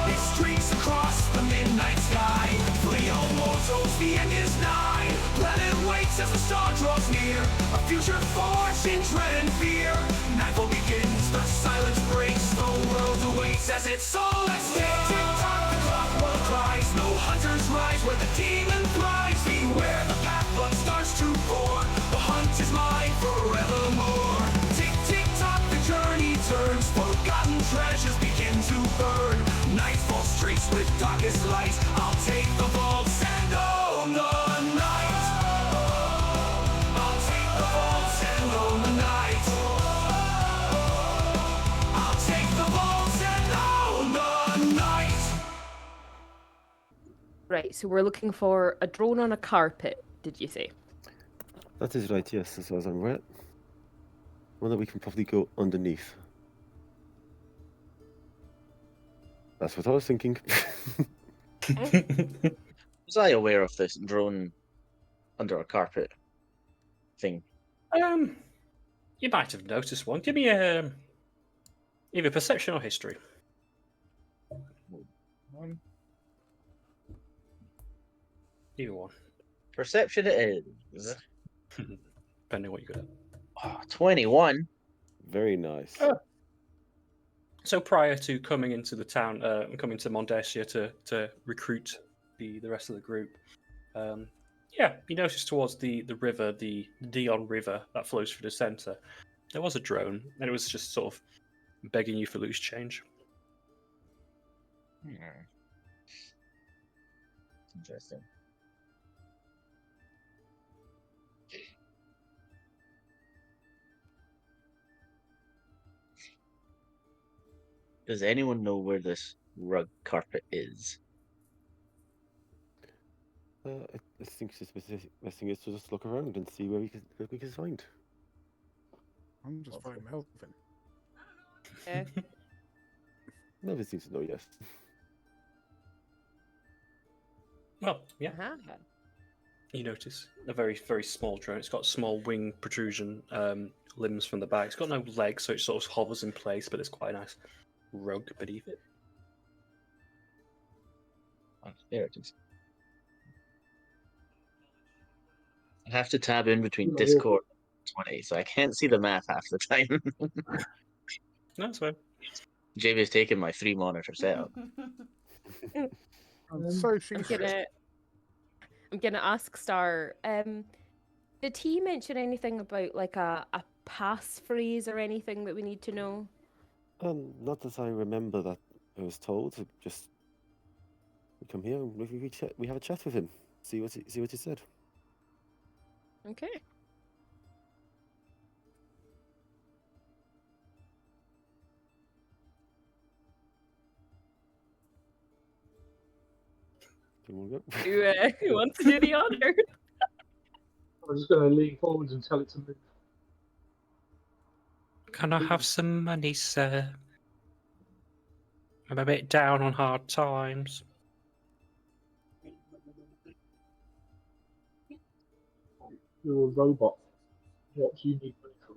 S9: It streaks across the midnight sky, flee all mortals, the end is nigh. Planet waits as the star draws near, a future forged in dread and fear. Nightfall begins, the silence breaks, the world awaits as its soul lets tick, tick, tock, the clockwork cries. No hunters rise where the demon thrives. Beware the path blood starts to pour, the hunt is mine forevermore. Tick, tick, tock, the journey turns, forgotten treasures begin to burn. Nightfall streaks with darkest light, I'll take the vaults and own the night. I'll take the vaults and own the night. I'll take the vaults and own the night.
S1: Right, so we're looking for a drone on a carpet, did you say?
S6: That is right, yes, as far as I'm aware. One that we can probably go underneath. That's what I was thinking.
S4: Was I aware of this drone under a carpet thing?
S3: You might have noticed one. Give me a either perception or history. Either one.
S4: Perception it is.
S3: Depending on what you're good at.
S4: 21.
S6: Very nice.
S3: So prior to coming into the town, coming to Mondesia to recruit the rest of the group, yeah, you noticed towards the river, the Dion River that flows through the centre, there was a drone, and it was just sort of begging you for loose change.
S4: Interesting. Does anyone know where this rug carpet is?
S6: I think the best thing is to just look around and see where we can find.
S2: I'm just following Melvin.
S1: Yeah.
S6: Never seems to know yes.
S3: Well, yeah.
S1: Uh-huh.
S3: You notice a very, very small drone. It's got small wing protrusion limbs from the back. It's got no legs, so it sort of hovers in place, but it's quite a nice rug beneath it.
S4: Oh, there it is. I have to tab in between Discord and 20, so I can't see the map half the time.
S3: No, that's fine.
S4: JB's taken my 3-monitor setup.
S2: And so she
S1: I'm
S2: should.
S1: gonna ask Star. Did he mention anything about like a passphrase or anything that we need to know?
S6: Not that I remember that I was told. Just we come here and we have a chat with him. See what he said.
S1: Okay.
S6: Do you want to go?
S1: Who wants to do the honor?
S7: I'm just going to lean forwards and tell it to move.
S3: Can I have some money, sir? I'm a bit down on hard times.
S7: You're a robot. What do you need money for?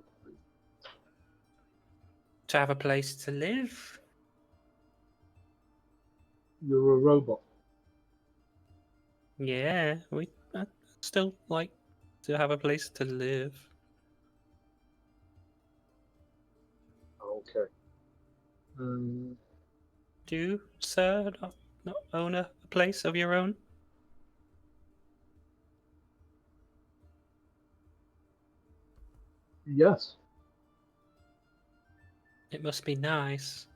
S3: To have a place to live?
S7: You're a robot.
S3: Yeah, we still like to have a place to live.
S7: Okay.
S3: Do you, sir, not own a place of your own?
S7: Yes.
S3: It must be nice.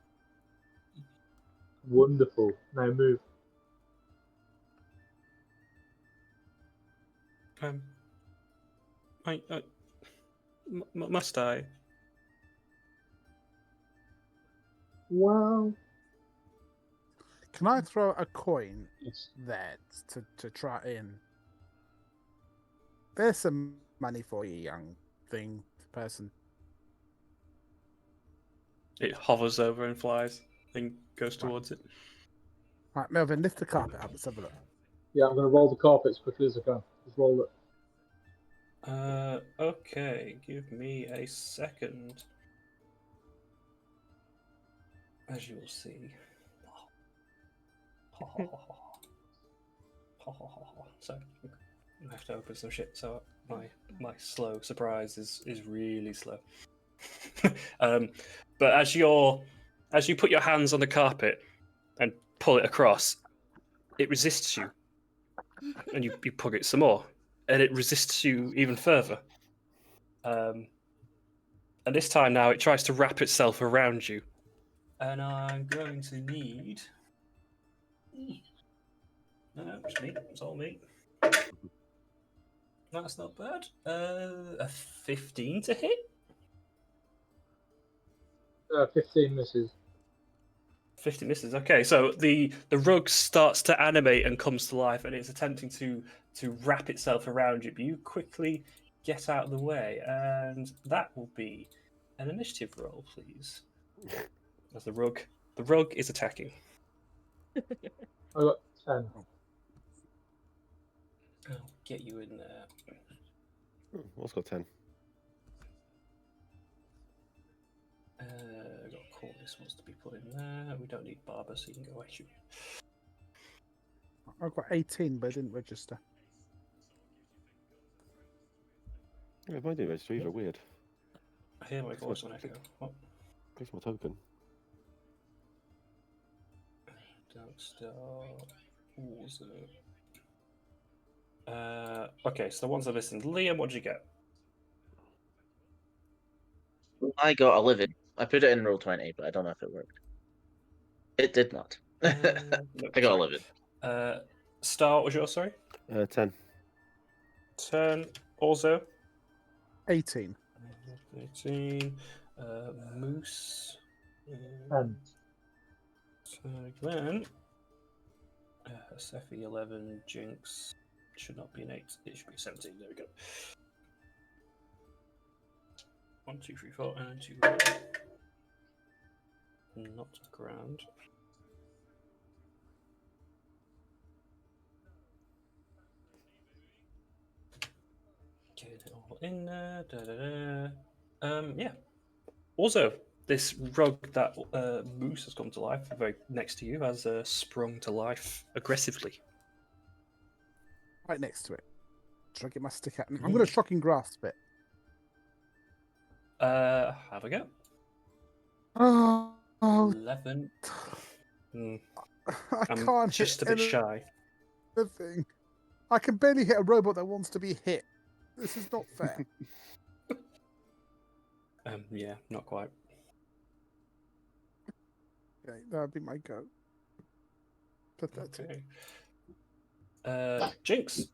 S7: Wonderful. Now move.
S3: Must I?
S7: Well,
S2: Can I throw a coin
S7: yes.
S2: there to try in? There's some money for you, young person.
S3: It hovers over and flies, then goes towards it.
S2: Right, Melvin, lift the carpet up. Let's have a look.
S7: Yeah, I'm going to roll the carpet as quickly as I can. Just roll it.
S3: Okay, give me a second. As you will see. So, I have to open some shit, so my slow surprise is really slow. But as you put your hands on the carpet and pull it across, it resists you. And you pull it some more, and it resists you even further. And this time now it tries to wrap itself around you. And I'm going to need... No, it's me. It's all me. That's not bad. A 15 to hit?
S7: 15 misses.
S3: 50 misses. Okay, so the rug starts to animate and comes to life, and it's attempting to wrap itself around you. But you quickly get out of the way, and that will be an initiative roll, please. As the rug is attacking.
S7: I got 10.
S3: I'll get you in there.
S6: What's got 10?
S3: I've got Chordis wants to be put in there. We don't need Barber, so you can go at you.
S2: I've got 18, but I didn't register.
S6: Yeah, mine didn't register either. Weird.
S3: I hear my voice on echo. What?
S6: Click my token.
S3: Don't start. Also. Okay, so the ones I listened. Liam, what did you get?
S4: I got 11. I put it in roll 20, but I don't know if it worked. It did not.
S3: No,
S4: I got
S3: sorry.
S4: 11.
S3: Star, what was yours, sorry?
S6: 10.
S3: 10. Also?
S2: 18.
S3: 18. Moose.
S7: 10.
S3: So Glenn. Sephi 11. Jinx should not be an 8. It should be a 17. There we go. 1, 2, 3, 4, and 2. Not ground. Get it all in there. Yeah. Also, this rug that Moose has come to life, very next to you, has sprung to life aggressively.
S2: Right next to it. Should I get my stick out? I'm going to shocking grasp it.
S3: Have a go.
S2: Oh,
S3: 11.
S2: I
S3: I'm
S2: can't
S3: just a
S2: hit
S3: bit shy.
S2: anything. I can barely hit a robot that wants to be hit. This is not fair.
S3: Yeah, not quite.
S2: Okay, that'd be my go. Pathetic.
S3: Okay. Jinx.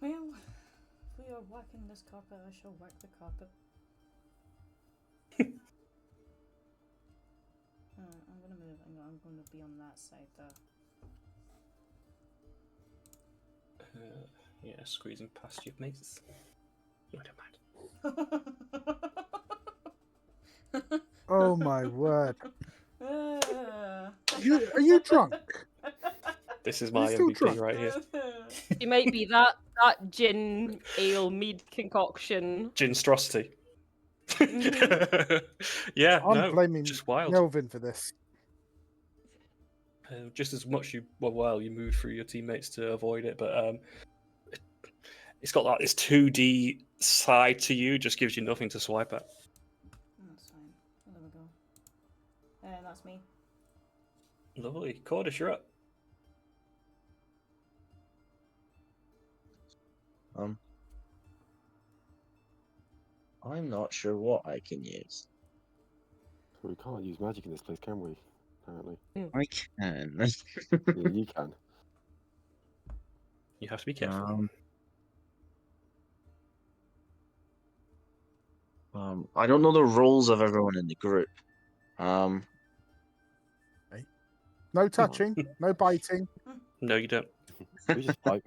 S5: Well, if we are whacking this carpet, I shall whack the carpet. I'm gonna move. I'm gonna be on that side though.
S3: Yeah, squeezing past your mates. I don't mind.
S2: Oh my word. Are you drunk?
S3: This is
S2: Are
S3: my
S2: you still
S3: MVP
S2: drunk?
S3: right here.
S1: It might be that gin ale mead concoction.
S3: Ginstrosity. Yeah,
S2: I'm
S3: no,
S2: blaming
S3: just wild.
S2: Melvin for this.
S3: Just as much you move through your teammates to avoid it, but it's got like this 2D side to you, just gives you nothing to swipe at.
S5: That's fine. Oh, there we go. That's me.
S3: Lovely. Chordis, you're up.
S4: I'm not sure what I can use.
S6: We can't use magic in this place, can we? Apparently.
S4: I can.
S6: Yeah, you can.
S3: You have to be careful.
S4: I don't know the roles of everyone in the group.
S2: No touching, no biting.
S3: No, you don't.
S6: We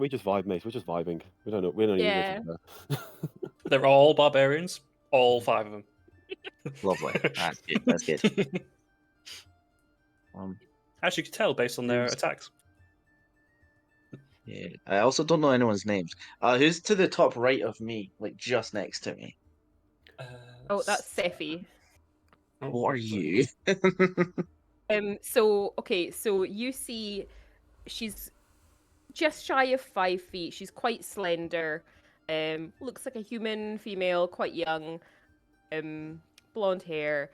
S6: just vibe, mate. We're just vibing. We don't know. We don't
S1: Yeah.
S6: even know.
S3: They're all barbarians. All 5 of them.
S4: Lovely. That's good. That's good.
S3: As you can tell based on their
S4: Who's-
S3: attacks.
S4: Yeah. I also don't know anyone's names. Who's to the top right of me, like just next to me?
S1: Oh, that's Sephi.
S4: What are you?
S1: So you see she's just shy of 5 feet. She's quite slender. Looks like a human female, quite young. Blonde hair.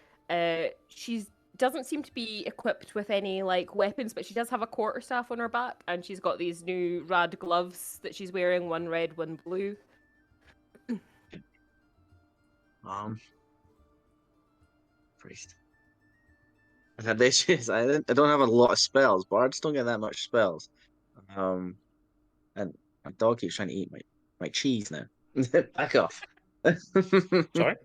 S1: She doesn't seem to be equipped with any like weapons, but she does have a quarterstaff on her back, and she's got these new rad gloves that she's wearing, one red, one blue.
S4: Priest. I've had issues. I don't have a lot of spells. Bards don't get that much spells. And my dog keeps trying to eat my cheese now. Back off.
S3: Sorry?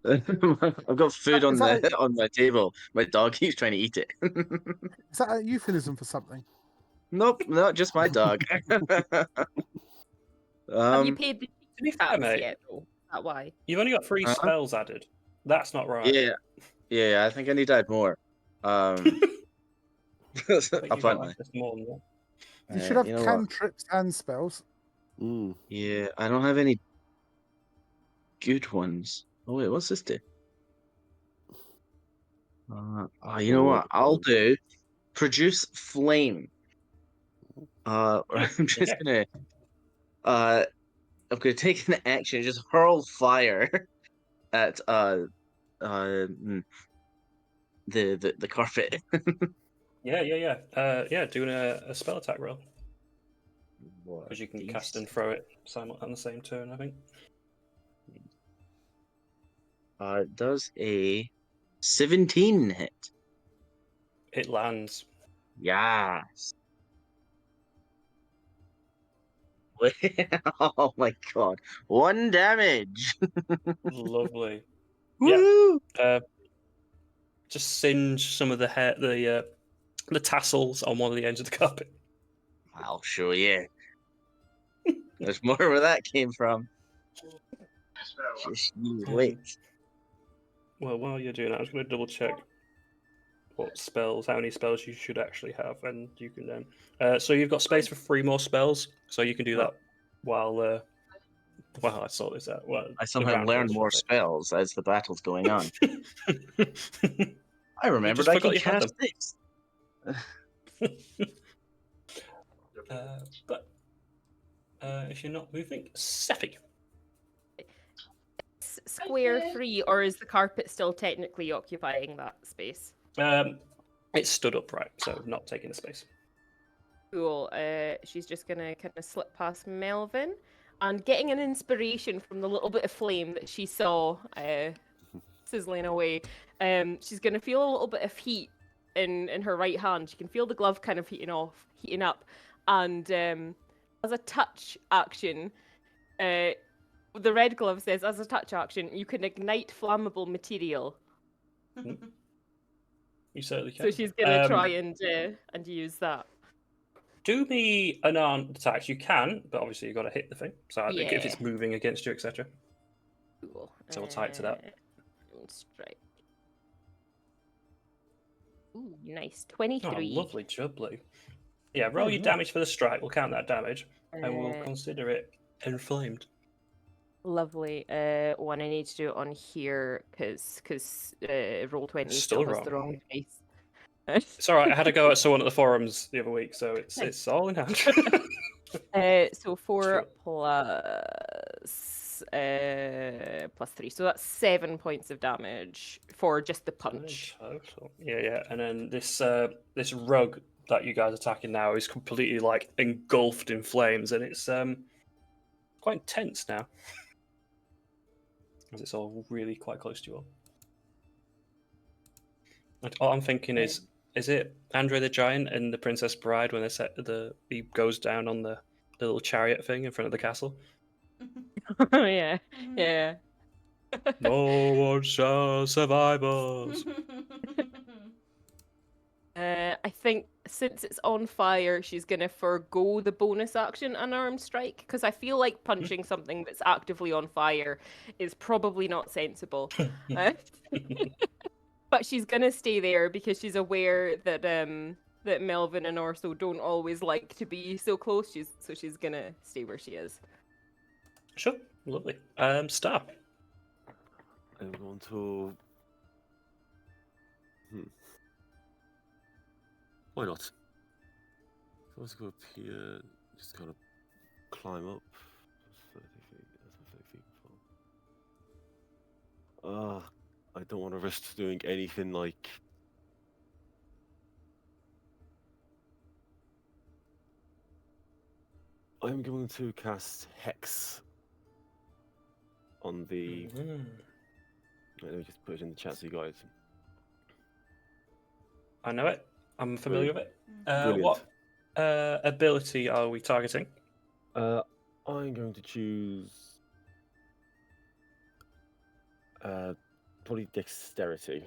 S4: I've got food on
S2: Is that
S4: on my table. My dog keeps trying to eat it.
S2: Is that a euphemism for something?
S4: Nope, not just my dog.
S1: Have you paid the
S3: To be fair,
S1: tax
S3: mate,
S1: yet, though? Is that why?
S3: you've only got 3 spells added. That's not right.
S4: Yeah, I think I need to add more.
S3: I think you've got
S4: Apparently.
S3: access to more than that.
S2: You should have
S4: you know what?
S2: cantrips and spells.
S4: Yeah, I don't have any good ones. Oh wait, what's this do? You know what? I'll do produce flame. I'm just gonna I'm gonna take an action and just hurl fire at the carpet.
S3: Yeah, doing a spell attack roll.
S4: What
S3: Because you can
S4: a
S3: cast
S4: beast.
S3: and throw it on the same turn, I think.
S4: Does a 17 hit?
S3: It lands.
S4: Yes. Oh my god. 1 damage.
S3: Lovely.
S4: Woo!
S3: Just singe some of the hair, the tassels on one of the ends of the carpet.
S4: I'll show you. There's more where that came from. Just you wait.
S3: Well, while you're doing that, I'm just going to double check how many spells you should actually have, and you can then. So you've got space for 3 more spells, so you can do that while I sort this out. Well,
S4: I
S3: the
S4: somehow
S3: round
S4: learned
S3: goes,
S4: more
S3: should
S4: spells as the battle's going on.
S3: say.
S4: I remembered
S3: just
S4: I
S3: forgot
S4: could
S3: you had
S4: cast
S3: them.
S4: this.
S3: But if you're not moving, Sephi.
S1: Square free, or is the carpet still technically occupying that space?
S3: It's stood upright, so not taking the space.
S1: Cool. She's just gonna kind of slip past Melvin, and getting an inspiration from the little bit of flame that she saw sizzling away. She's gonna feel a little bit of heat in her right hand. She can feel the glove kind of heating up, and as a touch action, the red glove says, as a touch action, you can ignite flammable material.
S3: You certainly can.
S1: So she's gonna try and use that.
S3: Do me an armed attack. You can, but obviously you've got to hit the thing. So I think if it's
S1: Yeah.
S3: moving against you, etc.
S1: Cool.
S3: So we'll tie it to that.
S1: Strike. Ooh, nice. 23.
S3: Oh, lovely jubbly. Yeah, roll your damage for the strike. We'll count that damage, and we'll consider it inflamed.
S1: Lovely. One, I need to do it on here because roll 20
S3: Still
S1: still has the
S3: wrong.
S1: wrong face.
S3: It's all right. I had to go at someone at the forums the other week, so it's all in hand.
S1: So 4 plus 3, so that's 7 points of damage for just the punch.
S3: Total. Yeah. And then this rug that you guys are attacking now is completely like engulfed in flames, and it's quite intense now, as it's all really quite close to you all. And all I'm thinking is it Andre the Giant and the Princess Bride when he goes down on the little chariot thing in front of the castle?
S1: Oh yeah.
S3: No one shall survive us.
S1: I think since it's on fire, she's gonna forgo the bonus action unarmed strike because I feel like punching something that's actively on fire is probably not sensible. But she's gonna stay there because she's aware that that Melvin and Orso don't always like to be so close. So she's gonna stay where she is.
S3: Sure, lovely. Star.
S6: I'm going to. Why not? So let's go up here. Just kind of climb up. 30 feet. That's 30 feet before. I don't want to risk doing anything like. I'm going to cast Hex on the. Let me just put it in the chat so you guys.
S3: I know it. I'm familiar with it.
S6: Brilliant.
S3: What ability are we targeting?
S6: I'm going to choose. Probably dexterity.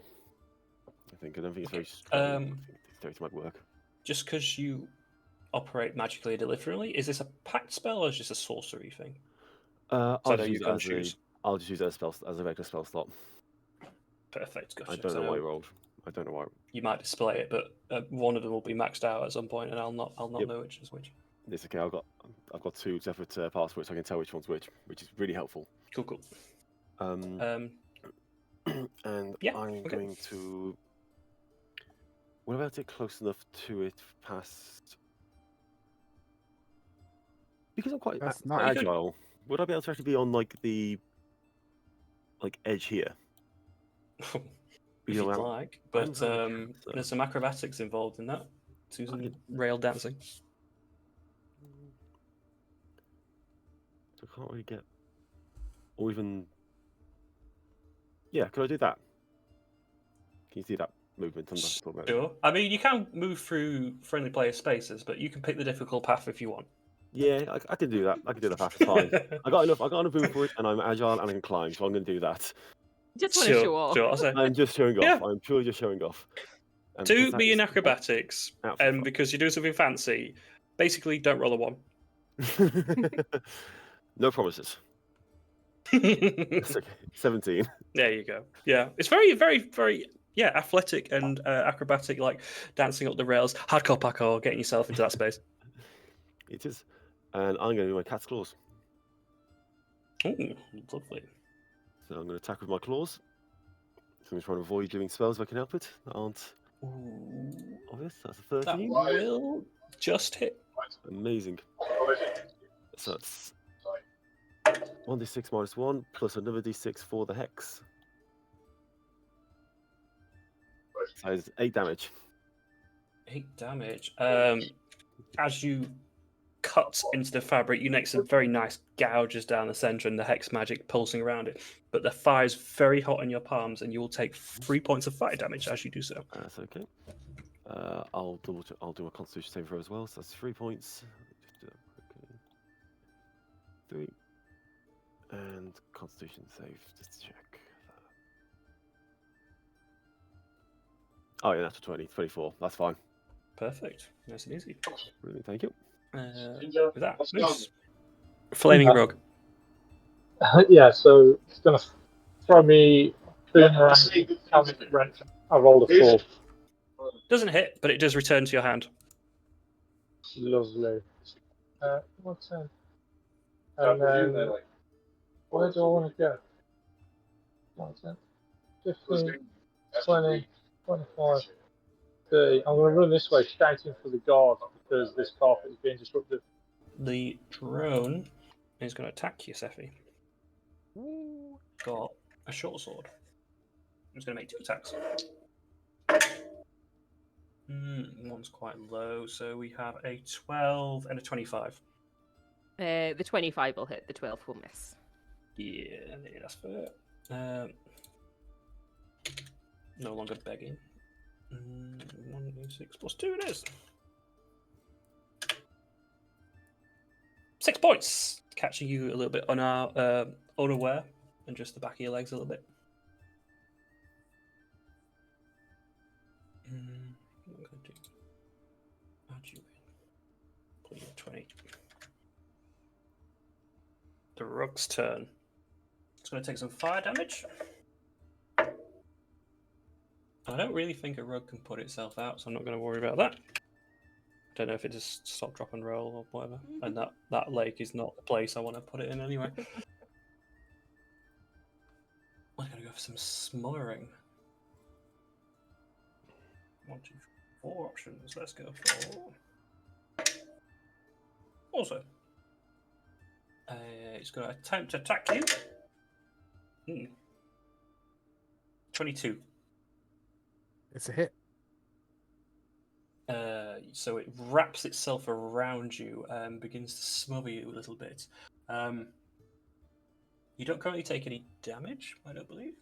S6: I don't think it's very strong. I think dexterity might work.
S3: Just because you operate magically deliberately, is this a pact spell or is this a sorcery thing?
S6: I'll just use it as a regular spell slot.
S3: Perfect. Gotcha.
S6: I don't know why I rolled. I don't know why.
S3: You might display it, but one of them will be maxed out at some point, and I'll not know which is which.
S6: It's okay. I've got 2 separate passwords, so I can tell which one's which is really helpful.
S3: Cool.
S6: And
S3: yeah,
S6: I'm going to. What about it close enough to it past? Because I'm quite agile. Would I be able to actually be on the edge here?
S3: If you'd like, but there's some acrobatics involved in that. Susan rail dancing.
S6: So I can't really get, or even. Yeah, could I do that? Can you see that movement?
S3: Sure. I mean, you can move through friendly player spaces, but you can pick the difficult path if you want.
S6: Yeah, I can do that. I can do that path. Fine. I got enough room for it, and I'm agile and I can climb, so I'm going to do that.
S1: Just want to show off.
S3: Sure,
S6: I'm just showing off. Yeah. I'm purely just showing off.
S3: Do me in acrobatics, because you're doing something fancy. basically, don't roll a 1.
S6: No promises. It's okay. 17.
S3: There you go. Yeah, it's very, very, very, athletic and acrobatic, like dancing up the rails, hardcore parkour, getting yourself into that space.
S6: It is. And I'm going to do my cat's claws.
S3: Ooh, lovely.
S6: So I'm going to attack with my claws. So I'm trying to avoid doing spells if I can help it that aren't
S3: Ooh,
S6: obvious. That's a
S3: that
S6: 13.
S3: will just hit.
S6: Amazing. So that's 1d6 minus 1 plus another d6 for the hex. So it's 8 damage.
S3: 8 damage. As you cut into the fabric, you make some very nice gouges down the center and the hex magic pulsing around it. But the fire's very hot in your palms, and you will take 3 points of fire damage as you do so.
S6: That's okay. I'll do a Constitution save throw as well. So that's 3 points. Just do that quickly. 3 and Constitution save. Just check. Oh yeah, that's a 20, 24. That's fine.
S3: Perfect. Nice and easy.
S6: Brilliant, thank you.
S3: With that, Moose. Flaming Rug.
S7: Yeah, so it's going to throw me boomerang, helmet wrench. I rolled a 4.
S3: Doesn't hit, but it does return to your hand.
S7: Lovely. What's that? And then, where do I want to go? What's that? 15, 20, 25, 30. I'm going to run this way, shouting for the guard, because this carpet is being disruptive.
S3: The drone is going to attack you, Sephi. Got a short sword. It's going to make 2 attacks. One's quite low, so we have a 12 and a 25.
S1: The 25 will hit, the 12 will miss.
S3: Yeah, that's fair. No longer begging. 1d6 plus 2 it is. 6 points! Catching you a little bit unaware, and just the back of your legs a little bit. What am I going to do? Add you in. Put you at 20. The rug's turn. It's going to take some fire damage. I don't really think a rug can put itself out, so I'm not going to worry about that. I don't know if it just stop, drop, and roll or whatever. And that lake is not the place I want to put it in anyway. I'm going to go for some smothering. 1, 2, 4 options. Let's go for... Also, it's going to attempt to attack you. 22.
S2: It's a hit.
S3: So it wraps itself around you and begins to smother you a little bit. You don't currently take any damage, I don't believe,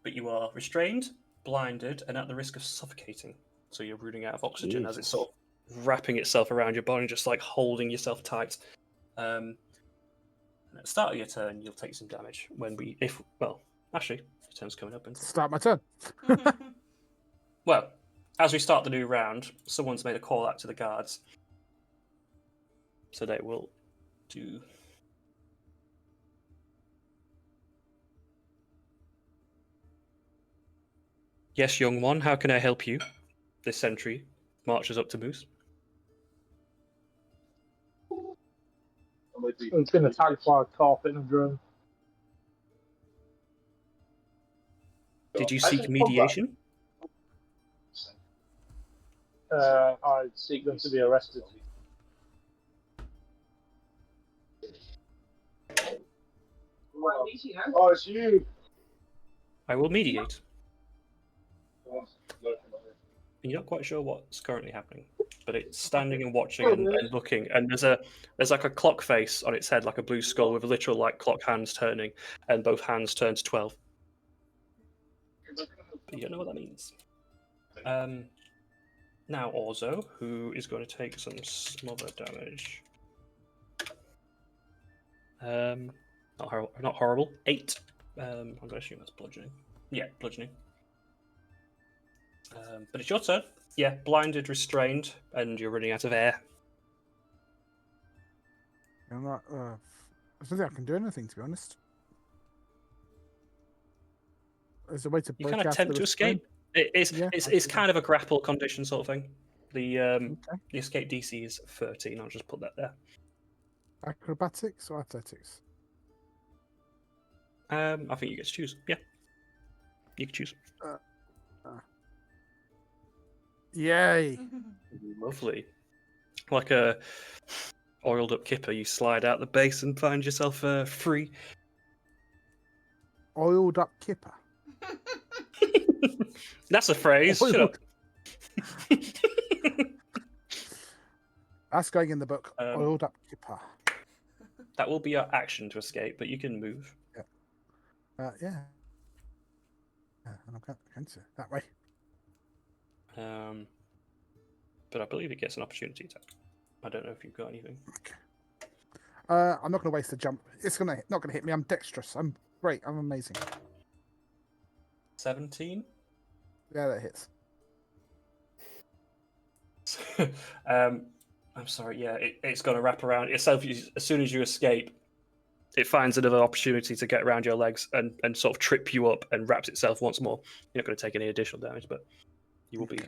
S3: but you are restrained, blinded, and at the risk of suffocating. So you're running out of oxygen as it's sort of wrapping itself around your body, just like holding yourself tight. And at the start of your turn, you'll take some damage actually, your turn's coming up.
S2: Start my turn.
S3: Well, as we start the new round, someone's made a call out to the guards. So they will do... Yes, young one, how can I help you? This sentry marches up to Moose.
S7: It's been attacked by a carpet and a drone.
S3: Did you seek mediation?
S7: I seek them to be arrested. Oh, it's you.
S3: I will mediate. You're not quite sure what's currently happening, but it's standing and watching and looking, and there's like a clock face on its head, like a blue skull with literal like clock hands turning, and both hands turn to 12. But you don't know what that means. Now Orzo, who is going to take some smother damage. Not horrible. 8. I'm going to assume that's bludgeoning. Yeah, bludgeoning. But it's your turn. Yeah, blinded, restrained, and you're running out of air.
S2: I'm not. I don't think I can do anything, to be honest. There's a way to
S3: You
S2: break
S3: kind of
S2: out
S3: attempt
S2: of
S3: to
S2: the restraint.
S3: escape. It's
S2: Yeah, I
S3: it's
S2: see
S3: kind of a grapple condition sort of thing. The
S2: Okay.
S3: the escape DC is 13. I'll just put that there.
S2: Acrobatics or athletics?
S3: I think you get to choose. Yeah, you can choose.
S2: Yay!
S3: Lovely. Like a oiled up kipper, you slide out the base and find yourself free.
S2: Oiled up kipper.
S3: That's a phrase. Shut up.
S2: That's going in the book. Oiled up kipper.
S3: That will be your action to escape, but you can move.
S2: Yeah. Yeah, and I'm going to that way.
S3: But I believe it gets an opportunity attack. I don't know if you've got anything.
S2: I'm not going to waste a jump. It's not going to hit me. I'm dexterous. I'm great. I'm amazing.
S3: 17.
S2: Yeah, that hits.
S3: I'm sorry. Yeah, it's going to wrap around itself. As soon as you escape, it finds another opportunity to get around your legs and sort of trip you up and wraps itself once more. You're not going to take any additional damage, but you will be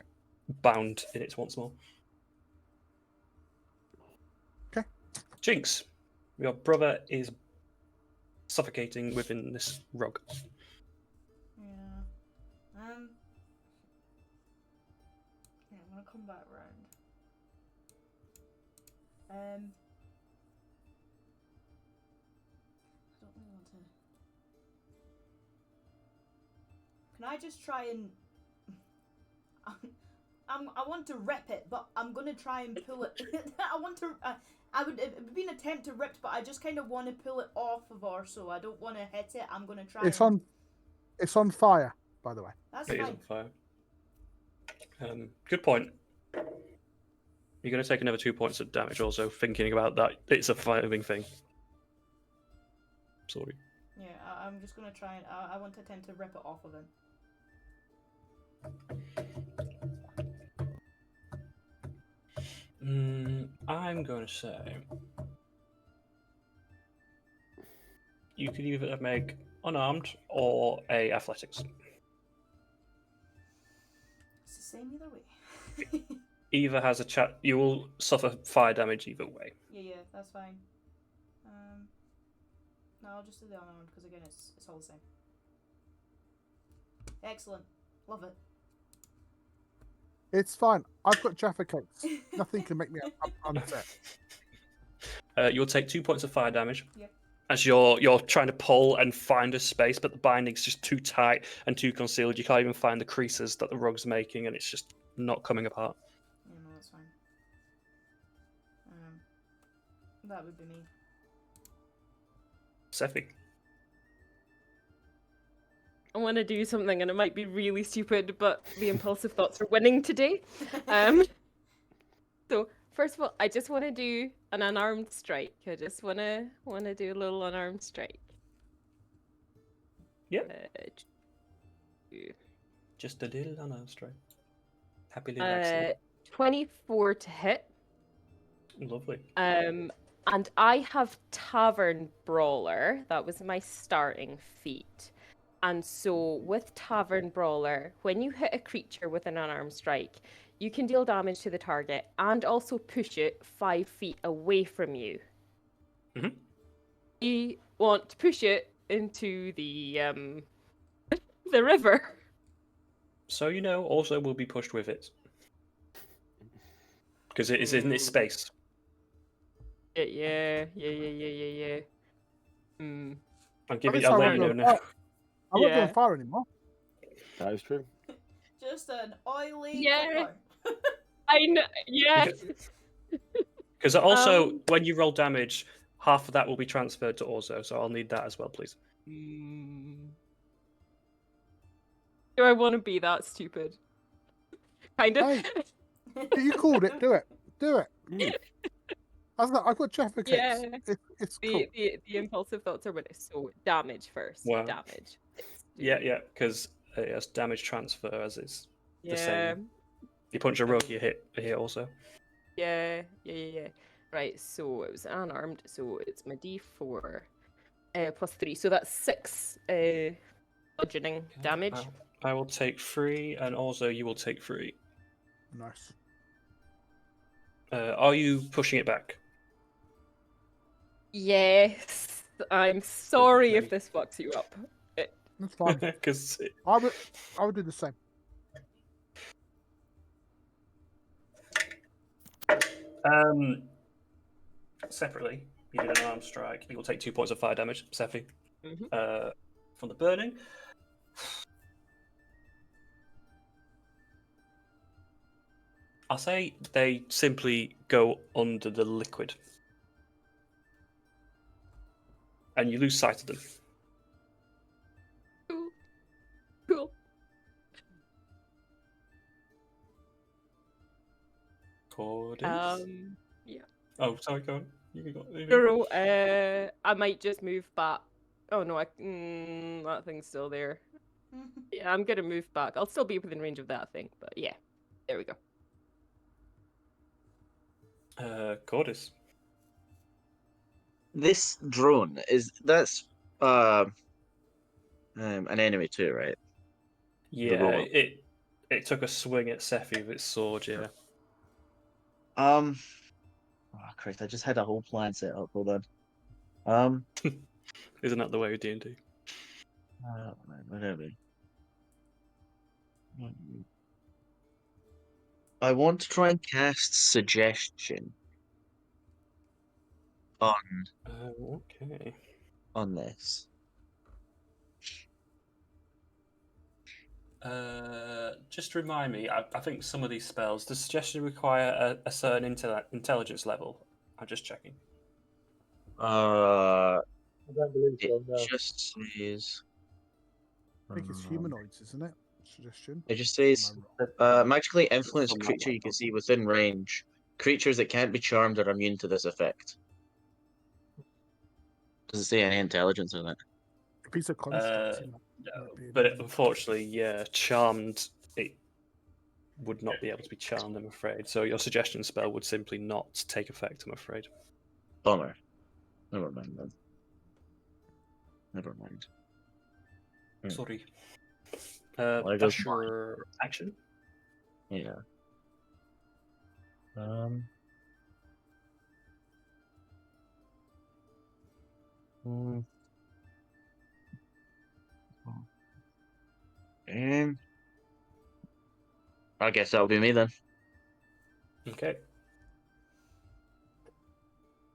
S3: bound in it once more.
S2: Okay.
S3: Jinx, your brother is suffocating within this rug.
S5: Yeah. Yeah, I'm gonna come back round. I don't really want to. Can I just try and? I want to rip it, but I'm gonna try and pull it. I want to. It would be an attempt to rip, but I just kind of want to pull it off of her, so I don't want to hit it. I'm gonna try.
S2: It's on fire, by the way.
S5: That's
S3: It is
S5: fine.
S3: on fire. Good point. You're going to take another 2 points of damage also, thinking about that. It's a fighting thing. Sorry.
S5: Yeah, I'm just gonna try and. I want to attempt to rip it off of him.
S3: I'm going to say you could either make unarmed or a athletics.
S5: It's the same either way.
S3: Either has a chat. You will suffer fire damage either way.
S5: Yeah, that's fine. No, I'll just do the unarmed because again, it's all the same. Excellent, love it.
S2: It's fine. I've got Jaffa cakes. Nothing can make me upset.
S3: You'll take 2 points of fire damage.
S5: Yep.
S3: As you're trying to pull and find a space, but the binding's just too tight and too concealed. You can't even find the creases that the rug's making, and it's just not coming apart.
S5: Yeah, no, that's fine. That would be me.
S3: Sephi.
S1: I want to do something, and it might be really stupid, but the impulsive thoughts are winning today. So first of all, I just want to do an unarmed strike. I just want to do a little unarmed strike.
S3: Yep. Just a little unarmed strike. Happily
S1: 24 to hit.
S3: Lovely.
S1: And I have Tavern Brawler. That was my starting feat. And so with Tavern Brawler, when you hit a creature with an unarmed strike, you can deal damage to the target and also push it 5 feet away from you.
S3: Mm-hmm.
S1: You want to push it into the river.
S3: So also will be pushed with it. Because it is in its space.
S1: Yeah.
S3: I'll give it.
S2: I'll
S3: I'll let you know now.
S2: I'm not doing fire anymore.
S6: That is true.
S5: Just an oily
S1: Yeah.
S5: kipper.
S1: I know. Yeah.
S3: Because also, when you roll damage, half of that will be transferred to Orzo, so I'll need that as well, please.
S1: Do I want to be that stupid? Kind of.
S2: Hey, you called it. Do it. I've got Jaffa cakes.
S1: Yeah.
S2: It's cool.
S1: The impulsive thoughts are winning. So damage first.
S3: Wow.
S1: Damage.
S3: Yeah, because it has damage transfer as it's the
S1: Yeah.
S3: same. You punch a rug, you hit also.
S1: Yeah. Right, so it was unarmed, so it's my d4 plus 3, so that's 6 bludgeoning damage.
S3: I will take 3, and also you will take 3.
S2: Nice.
S3: Are you pushing it back?
S1: Yes, I'm sorry if this fucks you up.
S2: That's fine.
S3: Because
S2: I would do the same.
S3: Separately, you did an arm strike. You will take 2 points of fire damage, Sephi,
S1: Mhm.
S3: from the burning. I'll say they simply go under the liquid. And you lose sight of them.
S1: Cool. Cool.
S3: Chordis?
S1: Yeah.
S3: Oh, sorry, go on. You go.
S1: No, I might just move back. Oh no, that thing's still there. Yeah, I'm gonna move back. I'll still be within range of that thing, but yeah. There we go.
S3: Chordis.
S4: This drone that's an enemy too, right?
S3: Yeah,
S4: robot.
S3: it took a swing at Sephi with its sword, yeah.
S4: Oh, Christ! I just had a whole plan set up. Hold on.
S3: Isn't that the way with D&D?
S4: Whatever. I want to try and cast suggestion on
S3: Okay.
S4: on this.
S3: Just remind me, I think some of these spells, does suggestion require a certain intelligence level? I'm just checking.
S7: I don't believe
S4: It
S7: so. No.
S4: just says.
S2: I think it's humanoids, isn't it? Suggestion.
S4: It just says
S2: Am I wrong?
S4: magically influence
S3: From my
S4: creature you can
S3: laptop.
S4: see within range. Creatures that can't be charmed are immune to this effect. Does it say any intelligence in it?
S2: If he's a construct, he
S3: No,
S2: might be
S3: but
S2: immune.
S3: unfortunately, yeah, charmed, it would not be able to be charmed, I'm afraid. So your suggestion spell would simply not take effect, I'm afraid.
S4: Bummer. Never mind then. Never mind.
S3: Sorry.
S4: Well, there
S3: That's
S4: goes
S3: your action.
S4: Yeah. I guess that'll be me then.
S3: Okay.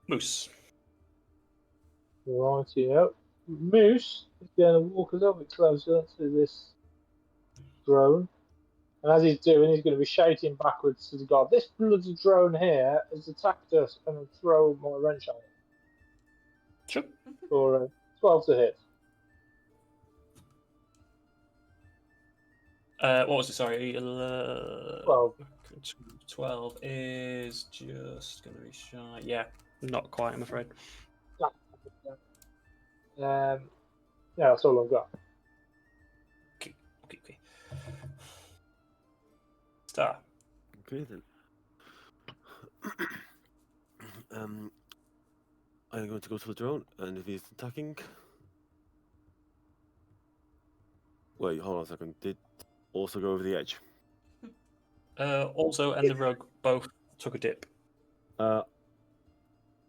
S3: Moose.
S7: Rightio. Moose is going to walk a little bit closer to this drone. And as he's doing, he's going to be shouting backwards to the god, "This bloody drone here has attacked us," and then throw my wrench on it.
S3: Sure.
S7: For 12 to hit.
S3: What was it? Sorry.
S7: 12.
S3: 12 is just going to be shy. Yeah, not quite, I'm afraid.
S7: Yeah, that's all I've got.
S3: Okay. Star.
S6: Okay then. I'm going to go to the drone, and if he's attacking. Wait, hold on a second. Did also go over the edge.
S3: Also, and the rogue both took a dip.
S6: I'm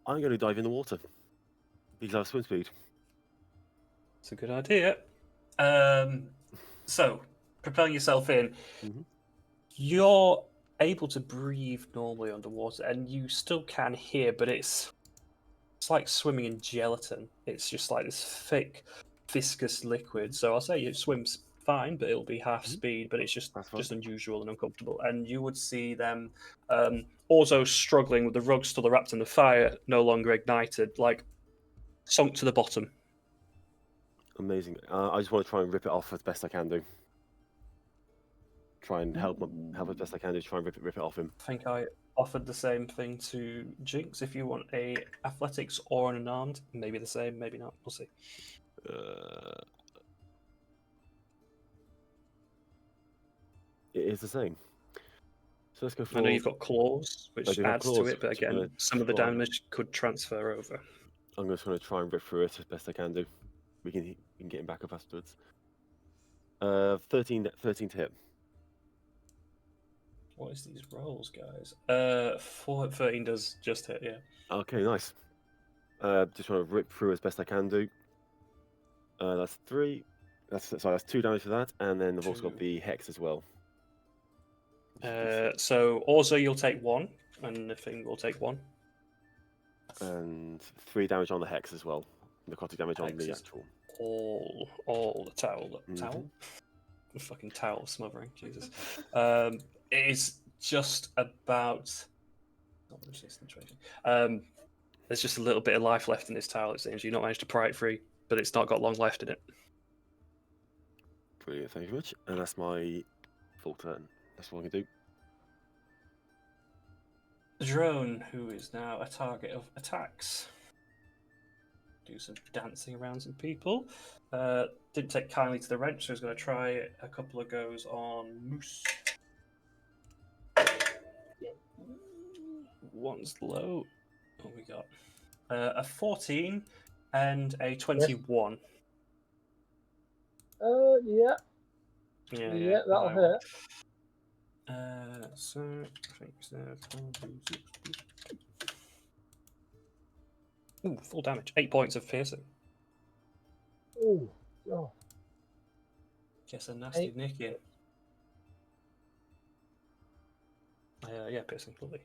S6: going to dive in the water because I have swim speed.
S3: It's a good idea. So, propelling yourself in, you're able to breathe normally underwater, and you still can hear, but it's like swimming in gelatin. It's just like this thick, viscous liquid. So I'll say it swims fine, but it'll be half speed, but it's just unusual and uncomfortable. And you would see them also struggling with the rug still wrapped in the fire, no longer ignited, like sunk to the bottom.
S6: Amazing. I just want to try and rip it off as best I can do. Try and help as best I can do. Try and rip it off him.
S3: I think I offered the same thing to Jinx. If you want a athletics or an unarmed, maybe the same, maybe not. We'll see.
S6: It is the same. So let's go for.
S3: I know you've got claws, which
S6: do have
S3: adds to
S6: claws,
S3: it, but
S6: which I'm
S3: again,
S6: gonna
S3: some of the
S6: try.
S3: damage could transfer over.
S6: I'm just going to try and rip through it as best I can do. We can get him back up afterwards. 13 to hit.
S3: What is these rolls, guys? 13 does just hit, yeah.
S6: Okay, nice. Just trying to rip through as best I can do. That's 3. That's 2 damage for that, and then I've also got
S3: 2.
S6: the hex as well.
S3: So also you'll take 1, and the thing will take 1.
S6: And 3 damage on the hex as well. Necrotic damage on
S3: Hex
S6: the
S3: is
S6: actual.
S3: All the towel.
S6: Mhm.
S3: The fucking towel smothering, Jesus. It is just about. Not much concentration. There's just a little bit of life left in this towel. It seems you've not managed to pry it free, but it's not got long left in it.
S6: Brilliant, thank you very much. And that's my full turn. That's what I can do.
S3: Drone, who is now a target of attacks. Do some dancing around some people. Didn't take kindly to the wrench, so he's going to try a couple of goes on Moose. One's low. What we got? A 14 and a 21.
S7: Yeah.
S3: Yeah,
S7: That'll hit.
S3: So I think it's ooh, full damage. 8 points of piercing.
S7: Oh, God.
S3: Guess a nasty
S7: 8.
S3: nick in. Yeah, piercing, lovely.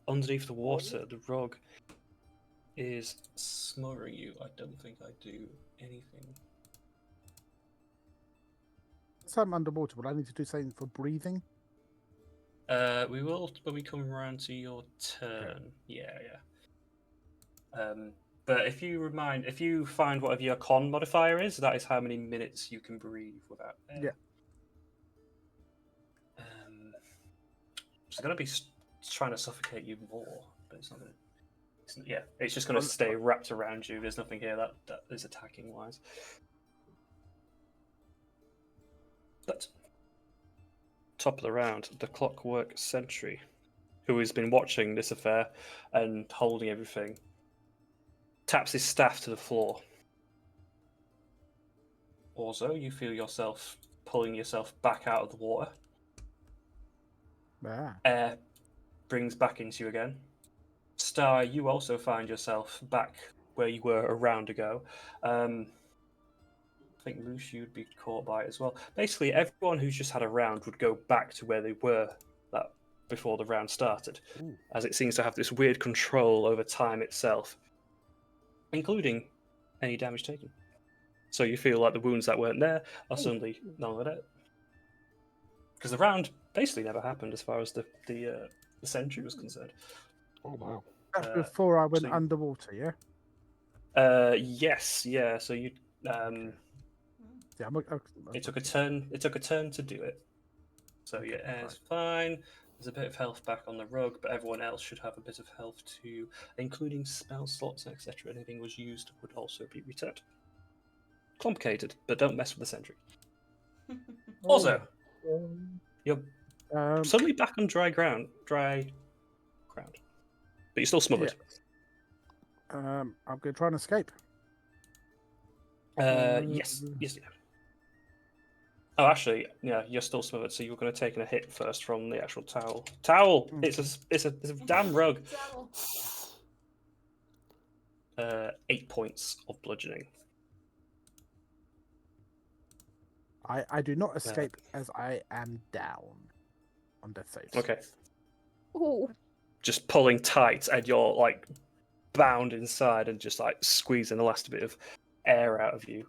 S3: Underneath the water, the rug is smothering you. I don't think I do anything.
S2: So I'm underwater. Would I need to do something for breathing?
S3: We will when we come around to your turn. Okay. Yeah. But if you find whatever your con modifier is, that is how many minutes you can breathe without air.
S2: Yeah.
S3: It's going to be trying to suffocate you more, but it's not going to. It's just going to stay wrapped around you. There's nothing here that is attacking wise. But top of the round, the Clockwork Sentry, who has been watching this affair and holding everything, taps his staff to the floor. Also, you feel yourself pulling yourself back out of the water. Air brings back into you again. Star, you also find yourself back where you were a round ago. I think Moose, you'd be caught by it as well. Basically, everyone who's just had a round would go back to where they were before the round started, as it seems to have this weird control over time itself, including any damage taken. So you feel like the wounds that weren't there are suddenly no longer there. Because the round basically never happened as far as the sentry was concerned.
S6: Oh, wow.
S2: That's before I went underwater, yeah?
S3: Yes, yeah. So you
S2: yeah,
S3: it took a turn to do it. So yeah, air's fine. There's a bit of health back on the rug, but everyone else should have a bit of health too, including spell slots, etc. Anything was used would also be returned. Complicated, but don't mess with the sentry. Also, you're suddenly back on dry ground, but you're still smothered.
S2: Yeah. I'm going to try and escape.
S3: Yes. Oh, actually, yeah, you're still smothered, so you're going to take a hit first from the actual towel. Towel! It's a damn rug. 8 points of bludgeoning.
S2: I do not escape as I am down on death saves.
S3: Okay.
S1: Oh.
S3: Just pulling tight, and you're like bound inside, and just like squeezing the last bit of air out of you.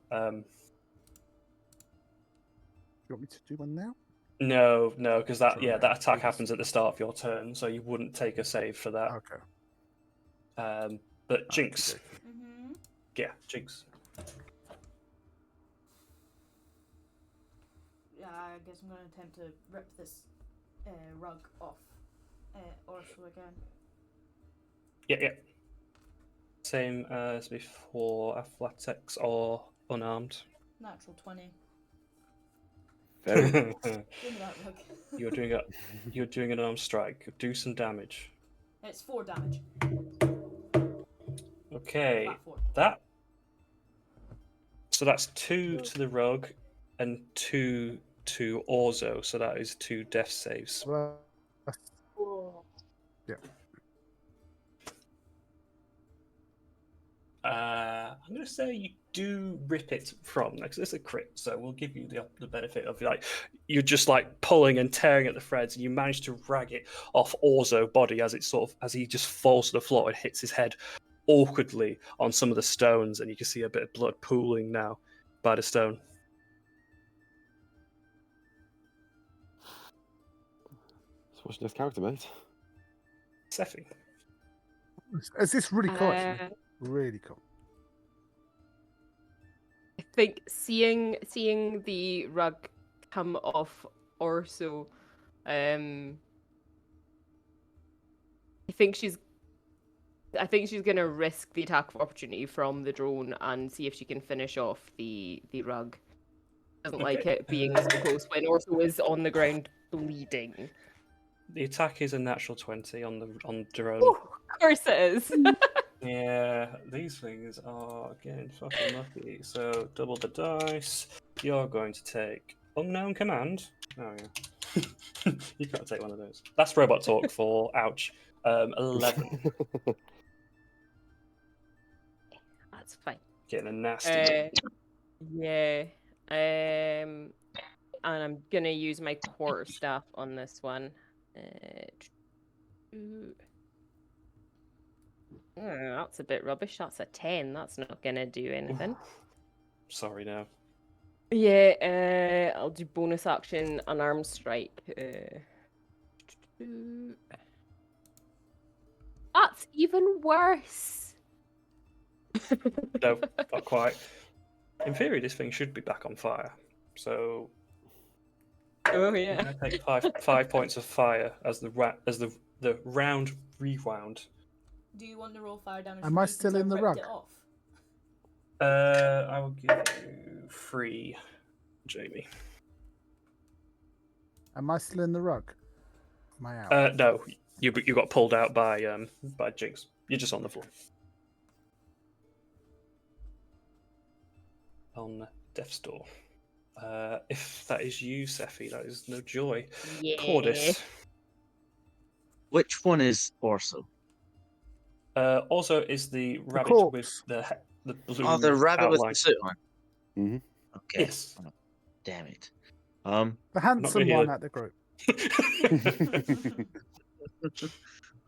S2: You want me to do one now?
S3: No, because that attack happens at the start of your turn, so you wouldn't take a save for that.
S2: Okay.
S3: But Jinx. Yeah, Jinx.
S5: Yeah, I guess I'm going to attempt to rip this rug off Orso again.
S3: Yeah. Same as before, athletics or unarmed.
S5: Natural 20.
S6: Very.
S5: Give me that rug.
S3: You're doing an arm strike. Do some damage.
S5: It's 4 damage.
S3: Okay,
S5: Flat 4.
S3: that. So that's 2 to the rug, and 2 to Orzo. So that is 2 death saves.
S2: Well, yeah.
S3: I'm going to say you do rip it from, because it's a crit, so we'll give you the benefit of like you're just like pulling and tearing at the threads, and you manage to rag it off Orzo's body as he just falls to the floor and hits his head awkwardly on some of the stones, and you can see a bit of blood pooling now by the stone.
S6: Just watching this character, mate.
S3: Sephi.
S2: Is this really cool? Actually? Really cool.
S1: I think seeing the rug come off Orso, I think she's gonna risk the attack of opportunity from the drone and see if she can finish off the rug. Doesn't like it being so close when Orso is on the ground bleeding.
S3: The attack is a natural 20 on the drone.
S1: Ooh, of course it is.
S3: Yeah, these things are getting fucking lucky. So double the dice. You're going to take unknown command. Oh yeah, you can't take one of those. That's robot talk for ouch. 11.
S1: That's fine.
S3: Getting a nasty.
S1: Yeah. And I'm gonna use my quarterstaff on this one. That's a bit rubbish. That's a 10. That's not gonna do anything.
S3: Sorry, no.
S1: Yeah, I'll do bonus action unarmed strike. That's even worse.
S3: No, not quite. In theory, this thing should be back on fire. So
S1: Oh yeah.
S3: I take 5 points of fire as the round rewound.
S5: Do you want to roll fire damage?
S2: Am
S5: for
S2: I
S5: me
S2: still
S5: since
S2: in the
S5: ripped
S2: rug?
S5: it off?
S3: I will give you 3, Jamie.
S2: Am I still in the rug? Am I out?
S3: No, you got pulled out by Jinx. You're just on the floor. On death's door. If that is you, Sephi, that is no joy.
S1: Yeah.
S3: Chordis.
S4: Which one is Orso?
S3: Also is the rabbit with
S2: corpse.
S3: the blue
S4: Oh, the rabbit with
S3: outline.
S4: the suit on.
S6: Mhm.
S4: Okay.
S3: Yes.
S4: Oh, damn it.
S2: The handsome
S3: gonna
S2: one
S3: heal.
S2: at the group.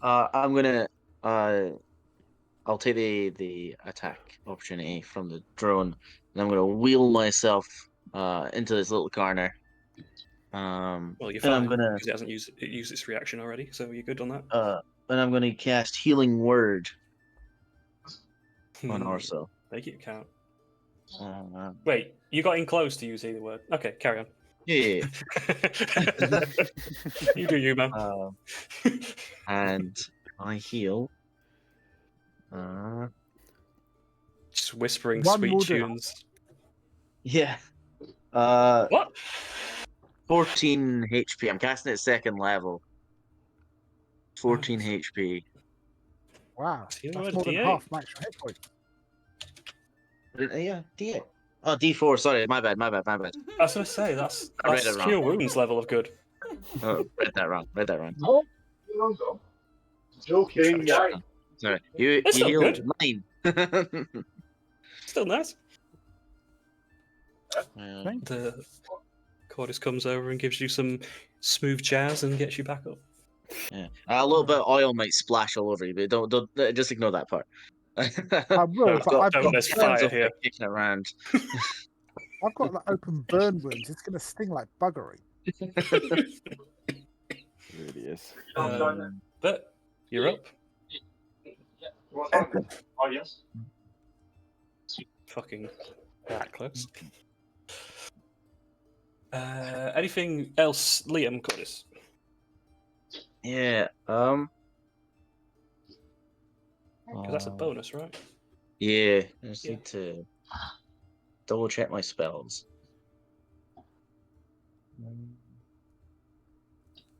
S4: I'm gonna I'll take the attack opportunity from the drone, and I'm gonna wheel myself into this little corner.
S3: Well, you're
S4: and
S3: fine
S4: I'm gonna
S3: because it hasn't used its reaction already, so you're good on that.
S4: and I'm gonna cast Healing Word on Orso.
S3: Make it count.
S4: Uh,
S3: Wait, you got in close to use either word. Okay, carry on.
S4: yeah.
S3: You do you, man.
S4: And I heal.
S3: Just whispering
S2: One
S3: sweet
S2: will do.
S3: tunes.
S4: Yeah.
S3: What?
S4: 14 HP. I'm casting it second level. 14 HP.
S2: Wow,
S3: You know
S2: that's
S3: what,
S2: more than
S3: D8?
S2: half my actual hit point.
S4: Yeah, D8. Oh, D4. Sorry, my bad.
S3: I was going to say, that's
S4: I read it wrong.
S3: Cure Wounds level of good.
S4: Oh, read that wrong.
S7: No, joking.
S4: Sorry. You
S3: It's still
S4: healed
S3: good.
S4: 9.
S3: Still nice.
S2: Thanks.
S3: The Chordis comes over and gives you some smooth jazz and gets you back up.
S4: Yeah. A little bit of oil might splash all over you, but don't just ignore that part.
S2: I will, but I've got,
S3: there's fire here.
S4: Kicking it around.
S2: I've got like open burn wounds. It's gonna sting like buggery.
S6: It really is.
S3: But you're up.
S7: Oh, yes.
S3: Fucking that close. Anything else, Liam, Chordis?
S4: Yeah.
S3: Because that's a bonus, right?
S4: Yeah. I just need to double check my spells.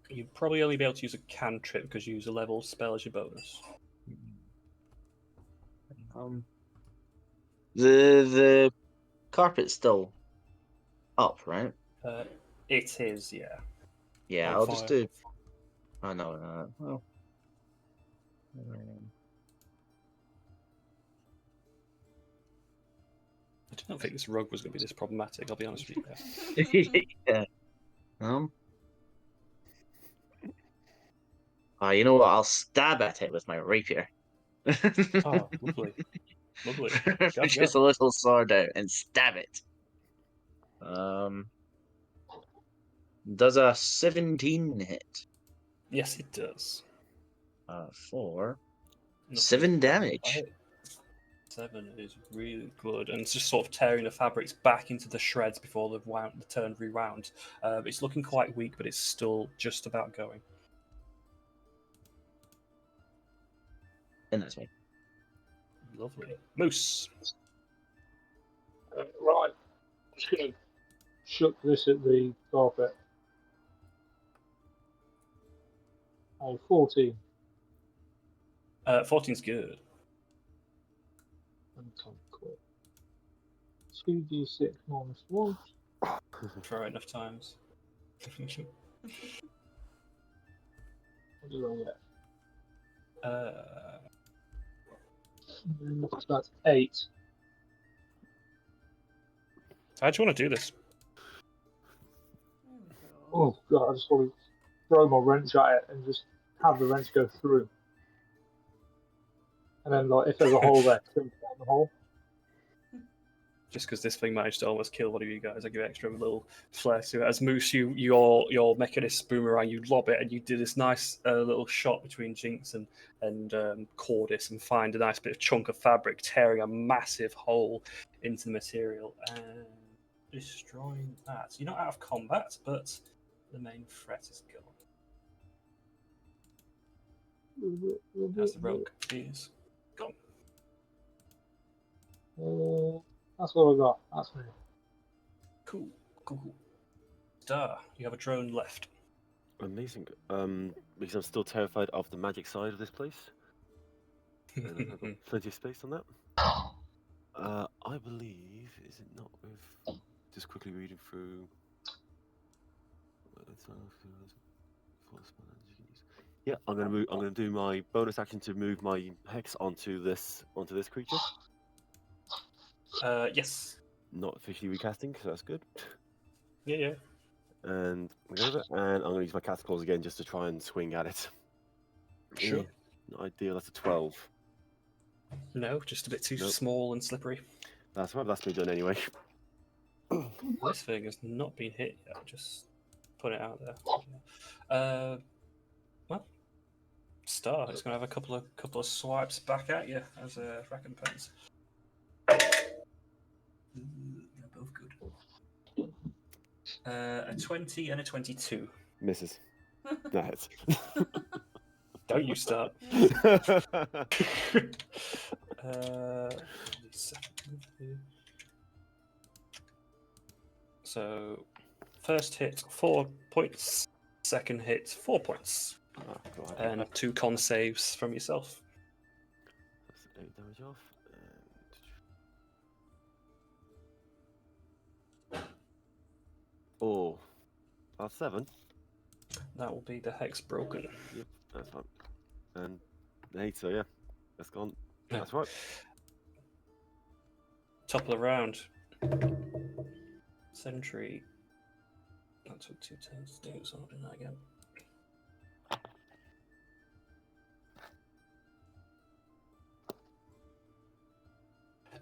S3: You'd probably only be able to use a cantrip because you use a level spell as your bonus.
S4: The carpet's still up, right?
S3: It is, yeah.
S4: Yeah,
S3: On
S4: I'll just
S3: fire.
S4: do. Oh no, well.
S3: I don't think this rug was going to be this problematic, I'll be honest with you.
S4: Yeah. You know what? I'll stab at it with my rapier.
S3: Oh, lovely. Lovely.
S4: Just a little sword out and stab it. Does a 17 hit?
S3: Yes, it does.
S4: For
S3: Nothing
S4: 7
S3: is
S4: damage.
S3: right. 7 is really good, and it's just sort of tearing the fabrics back into the shreds before the turn rewound. It's looking quite weak, but it's still just about going.
S4: And that's me.
S3: Lovely. Moose.
S7: Right. Just gonna chuck this at the carpet. 14.
S3: 14's good.
S7: Untold. 2d6 minus 1.
S3: Try it enough times.
S7: What do I get? That's 8.
S3: How do you want to do this?
S7: Oh god, I just want to throw my wrench at it and just have the wrench go through. And then, like, if there's a hole there, jump down the hole.
S3: Just because this thing managed to almost kill one of you guys, I give extra little flair to it. As Moose, your mechanist boomerang, you lob it, and you do this nice little shot between Jinx and Chordis, and find a nice bit of chunk of fabric, tearing a massive hole into the material and destroying that. You're not out of combat, but the main threat is gone. As the rogue is gone.
S7: That's what I got. That's me.
S3: Cool. Star, you have a drone left.
S6: Amazing. Because I'm still terrified of the magic side of this place. And I've got plenty of space on that. I believe, is it not with... Just quickly reading through... Yeah, I'm gonna do my bonus action to move my hex onto this creature.
S3: Yes.
S6: Not officially recasting, so that's good.
S3: Yeah.
S6: And I'm gonna use my catapults again just to try and swing at it.
S3: Sure.
S6: Not ideal. That's a 12.
S3: No, just a bit too
S6: Nope.
S3: small and slippery.
S6: That's right. That's me done anyway.
S3: This thing has not been hit yet. Just put it out there. Well, Star is going to have a couple of swipes back at you as a recompense. They're both good. A 20 and a 22.
S6: Misses. That hits.
S3: Don't you start. So, first hit 4 points, second hit 4 points, and 2 con saves from yourself.
S6: That's 8 damage off. Oh, that's 7.
S3: That will be the hex broken.
S6: Yep, that's fine. And the 8, so yeah, that's gone. That's right.
S3: Top of the round. Sentry. That took 2 turns to do, so I'll do that again.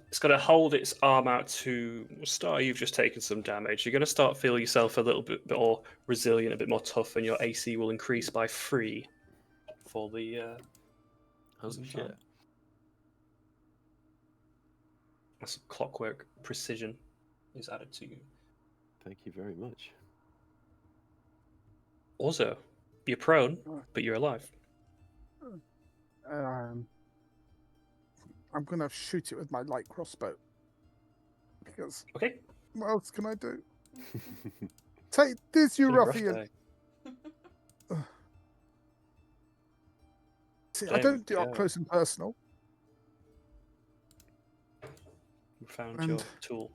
S3: It's going to hold its arm out to Star. You've just taken some damage. You're going to start feel yourself a little bit more resilient, a bit more tough, and your AC will increase by 3 for the.
S6: Holy shit!
S3: That's clockwork precision is added to you.
S6: Thank you very much.
S3: Also, you're prone, but you're alive.
S2: I'm gonna shoot it with my light crossbow. Because
S3: Okay.
S2: what else can I do? Take this, you
S3: Been a rough
S2: ruffian!
S3: day.
S2: See, I
S3: There
S2: don't do
S3: we
S2: up
S3: go.
S2: close and personal.
S3: You found
S2: And-
S3: your tool.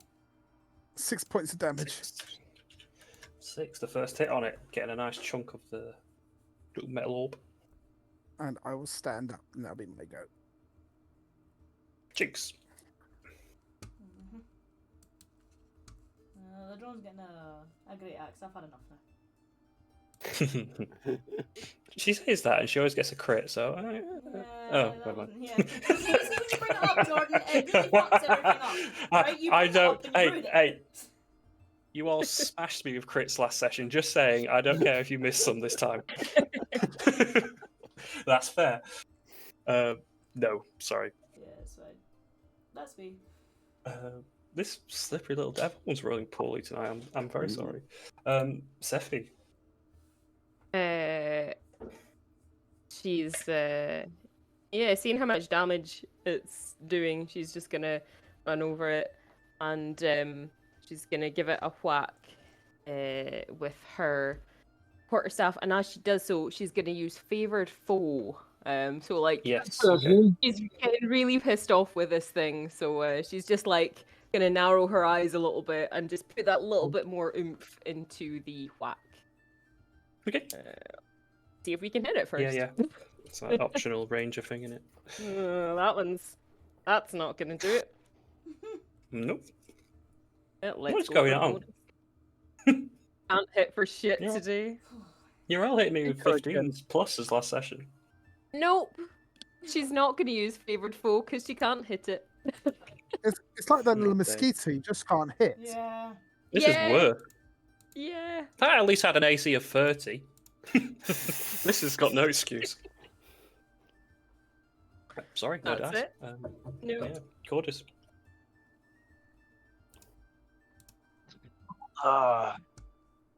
S2: 6 points of damage.
S3: 6. The first hit on it, getting a nice chunk of the little metal orb.
S2: And I will stand up, and that'll be my go.
S3: Jinx.
S5: The drone's getting a great axe. I've had enough now.
S3: She says that, and she always gets a crit. So,
S5: Yeah,
S3: never mind.
S5: Yeah. See, this is when you bring it up, Jordan. It really fucks everything up. Right? You
S3: I
S5: bring it
S3: don't.
S5: up and you ruin it.
S3: Hey, you all smashed me with crits last session. Just saying, I don't care if you miss some this time. That's fair. No, sorry.
S5: Yeah, it's fine. That's me.
S3: This slippery little everyone's rolling poorly tonight. I'm very sorry. Sephi.
S1: She's seeing how much damage it's doing, she's just gonna run over it and she's gonna give it a whack with her quarterstaff, and as she does so, she's gonna use favored foe. So like
S3: Yes.
S1: she's getting really pissed off with this thing, so she's just like gonna narrow her eyes a little bit and just put that little bit more oomph into the whack.
S3: Okay.
S1: See if we can hit it first.
S3: Yeah. It's that optional ranger thing in it.
S1: That's not gonna do it.
S3: Nope.
S1: Let's
S3: What's
S1: go
S3: going
S1: for
S3: on?
S1: bonus. Can't hit for shit
S3: Yeah.
S1: today.
S3: You're all hitting me with
S2: Good,
S3: 15s pluses last session.
S1: Nope. She's not gonna use favored foe because she can't hit it.
S2: It's like that little
S3: Okay.
S2: mosquito you just can't hit.
S5: Yeah.
S3: This
S1: Yeah.
S3: is worse.
S1: Yeah.
S3: That at least had an AC of 30. This has got no excuse. Sorry, no
S1: That's
S3: dice.
S1: it? No.
S3: Yeah, Chordis.
S4: Ah,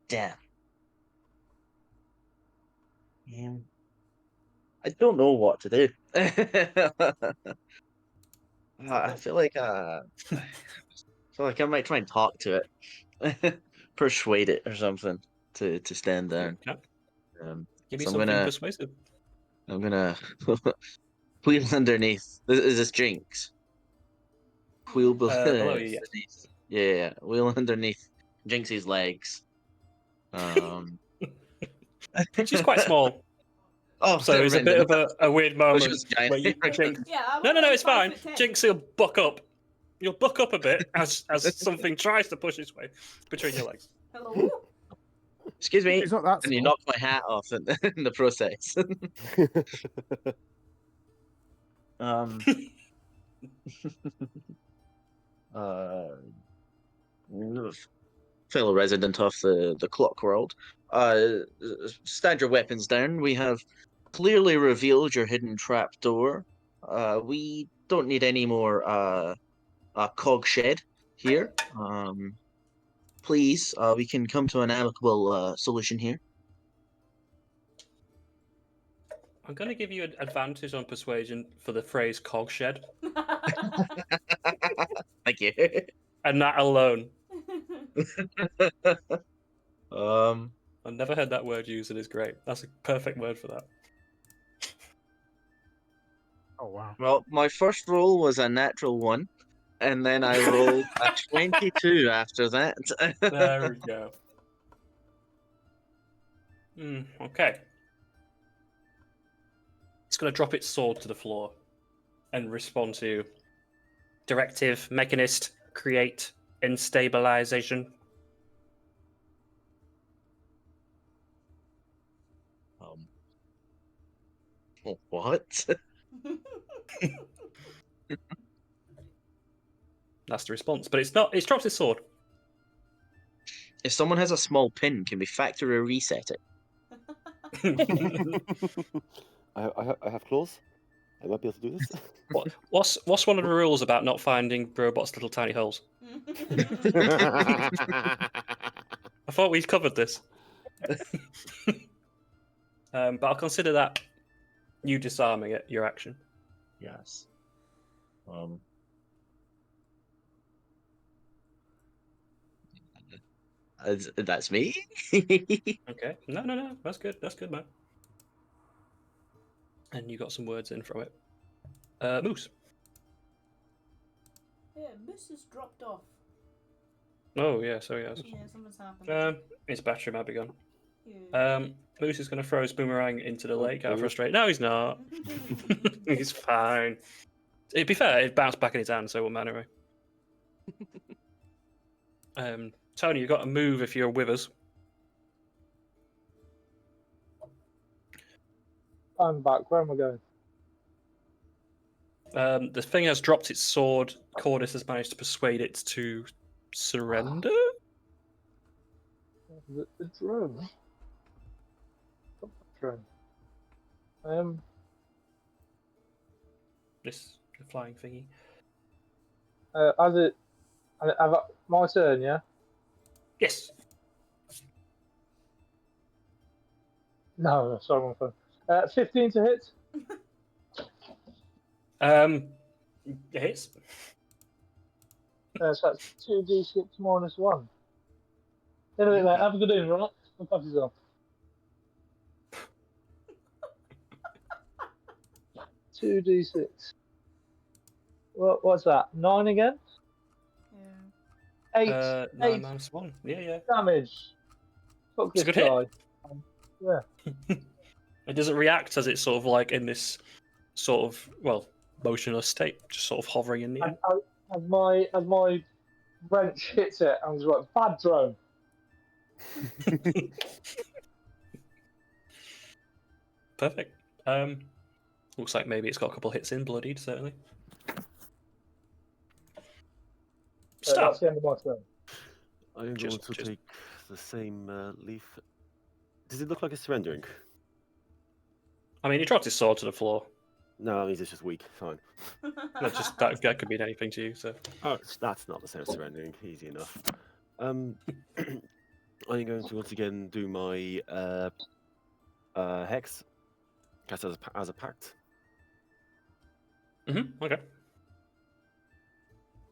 S4: damn. I don't know what to do. I feel like I might try and talk to it, persuade it or something to stand down.
S3: Okay. Give me
S4: So
S3: something persuasive.
S4: I'm gonna wheel underneath. Is this Jinx? Wheel
S3: Below you, yes.
S4: beneath. Yeah, wheel underneath Jinx's legs.
S3: She's quite small,
S4: Oh,
S3: so it's a bit of a weird moment
S4: was giant.
S3: where you Jinx.
S5: Yeah.
S3: No, it's fine. Jinx will buck up. You'll buck up a bit as something tries to push its way between your legs.
S5: Hello.
S4: Excuse me.
S2: It's not that
S4: And you
S2: small.
S4: knocked my hat off in the process. Fellow resident of the Clockworld, stand your weapons down. We have clearly revealed your hidden trap door. We don't need any more cog shed here. Please, we can come to an amicable solution here.
S3: I'm going to give you an advantage on persuasion for the phrase "cog shed,"
S4: Thank you.
S3: and that alone.
S4: Um,
S3: I've never heard that word used, and it's great. That's a perfect word for that.
S2: Oh wow.
S4: well, my first roll was a natural 1, and then I rolled a 22 after that.
S3: There we go. Okay. It's going to drop its sword to the floor and respond to directive mechanist create instabilization.
S4: What?
S3: That's the response, but it's not. It's dropped its sword.
S4: If someone has a small pin, can we factory reset it?
S6: I have claws. I might be able to do this.
S3: What's one of the rules about not finding robots' little tiny holes? I thought we covered this. But I'll consider that you disarming it your action.
S4: Yes. That's me.
S3: Okay. No. That's good. That's good, man. and you got some words in from it. Moose.
S5: Yeah, Moose has dropped off.
S3: Oh yeah, so he has.
S5: Yeah, something's happened.
S3: His battery might be gone.
S5: Yeah.
S3: Moose is going to throw his boomerang into the lake out of frustration. No, he's not. He's fine. To be fair, it bounced back in his hand, so it won't matter. Tony, you've got to move if you're with us.
S7: I'm back. Where am I going?
S3: The thing has dropped its sword. Chordis has managed to persuade it to surrender.
S7: The drone. Drone.
S3: This the flying thingy.
S7: Has it? My turn, yeah.
S3: Yes.
S7: No, sorry, wrong phone. 15 to hit.
S3: It hits.
S7: So that's 2d6 minus 1. Anyway, mate, have a good evening, right? Look after yourself. 2d6. What's that? 9 again?
S5: Yeah.
S7: 8.
S3: 9
S7: 8
S3: minus 1. Yeah.
S7: damage. Fuck
S3: It's
S7: this
S3: a good
S7: guy. Yeah.
S3: It doesn't react as it's sort of like in this sort of, well, motionless state, just sort of hovering in the air.
S7: As my wrench hits it, I'm just like, bad drone.
S3: Perfect. Looks like maybe it's got a couple hits in, bloodied, certainly. Stop.
S7: That's the end of my turn.
S6: I am going to take the same leaf. Does it look like it's surrendering?
S3: I mean, he dropped his sword to the floor.
S6: No, I mean it's just weak. Fine.
S3: That could mean anything to you. So
S6: That's not the same as surrendering. Easy enough. I'm going to once again do my hex cast as a pact.
S3: Okay.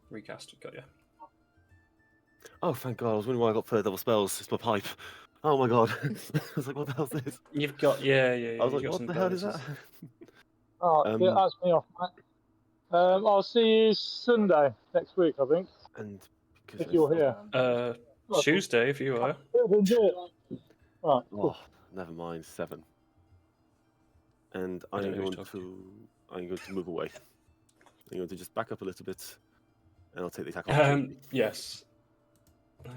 S3: Recast. Got you.
S6: Oh, thank God! I was wondering why I got third level spells. It's my pipe. Oh my God! I was like, what the hell is this?
S3: You've got yeah.
S6: I was like, what the hell is that?
S7: Alright, yeah, that's me off, mate. I'll see you Sunday next week, I think.
S6: And
S7: if you're here.
S3: Tuesday, if you are.
S7: Right, cool.
S6: Oh, never mind. 7. And I'm going to move away. I'm going to just back up a little bit, and I'll take the attack off.
S3: Yes. I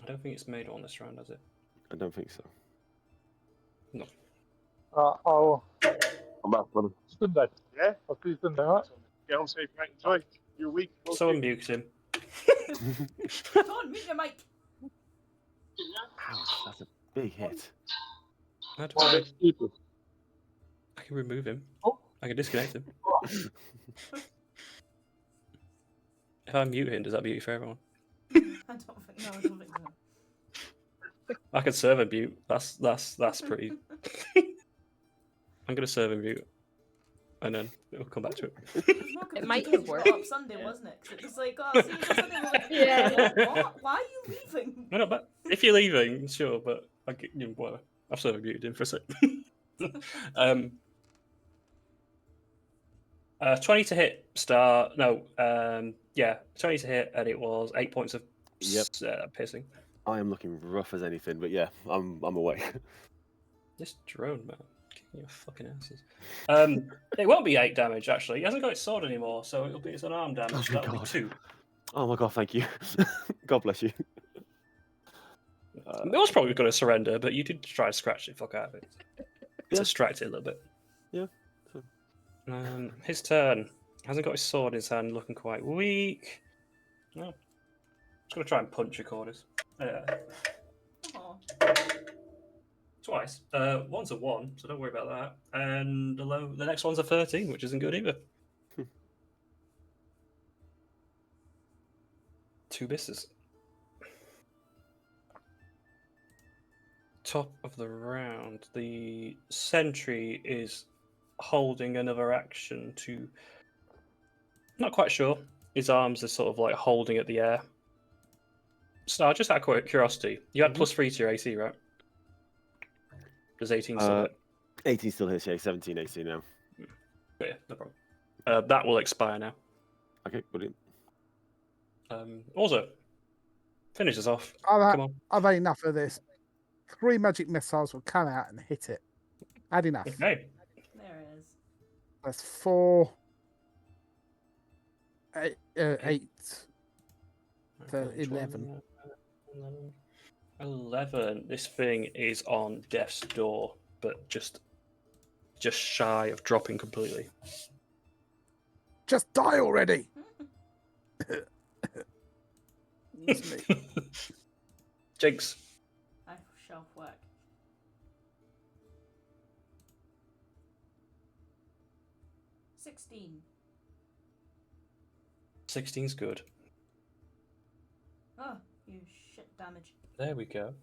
S3: don't think it's made on this round, has it?
S6: I don't think so.
S3: No.
S7: I'll
S4: I'm back, brother.
S7: Sunday. Yeah, I'll see you Sunday, right?
S10: Get home safe, mate. Enjoy your week.
S3: Someone mute him.
S5: Don't mute your mic.
S6: Ouch, that's a big hit.
S3: How do
S7: Well,
S3: I...
S7: it's stupid.
S3: I can remove him.
S7: Oh.
S3: I can disconnect him. If I mute him, does that mute you for everyone?
S5: I don't think so.
S3: I can serve and mute. That's pretty. I'm gonna serve and mute, and then it'll come back to it.
S1: It might
S5: be
S1: work.
S5: up Sunday, wasn't it? 'Cause it was like, oh, see you Sunday. We're like,
S1: Yeah.
S5: What? Why are you leaving?
S3: No, but if you're leaving, sure, but I get whatever. I've serve and muted him for a sec. 20 to hit. Star. No. 20 to hit, and it was 8 points of piercing.
S6: I am looking rough as anything, but yeah, I'm away.
S3: This drone, man. Kicking your fucking asses. It won't be 8 damage, actually. He hasn't got his sword anymore, so it'll be his unarmed damage.
S6: Oh,
S3: So that'll be
S6: God.
S3: 2.
S6: Oh my God, thank you. God bless you.
S3: It was probably going to surrender, but you did try to scratch the fuck out of it. Distract it a little bit.
S6: Yeah.
S3: His turn. Hasn't got his sword in his hand, looking quite weak. No. Just going to try and punch your Chordis.
S5: Oh.
S3: Twice. One's a 1, so don't worry about that. And the next one's a 13, which isn't good either. 2 misses. Top of the round. The sentry is holding another action to... Not quite sure. His arms are sort of like holding at the air. Star, just out of curiosity, you had +3 to your AC, right? Does 18 still hit?
S6: 18 still hits, yeah, 17 AC now.
S3: Yeah, no problem. That will expire now.
S6: Okay, brilliant.
S3: Also, finish us off.
S2: I've
S3: Come on.
S2: had enough of this. 3 magic missiles will come out and hit it. Had enough.
S3: Okay.
S5: There it is.
S2: That's 4, 8 to 11.
S3: 11. This thing is on death's door, but just shy of dropping completely.
S2: Just die already.
S3: Jinx.
S5: I shall work. 16.
S3: 16's good.
S5: Oh, you shit damage.
S3: There we go.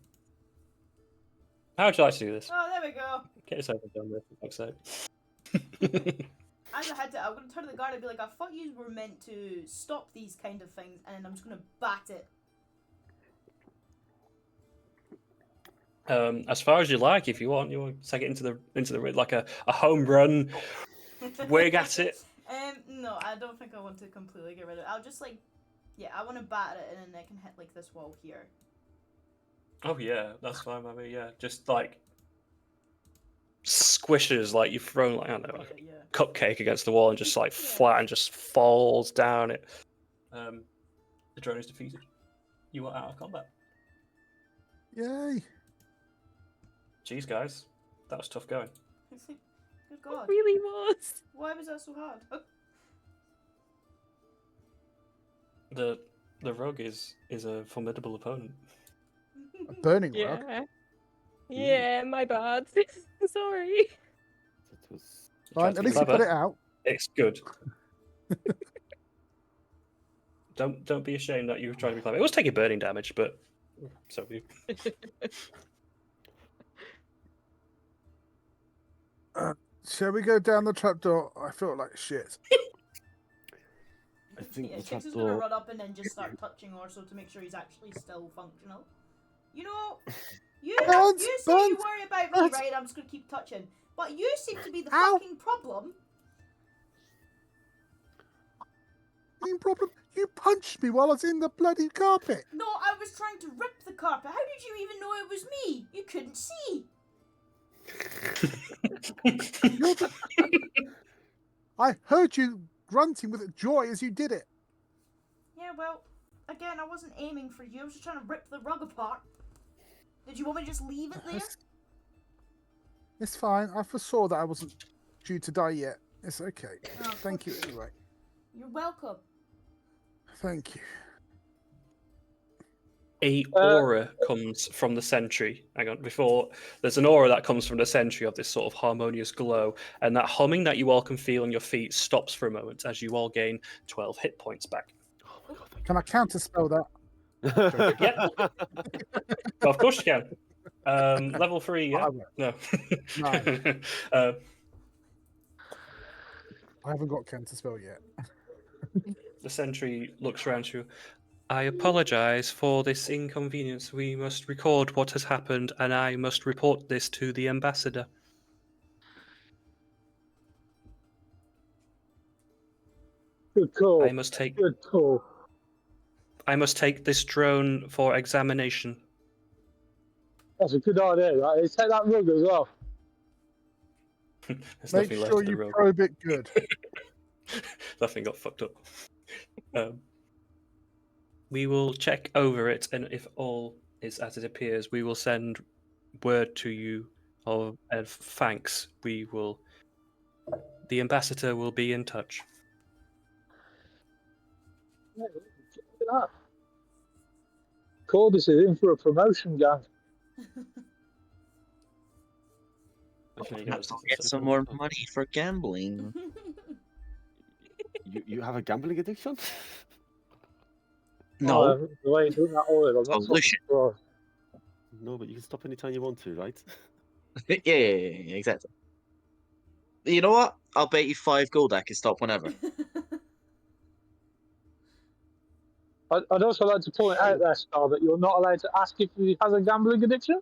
S3: How would you like to do this?
S5: Oh, there we go.
S3: Get yourself done with, for fuck's sake.
S5: As I had to, I'm going to turn to the guard and be like, I thought you were meant to stop these kind of things, and then I'm just going to bat it.
S3: As far as you like, if you want take it into the like a home run, wig at it.
S5: No, I don't think I want to completely get rid of it. I'll just like, yeah, I want to bat it, and then I can hit like this wall here.
S3: Oh yeah, that's fine by me. Yeah, just like squishes, like you've thrown like I don't know, like
S5: Yeah.
S3: a cupcake against the wall and just like flat and just falls down it. The drone is defeated. You are out of combat.
S2: Yay.
S3: Jeez, guys, that was tough going.
S5: Good God.
S1: It really was.
S5: Why was that so hard?
S3: The rogue is a formidable opponent.
S2: A burning rug.
S1: Yeah, my bad. Sorry.
S2: Fine, at least you put it out.
S3: It's good. Don't be ashamed that you were trying to be clever. It was taking burning damage, but so were you.
S2: Shall we go down the trapdoor? I feel like shit.
S6: I think
S5: Yeah,
S6: the
S5: Chicks is going to
S6: trapdoor.
S5: run up and then just start touching Orso to make sure he's actually still functional. You know, you say you worry about me, right? I'm just going to keep touching. But you seem to be the fucking problem.
S2: Fucking problem? You punched me while I was in the bloody carpet.
S5: No, I was trying to rip the carpet. How did you even know it was me? You couldn't see.
S2: I heard you grunting with joy as you did it.
S5: Yeah, well, again, I wasn't aiming for you. I was just trying to rip the rug apart. Did you want me to just leave it there?
S2: It's fine. I foresaw that I wasn't due to die yet. It's okay.
S5: Oh,
S2: Thank you anyway.
S5: You're welcome.
S2: Thank you.
S3: A aura comes from the sentry. Hang on, before there's an aura that comes from the sentry of this sort of harmonious glow, and that humming that you all can feel on your feet stops for a moment as you all gain 12 hit points back.
S6: Oh my God, thank
S2: Can I counterspell that?
S3: Yep. Well, of course you can. Level 3, yeah? No.
S2: No. I haven't got counterspell yet.
S3: The sentry looks around you. I apologize for this inconvenience. We must record what has happened, and I must report this to the ambassador.
S7: Good call.
S3: I must take
S7: Good call.
S3: this drone for examination.
S7: That's a good idea, right? Let's take that rug as well.
S3: There's
S2: Make
S3: nothing left
S2: sure
S3: of the
S2: you
S3: rogue.
S2: probe it good.
S3: Nothing got fucked up. We will check over it, and if all is as it appears, we will send word to you of thanks. The ambassador will be in touch.
S7: Yeah, look at that. Chordis is in for a promotion, gang.
S4: Perhaps I'll get some more money for gambling.
S6: You have a gambling addiction?
S7: No. The way he's doing that oil, I'm not so surprised.
S6: No, but you can stop anytime you want to, right?
S4: yeah, exactly. You know what? I'll bet you 5 gold I can stop whenever.
S7: I'd also like to point out there, Star, that you're not allowed to ask if he has a gambling addiction.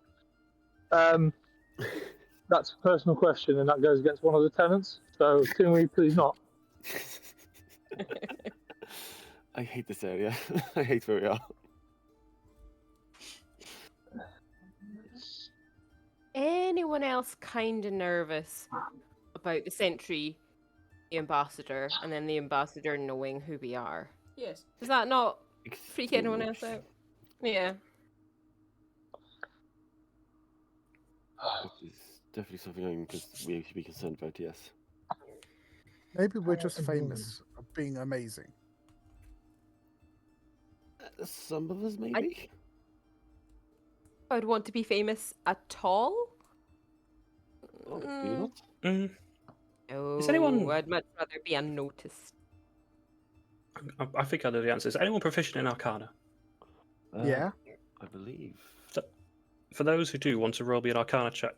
S7: That's a personal question, and that goes against one of the tenants. So can we please not?
S6: I hate this area. I hate where we are.
S1: Anyone else kind of nervous about the sentry, the ambassador, and then the ambassador knowing who we are?
S5: Yes.
S1: Does that not freak anyone else
S6: Excuse.
S1: out? Yeah.
S6: Which is definitely something we should be concerned about, yes.
S2: Maybe we're just famous of being amazing.
S6: Some of us, maybe?
S1: I would want to be famous at all?
S6: Oh, do you not?
S3: Mm,
S1: No,
S3: Is anyone-
S1: I'd much rather be unnoticed.
S3: I think I know the answer. Is anyone proficient in Arcana?
S2: Yeah.
S6: I believe.
S3: For those who do want to roll me an Arcana check.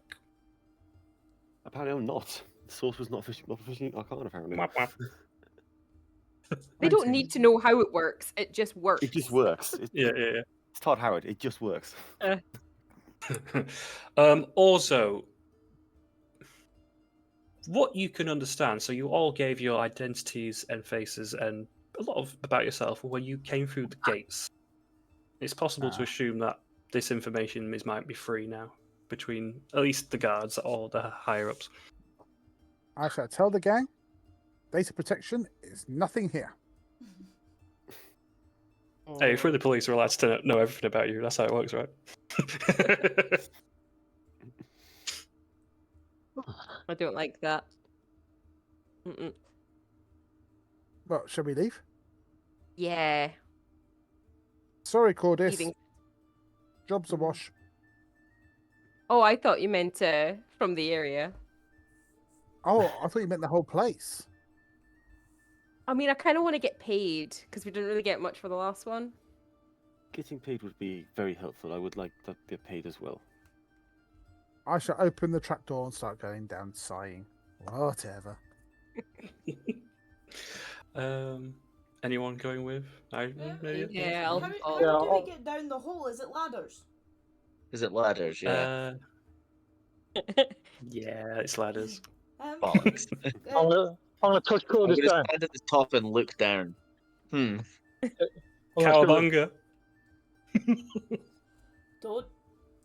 S6: Apparently I'm not. The source was not proficient in Arcana, apparently.
S3: Wap, wap.
S1: They don't
S2: 19.
S1: need to know how it works. It just works.
S6: It just works.
S3: Yeah.
S6: It's Todd Howard. It just works.
S3: Also, what you can understand, so you all gave your identities and faces and a lot of about yourself when you came through the gates. It's possible to assume that this information might be free now between at least the guards or the higher ups.
S2: I shall tell the gang, data protection is nothing here.
S3: Hey, if we're the police, we're allowed to know everything about you. That's how it works, right?
S1: I don't like that. Mm-mm.
S2: Well, shall we leave?
S1: Yeah.
S2: Sorry, Chordis.
S1: Leaving.
S2: Job's a wash.
S1: Oh, I thought you meant from the area.
S2: Oh, I thought you meant the whole place.
S1: I mean, I kind of want to get paid because we didn't really get much for the last one.
S6: Getting paid would be very helpful. I would like to get paid as well.
S2: I shall open the trapdoor and start going down, sighing. Whatever.
S3: Anyone going with? Maybe?
S1: Yeah,
S5: How
S1: I'll-
S5: do
S7: I'll-
S5: we get down the hole? Is it ladders?
S4: Is it ladders? Yeah.
S3: Yeah, it's ladders.
S4: Bollocks.
S7: I'm gonna touch
S4: I'm
S7: Cordis
S4: gonna
S7: down.
S4: stand at the top and look down.
S7: I'm gonna
S3: Cowabunga.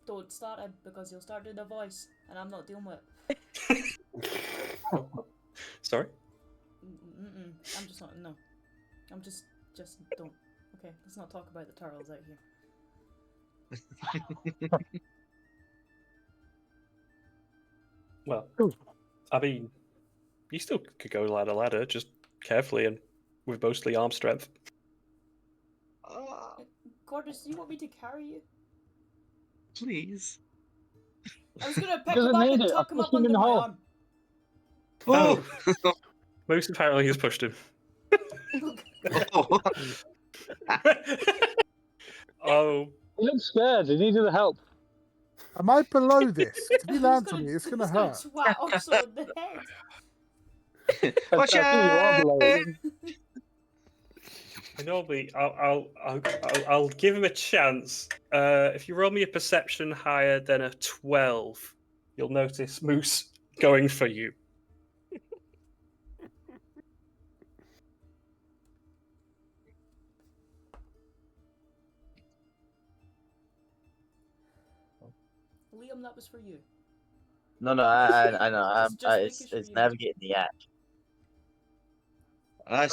S5: Don't start it because you'll start doing a voice, and I'm not dealing with it.
S3: Sorry?
S5: I'm just not. No. I'm just don't. Okay, let's not talk about the turtles out here.
S3: Well, I mean, you still could go ladder, just carefully and with mostly arm strength.
S5: Cordis, do you want me to carry you?
S4: Please.
S5: I was gonna pick
S7: Doesn't
S5: him up
S7: need
S5: and
S7: it,
S5: tuck
S7: I
S5: him
S7: pushed
S5: up
S7: him in
S5: under
S7: the
S5: my
S7: hole.
S5: arm.
S4: Oh!
S3: Most apparently has pushed him. Oh,
S7: He looks scared. He needed the help.
S2: Am I below this? If he lands on me, it's going to
S5: He's gonna
S2: hurt.
S5: swat Ursula in the head.
S4: Watch
S7: I think you are
S4: out!
S7: below him.
S3: normally I'll give him a chance. If you roll me a perception higher than a 12, you'll notice Moose going for you.
S5: Liam, that was for you.
S4: No, I know.
S5: Just making
S4: It's
S5: sure you know.
S4: navigating the app.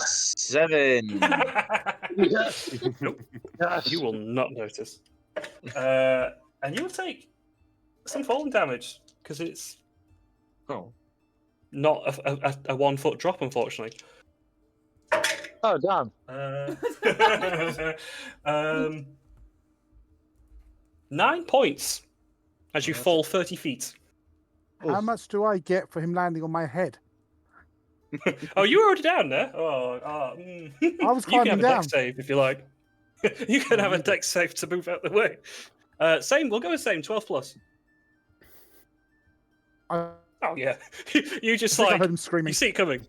S4: 7.
S7: Yes.
S3: Nope,
S7: Yes.
S3: you will not notice. And you'll take some falling damage because it's
S4: Oh.
S3: not a 1 foot drop, unfortunately.
S7: Oh, damn.
S3: 9 points as you fall 30 feet.
S2: How much do I get for him landing on my head?
S3: Oh, you were already down there. I
S2: I was
S3: You can have
S2: climbing
S3: a
S2: down.
S3: dex save if you like. You can have a dex save to move out the way. Same. We'll go with same. 12 plus.
S2: I
S3: Oh yeah. You just
S2: think I
S3: like
S2: heard him screaming.
S3: you see it coming.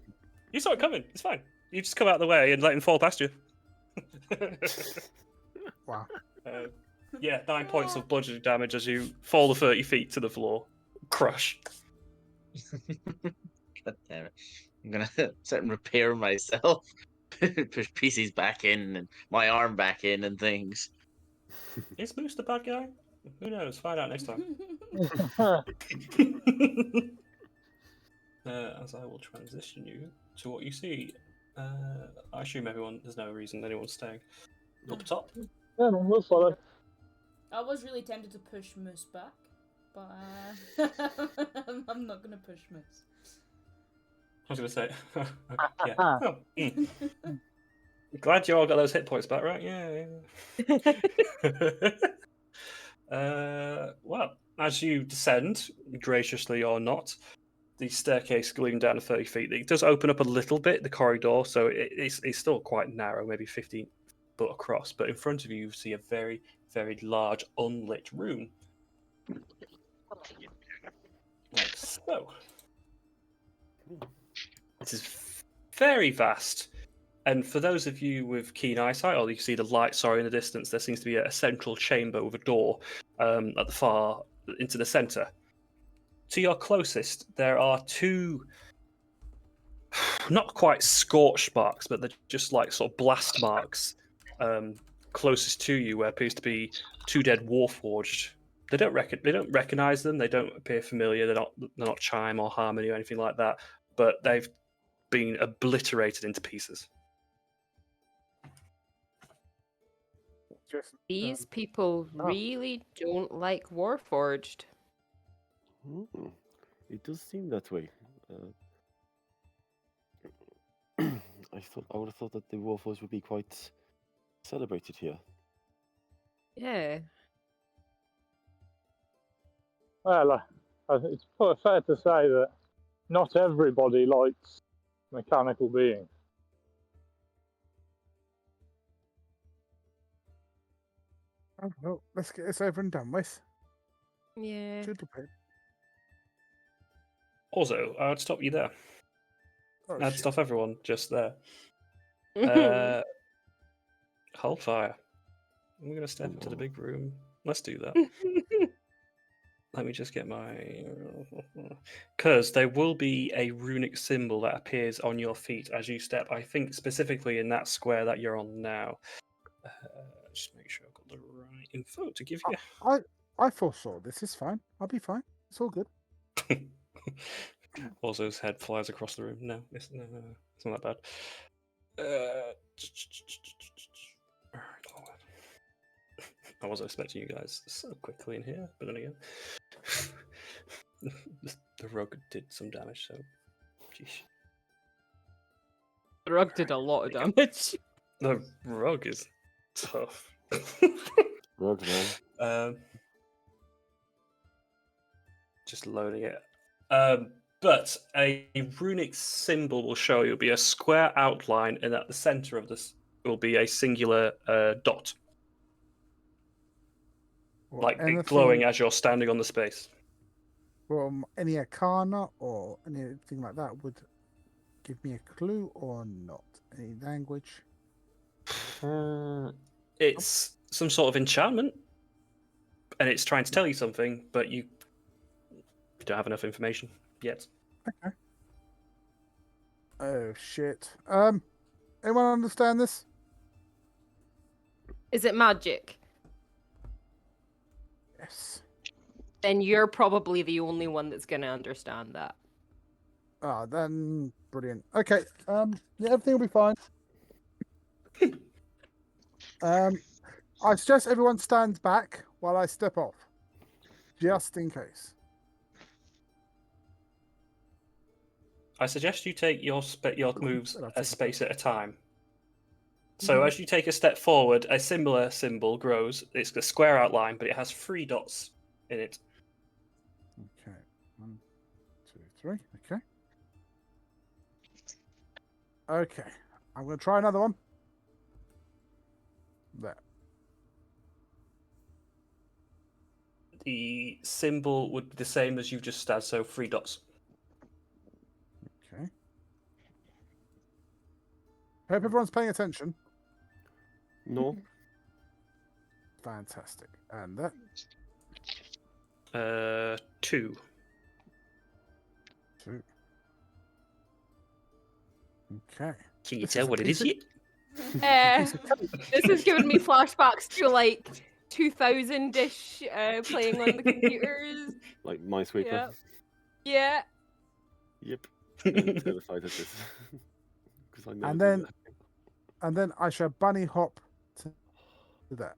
S3: You saw it coming. It's fine. You just come out of the way and let him fall past you.
S2: Wow.
S3: Yeah, 9 points of bludgeoning damage as you fall the 30 feet to the floor. Crush.
S4: God damn it. I'm gonna sit and repair myself. Push pieces back in and my arm back in and things.
S3: Is Moose the bad guy? Who knows? Find out next time. As I will transition you to what you see. I assume there's no reason anyone's staying up top.
S7: Yeah, man, we'll follow.
S5: I was really tempted to push Moose back, but I'm not gonna push Moose.
S3: I was going to say, yeah. Oh, Glad you all got those hit points back, right? Yeah. Well, as you descend, graciously or not, the staircase leading down to 30 feet, it does open up a little bit, the corridor, so it's still quite narrow, maybe 15 foot across, but in front of you see a very, very large unlit room. Like so. It is very vast. And for those of you with keen eyesight, or you see the light, in the distance, there seems to be a central chamber with a door at the far, into the centre. To your closest, there are two, not quite scorch marks, but they're just like sort of blast marks closest to you, where appears to be two dead Warforged. They don't recognise them. They don't appear familiar. They're not chime or harmony or anything like that. But they've been obliterated into pieces.
S1: These people really don't like Warforged.
S6: It does seem that way. I would have thought that the Warforged would be quite celebrated here.
S1: Yeah.
S7: Well, it's fair to say that not everybody likes mechanical beings.
S2: Oh, well, let's get this over and done with.
S1: Yeah.
S2: Toodlepip.
S3: Also, I'd stop you there.
S2: Oh,
S3: I'd
S2: shit.
S3: stop everyone just there. Hold fire. I'm going to step into the big room. Let's do that. Let me just get my... Because there will be a runic symbol that appears on your feet as you step, I think specifically in that square that you're on now. Just make sure I've got the right info to give you.
S2: I foresaw this. Is fine. I'll be fine. It's all good.
S3: Orzo's head flies across the room. No, it's not that bad. I wasn't expecting you guys so quickly in here, but then again, the rug did some damage, so geesh.
S1: The rug did a lot of damage.
S3: The rug is tough.
S6: Rug, man.
S3: Just loading it. But a runic symbol will show you. It'll be a square outline, and at the center of this will be a singular dot.
S2: Well,
S3: Like
S2: anything,
S3: glowing as you're standing on the space.
S2: well, any arcana or anything like that would give me a clue or not? Any language?
S3: It's some sort of enchantment, and it's trying to tell you something, but you don't have enough information yet.
S2: Okay. Oh shit. Anyone understand this?
S1: Is it magic?
S2: Yes.
S1: Then you're probably the only one that's going to understand that.
S2: Ah, then brilliant. Okay. Yeah, everything will be fine. I suggest everyone stands back while I step off, just in case.
S3: I suggest you take your moves
S2: I'll
S3: a
S2: take
S3: space at a time. So as you take a step forward, a similar symbol grows. It's a square outline, but it has 3 dots in it.
S2: Okay. 1, 2, 3. Okay. Okay. I'm going to try another one. There.
S3: The symbol would be the same as you've just said, so 3 dots.
S2: Okay. Hope everyone's paying attention.
S6: No.
S2: Fantastic. And that.
S3: 2.
S2: Okay.
S3: Can you
S2: This
S3: tell
S2: is a
S3: what it
S2: piece
S3: is
S2: of-
S3: yet?
S1: This has given me flashbacks to like 2000-ish playing on the computers.
S6: Like Minesweeper.
S1: Yeah. Yeah.
S6: Yep. I'm terrified of this. 'Cause I never
S2: And
S6: do
S2: then,
S6: that.
S2: and then I shall bunny hop to that.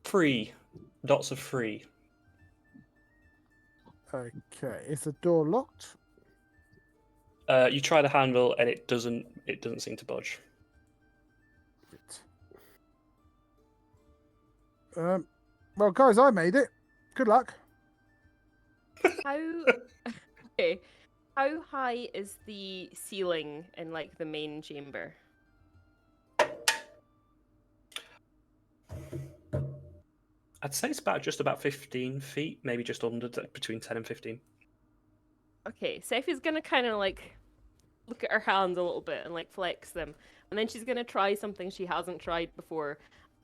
S3: Free. Dots of free.
S2: Okay. Is the door locked?
S3: You try the handle and it doesn't seem to budge.
S2: Well, guys, I made it. Good luck.
S1: How okay. How high is the ceiling in like the main chamber?
S3: I'd say it's just about 15 feet, maybe just under, between 10 and 15.
S1: Okay, Sephi's gonna kind of like look at her hands a little bit and like flex them, and then she's gonna try something she hasn't tried before,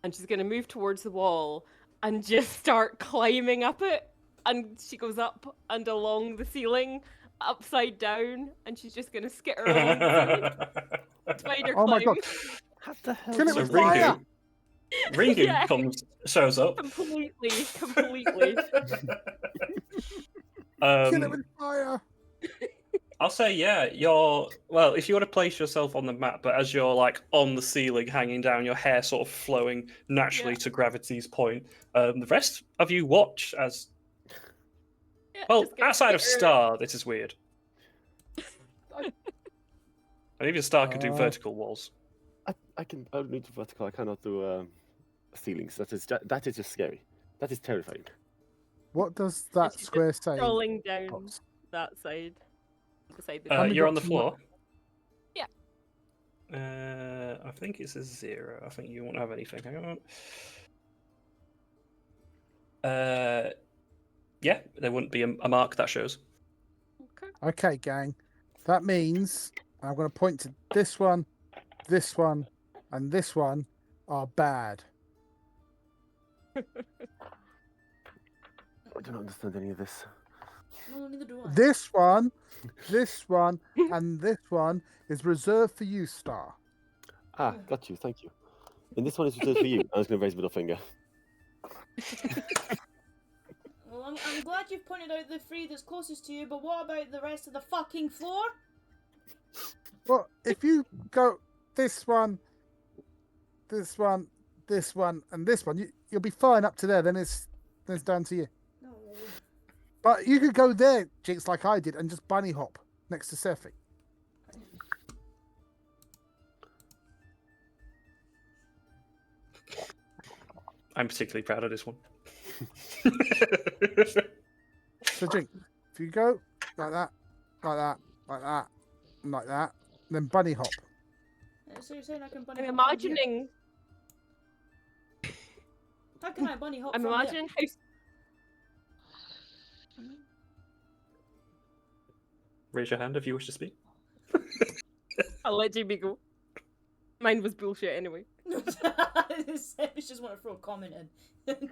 S1: and she's gonna move towards the wall and just start climbing up it. And she goes up and along the ceiling, upside down, and she's just gonna skitter along the ceiling. Spider
S2: Oh my
S1: climb.
S2: god.
S6: How the hell?
S2: Kill it
S3: So
S2: with fire!
S3: Ringu
S1: Yeah.
S3: shows up.
S1: Completely.
S2: Kill it with fire!
S3: I'll say, yeah, well, if you want to place yourself on the map, but as you're like on the ceiling hanging down, your hair sort of flowing naturally to gravity's point, the rest of you watch as,
S1: Yeah,
S3: well,
S1: just gonna
S3: outside of
S1: skitter.
S3: Star, this is weird. And even Star can do vertical walls.
S6: I don't need to vertical. I cannot do ceilings. That is just scary. That is terrifying.
S2: What does that
S1: She's just
S2: square say?
S1: crawling down
S2: Box?
S1: that side. Beside the
S2: many
S3: You're on the
S2: dots in
S3: floor.
S1: Yeah.
S3: I think it's a 0. I think you won't have anything. Hang on. Yeah, there wouldn't be a mark that shows.
S1: Okay.
S2: Okay, gang. That means I'm going to point to this one, and this one are bad.
S6: I don't understand any of this.
S5: No, neither do I.
S2: This one, and this one is reserved for you, Star.
S6: Ah, got you. Thank you. And this one is reserved for you. I was going to raise middle finger.
S5: Well, I'm glad you've pointed out the three that's closest to you, but what about the rest of the fucking floor?
S2: Well, if you go this one, and this one, you'll be fine up to there. Then it's down to you.
S5: No.
S2: But you could go there, Jinx, like I did, and just bunny hop next to Sephi.
S3: I'm particularly proud of this one.
S2: So, Jinx, if you go like that, and like that, then bunny hop.
S5: So you're saying I can bunny
S1: I'm
S5: hop from here?
S1: imagining.
S5: How can I bunny hop
S1: I'm
S5: from here?
S1: imagining how.
S3: Raise your hand if you wish to speak.
S1: I'll let Jamie go. Mine was bullshit anyway.
S5: I just want to throw a comment in.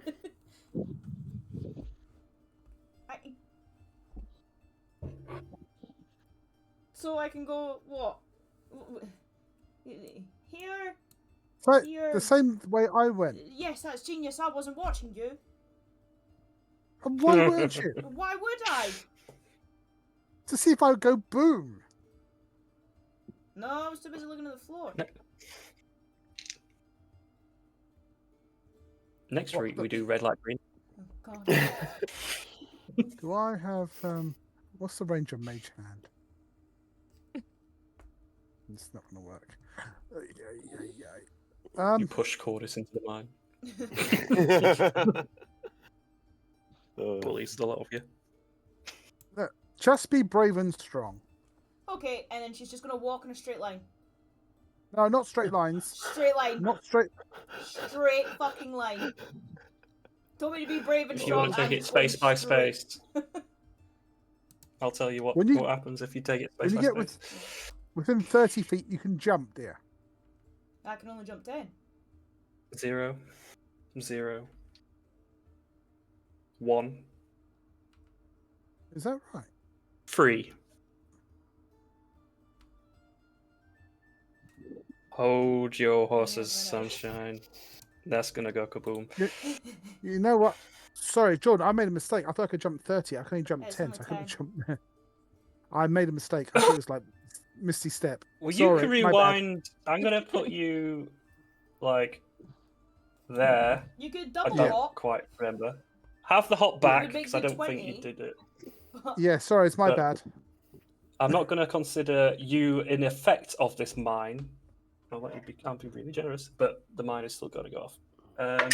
S5: So I can go what? Here?
S2: So
S5: Here.
S2: the same way I went.
S5: Yes, that's genius. I wasn't watching you.
S2: And why weren't you?
S5: Why would I?
S2: To see if I would go boom.
S5: No, I was too busy looking at the floor.
S3: Next week we do red, light, green.
S5: Oh, God.
S2: Do I have what's the range of mage hand? It's not gonna work.
S3: You push Chordis into the mine. Bullies the lot of you.
S2: Just be brave and strong.
S5: Okay, and then she's just gonna walk in a straight line.
S2: No, not straight lines.
S5: Straight line.
S2: Not straight.
S5: Straight fucking line. Told me to be brave and
S3: If you
S5: strong.
S3: want to take
S5: I'm
S3: it space
S5: going
S3: by
S5: straight.
S3: space, I'll tell you what
S2: When you-
S3: what happens if you take it
S2: When
S3: space
S2: you
S3: by
S2: get
S3: space.
S2: within 30 feet, you can jump, dear.
S5: I can only jump 10.
S3: 0, 0, 1.
S2: Is that right?
S3: Free. Hold your horses, sunshine. That's gonna go kaboom.
S2: You know what? Sorry, Jordan, I made a mistake. I thought I could jump 30. I can only jump
S5: It's
S2: 10,
S5: only
S2: so I couldn't
S5: 10.
S2: jump there. I made a mistake. I thought it was like Misty Step.
S3: Well, you
S2: Sorry,
S3: can
S2: my bad.
S3: rewind. I'm gonna put you like there.
S5: You could
S3: I
S5: double
S3: don't
S5: hop.
S3: quite remember. Have the hop
S5: It
S3: back
S5: would make
S3: because I
S5: you
S3: don't think you
S5: 20.
S3: did it.
S2: Yeah, sorry, it's my
S3: But-
S2: bad.
S3: I'm not going to consider you in effect of this mine. I'll let you be. I'm being really generous, but the mine is still going to go off.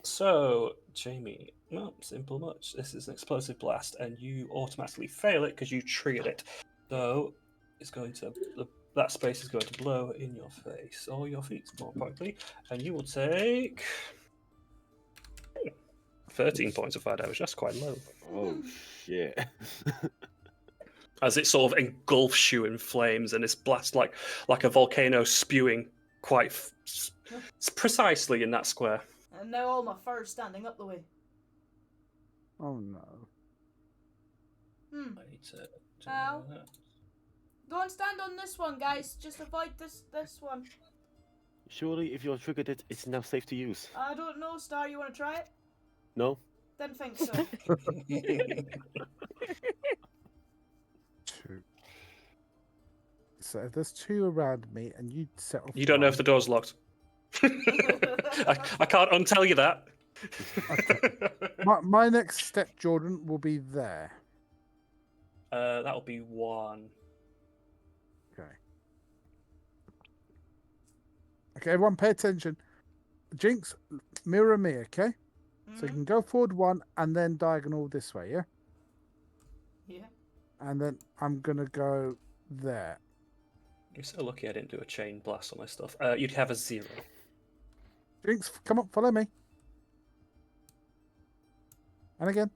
S3: So, Jamie, well, simple much. This is an explosive blast, and you automatically fail it because you triggered it. So, it's going to that space is going to blow in your face or your feet, more importantly, and you will take 13 points of fire damage. That's quite low.
S6: Oh shit.
S3: As it sort of engulfs you in flames, and this blast like a volcano spewing quite precisely in that square.
S5: And now all my fur's standing up the way.
S2: Oh no.
S5: Hmm.
S3: I need to do
S5: Ow.
S3: that.
S5: Go and stand on this one, guys. Just avoid this one.
S6: Surely, if you're triggered it, it's now safe to use.
S5: I don't know, Star. You want to try it?
S6: No?
S5: Didn't think so.
S2: 2. So if there's 2 around me and you set off.
S3: You don't know if the door's locked. I can't untell you that.
S2: My next step, Jordan, will be there.
S3: That'll be 1.
S2: Okay. Okay, everyone pay attention. Jinx, mirror me, okay? So you can go forward 1 and then diagonal this way, yeah?
S5: Yeah.
S2: And then I'm going to go there.
S3: You're so lucky I didn't do a chain blast on my stuff. You'd have a 0.
S2: Jinx, come on, follow me. And again.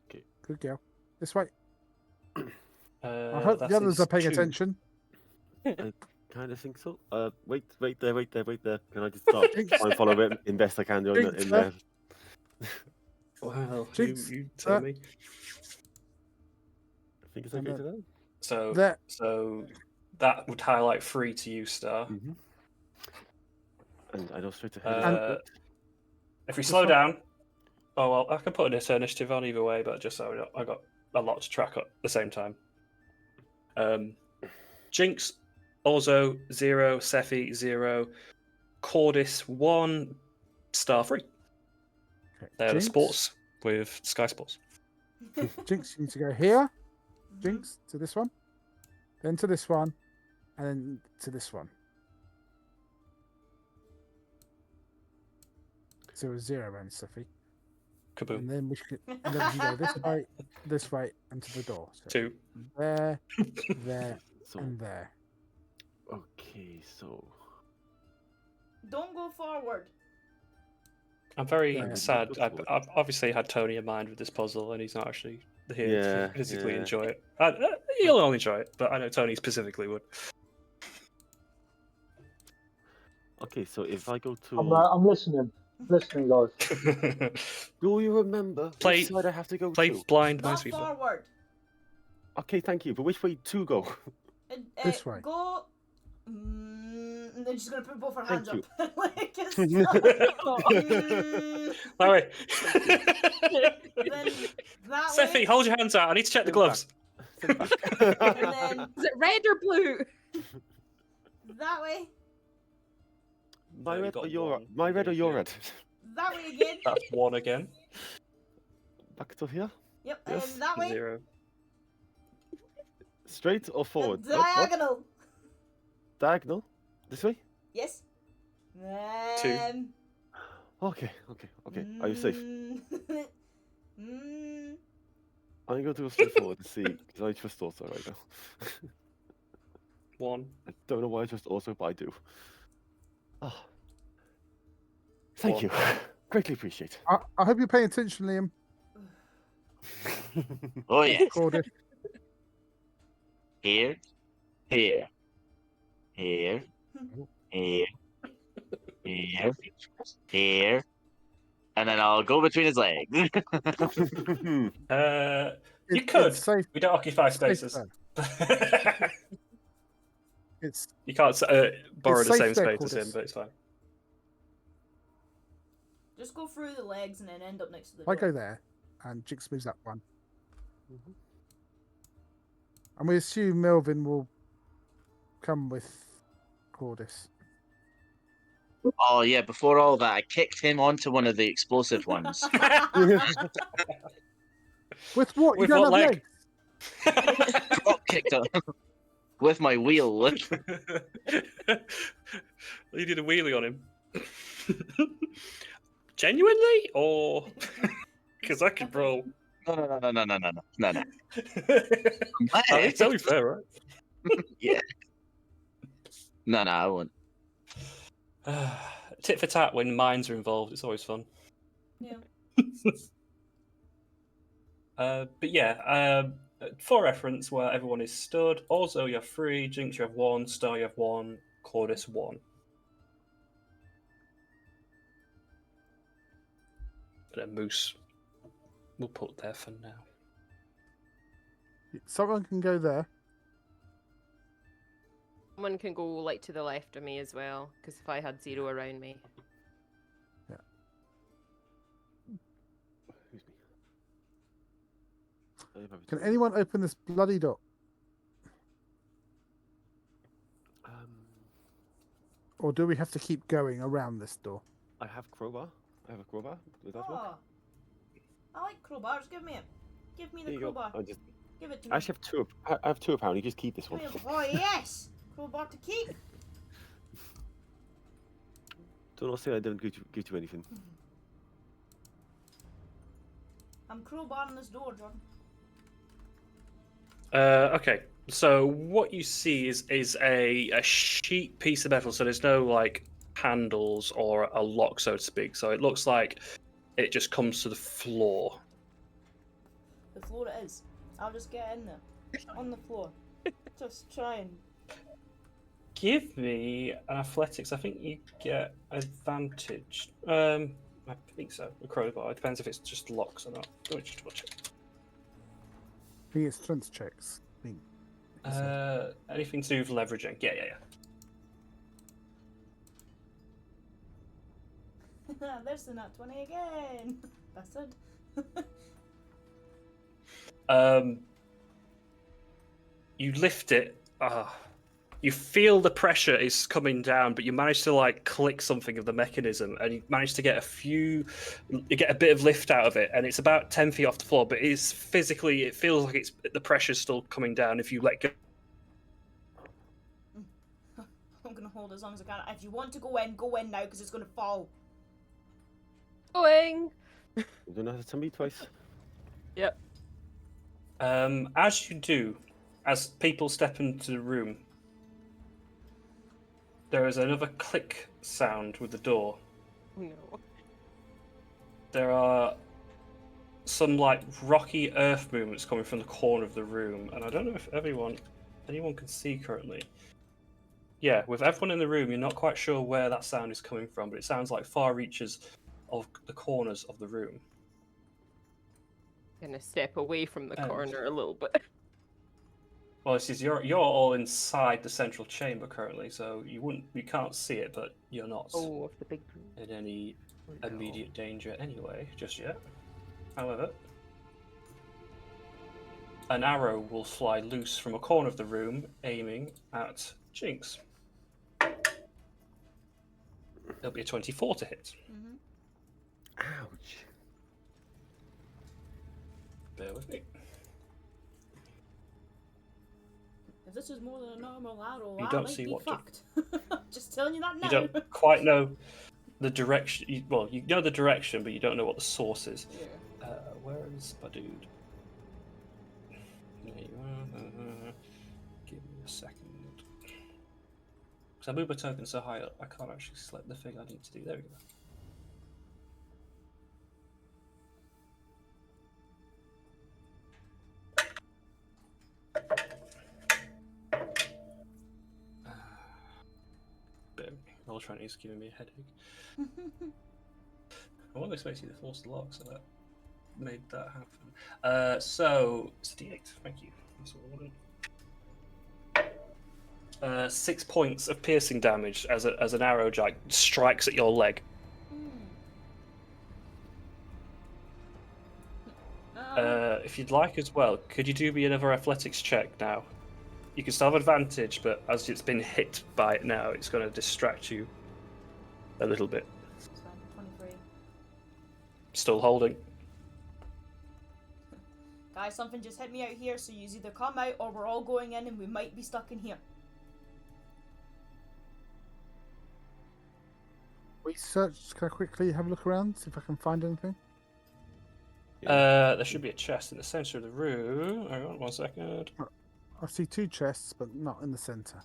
S6: Okay.
S2: Good girl. This way. I
S3: that
S2: hope the others
S3: is
S2: are paying
S3: 2.
S2: attention.
S6: I kind of think so. Wait there. Can I just start try and follow it in best I can do in there?
S3: Well,
S2: Jinx,
S3: you tell me.
S6: I think it's okay to that.
S3: So,
S2: There.
S3: so that would highlight 3 to you, Star.
S6: Mm-hmm. And I know straight ahead.
S3: If we slow down, oh well, I can put an initiative on either way, but just so I got a lot to track at the same time. Jinx, Orzo 0, Sephi 0, Chordis 1, Star 3.
S2: Okay.
S3: They're the
S2: Jinx,
S3: sports with Sky Sports.
S2: Jinx, you need to go here. Jinx, to this one. Then to this one. And then to this one. 0, and Sophie.
S3: Kaboom.
S2: And then we can go this way, and to the door. So
S3: 2.
S2: there, there,
S6: So,
S2: and there.
S6: okay, so
S5: Don't go forward.
S3: I'm very
S2: Yeah.
S3: sad. I've obviously had Tony in mind with this puzzle, and he's not actually here to physically enjoy it. He'll only enjoy it, but I know Tony specifically would.
S6: okay, so if I go to,
S7: I'm listening. Listening, guys.
S6: do you remember
S3: Play-
S6: which side I have to go
S3: Play
S6: to?
S3: blind, my
S5: Not
S3: sweet boy.
S5: forward.
S6: Okay, thank you. But which way to go?
S2: This way.
S5: Go. And then she's gonna put both her hands
S6: Thank
S5: up. Like it's-
S3: That way.
S5: then that
S3: Sephi,
S5: way.
S3: hold your hands out. I need to check the
S6: Sit
S3: gloves.
S6: Sit back.
S5: And then
S1: Is it red or blue?
S5: that way.
S6: My
S3: you
S6: red
S3: got
S6: or your
S3: one.
S6: my red or your
S3: Yeah.
S6: red?
S5: That way again.
S3: That's 1 again.
S6: Back to here.
S5: Yep.
S6: Yes.
S5: And that way.
S3: 0.
S6: Straight or forward?
S5: And
S6: Oh, what?
S5: diagonal.
S6: Diagonal. This way.
S5: Yes.
S3: Two.
S6: Okay. Are you safe?
S5: Mm.
S6: I'm going to go straight forward to see because I trust also right now.
S3: 1.
S6: I don't know why I trust also, but I do. Oh. Thank you. Greatly appreciate.
S2: I hope you're paying attention, Liam.
S4: Oh yeah.
S2: Cordis.
S4: Here, here, here, here, here, here, and then I'll go between his legs.
S3: You
S2: It's
S3: could.
S2: safe.
S3: We don't occupy
S2: It's safe
S3: spaces.
S2: there. It's
S3: You can't borrow the
S2: safe
S3: same
S2: there,
S3: space as him,
S2: Chordis.
S3: but it's fine.
S5: Just go through the legs and then end up next to the
S2: I
S5: door.
S2: go there, and Jinx moves that one. And we assume Melvin will come with Cordis.
S4: Oh yeah, before all that, I kicked him onto one of the explosive ones.
S2: With what?
S3: With
S2: you don't
S3: what
S2: have
S3: leg?
S2: legs?
S4: Drop kicked him with my wheel.
S3: You did a wheelie on him. Genuinely? Or. Because I could roll.
S4: No.
S3: I think it's only fair, right?
S4: Yeah. No, I won't.
S3: Tit for tat when mines are involved, it's always fun.
S5: Yeah.
S3: But yeah, for reference, where everyone is stood, also you have 3, Jinx you have 1, Star you have 1, Cordis 1. But a moose we'll put there for now.
S2: Someone can go there.
S1: Someone can go like to the left of me as well, because if I had 0 around me.
S6: Excuse me.
S2: Can anyone open this bloody door? Or do we have to keep going around this door?
S6: I have crowbar. I have a crowbar. Does that work?
S5: Oh, I like crowbars. Give me it. Give me the
S6: Here you go.
S5: crowbar.
S6: I just.
S5: Give it to
S6: I
S5: me.
S6: actually have 2. I have 2 apparently. Just keep this
S5: Give
S6: one.
S5: me a- Oh yes, crowbar to keep.
S6: Don't say I didn't give you anything.
S5: I'm crowbarring this door, Jordan.
S3: Okay, so what you see is a sheet piece of metal, so there's no like handles or a lock, so to speak. So it looks like it just comes to the floor.
S5: The floor it is. I'll just get in there. On the floor. Just try and.
S3: Give me an athletics. I think you get advantage. I think so. The crowbar. It depends if it's just locks or not. Let me just double check.
S2: I think it's strength checks. I think.
S3: Anything to do with leveraging? Yeah.
S5: There's the nat 20 again. Bastard.
S3: You lift it. You feel the pressure is coming down, but you manage to like click something of the mechanism, and you manage to get you get a bit of lift out of it, and it's about 10 feet off the floor, but it's physically, it feels like the pressure's still coming down if you let go.
S5: I'm gonna hold as long as I can. If you want to go in now, because it's gonna fall.
S1: Going!
S6: You don't have to tell me twice.
S1: Yep.
S3: As you do, as people step into the room, there is another click sound with the door.
S1: Oh no.
S3: There are some like rocky earth movements coming from the corner of the room, and I don't know if anyone can see currently. Yeah, with everyone in the room, you're not quite sure where that sound is coming from, but it sounds like far reaches of the corners of the room.
S1: Gonna step away from the corner a little bit.
S3: Well, this is you're all inside the central chamber currently, so you can't see it, but you're not
S1: Oh, of the big room.
S3: in any immediate danger anyway, just yet. However, an arrow will fly loose from a corner of the room, aiming at Jinx. It'll be a 24 to hit.
S5: Mm-hmm.
S6: Ouch.
S3: Bear with me.
S5: If this is more than a normal arrow,
S3: You
S5: I
S3: don't
S5: might
S3: see
S5: be
S3: what
S5: fucked. Just telling you that now.
S3: You don't quite know the direction. Well, you know the direction, but you don't know what the source is.
S5: Yeah.
S3: Where is my dude? There you are. Give me a second. Because I moved my token so high up, I can't actually select the thing I need to do. There we go. Roll 20 is giving me a headache. wonder if it's the forced lock, so that made that happen. So it's a D8. Thank you. That's what I wanted. 6 points of piercing damage as an arrow strikes at your leg. If you'd like as well, could you do me another athletics check now? You can still have advantage, but as it's been hit by it now, it's going to distract you a little bit.
S5: It's fine. 23.
S3: Still holding.
S5: Guys, something just hit me out here, so you either come out or we're all going in and we might be stuck in here.
S2: Research. Can I quickly have a look around, see if I can find anything?
S3: There should be a chest in the center of the room. Hang on 1 second.
S2: I see 2 chests, but not in the center.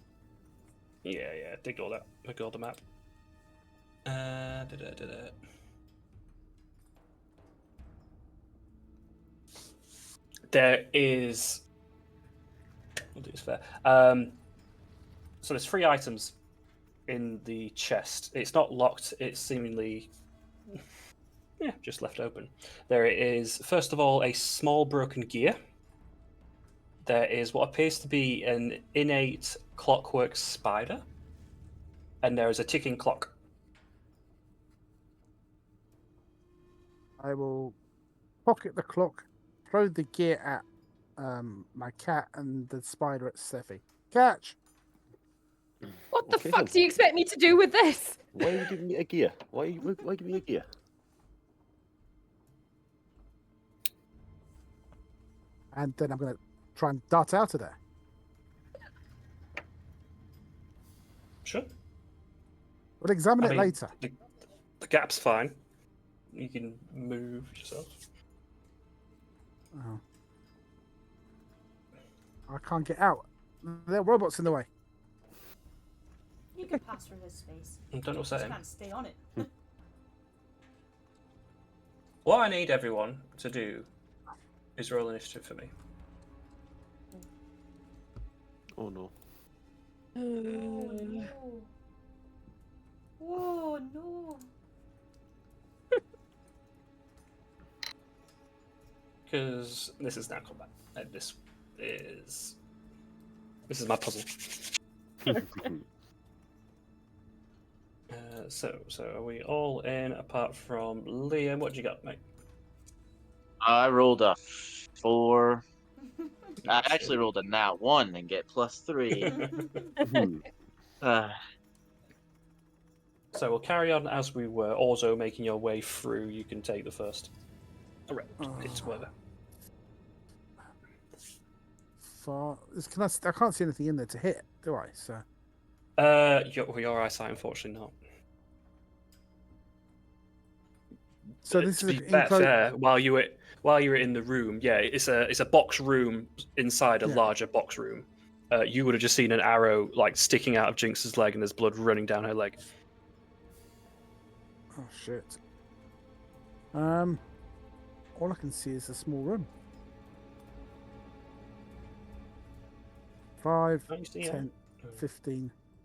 S3: Yeah, ignore that. Ignore the map. There is. We'll do this fair. So there's 3 items in the chest. It's not locked. It's seemingly, just left open. There is, first of all, a small broken gear. There is what appears to be an innate clockwork spider, and there is a ticking clock.
S2: I will pocket the clock, throw the gear at my cat, and the spider at Steffi. Catch!
S1: What the
S6: Okay,
S1: fuck
S6: then.
S1: do you expect me to do with this?
S6: Why are you giving me a gear? Why give me a gear?
S2: And then I'm going to try and dart out of there.
S3: Sure.
S2: We'll examine
S3: I
S2: it
S3: mean,
S2: later.
S3: The gap's fine. You can move yourself.
S2: Oh. I can't get out. There are robots in the way.
S5: You can pass through his space.
S3: I don't know what's
S5: Just
S3: that in.
S5: can't stay on it.
S3: What I need everyone to do is roll initiative for me.
S6: Oh no.
S5: Oh no. Oh no.
S3: Because this is now combat, and this is my puzzle. So are we all in apart from Liam? What do you got, mate?
S4: I rolled a 4. I actually rolled a nat 1 and get +3.
S3: So we'll carry on as we were. Also, making your way through, you can take the first. Alright, it's whatever.
S2: I can't see anything in there to hit, do I? So
S3: Your eyesight, unfortunately, not.
S2: So this
S3: to
S2: is
S3: be
S2: an enclosed.
S3: fair, while you were in the room, it's a box room inside a larger box room. You would have just seen an arrow like sticking out of Jinx's leg, and there's blood running down her leg.
S2: Oh shit. All I can see is a small room. 5,
S3: Can't you see
S2: 10,
S3: it?
S2: 15,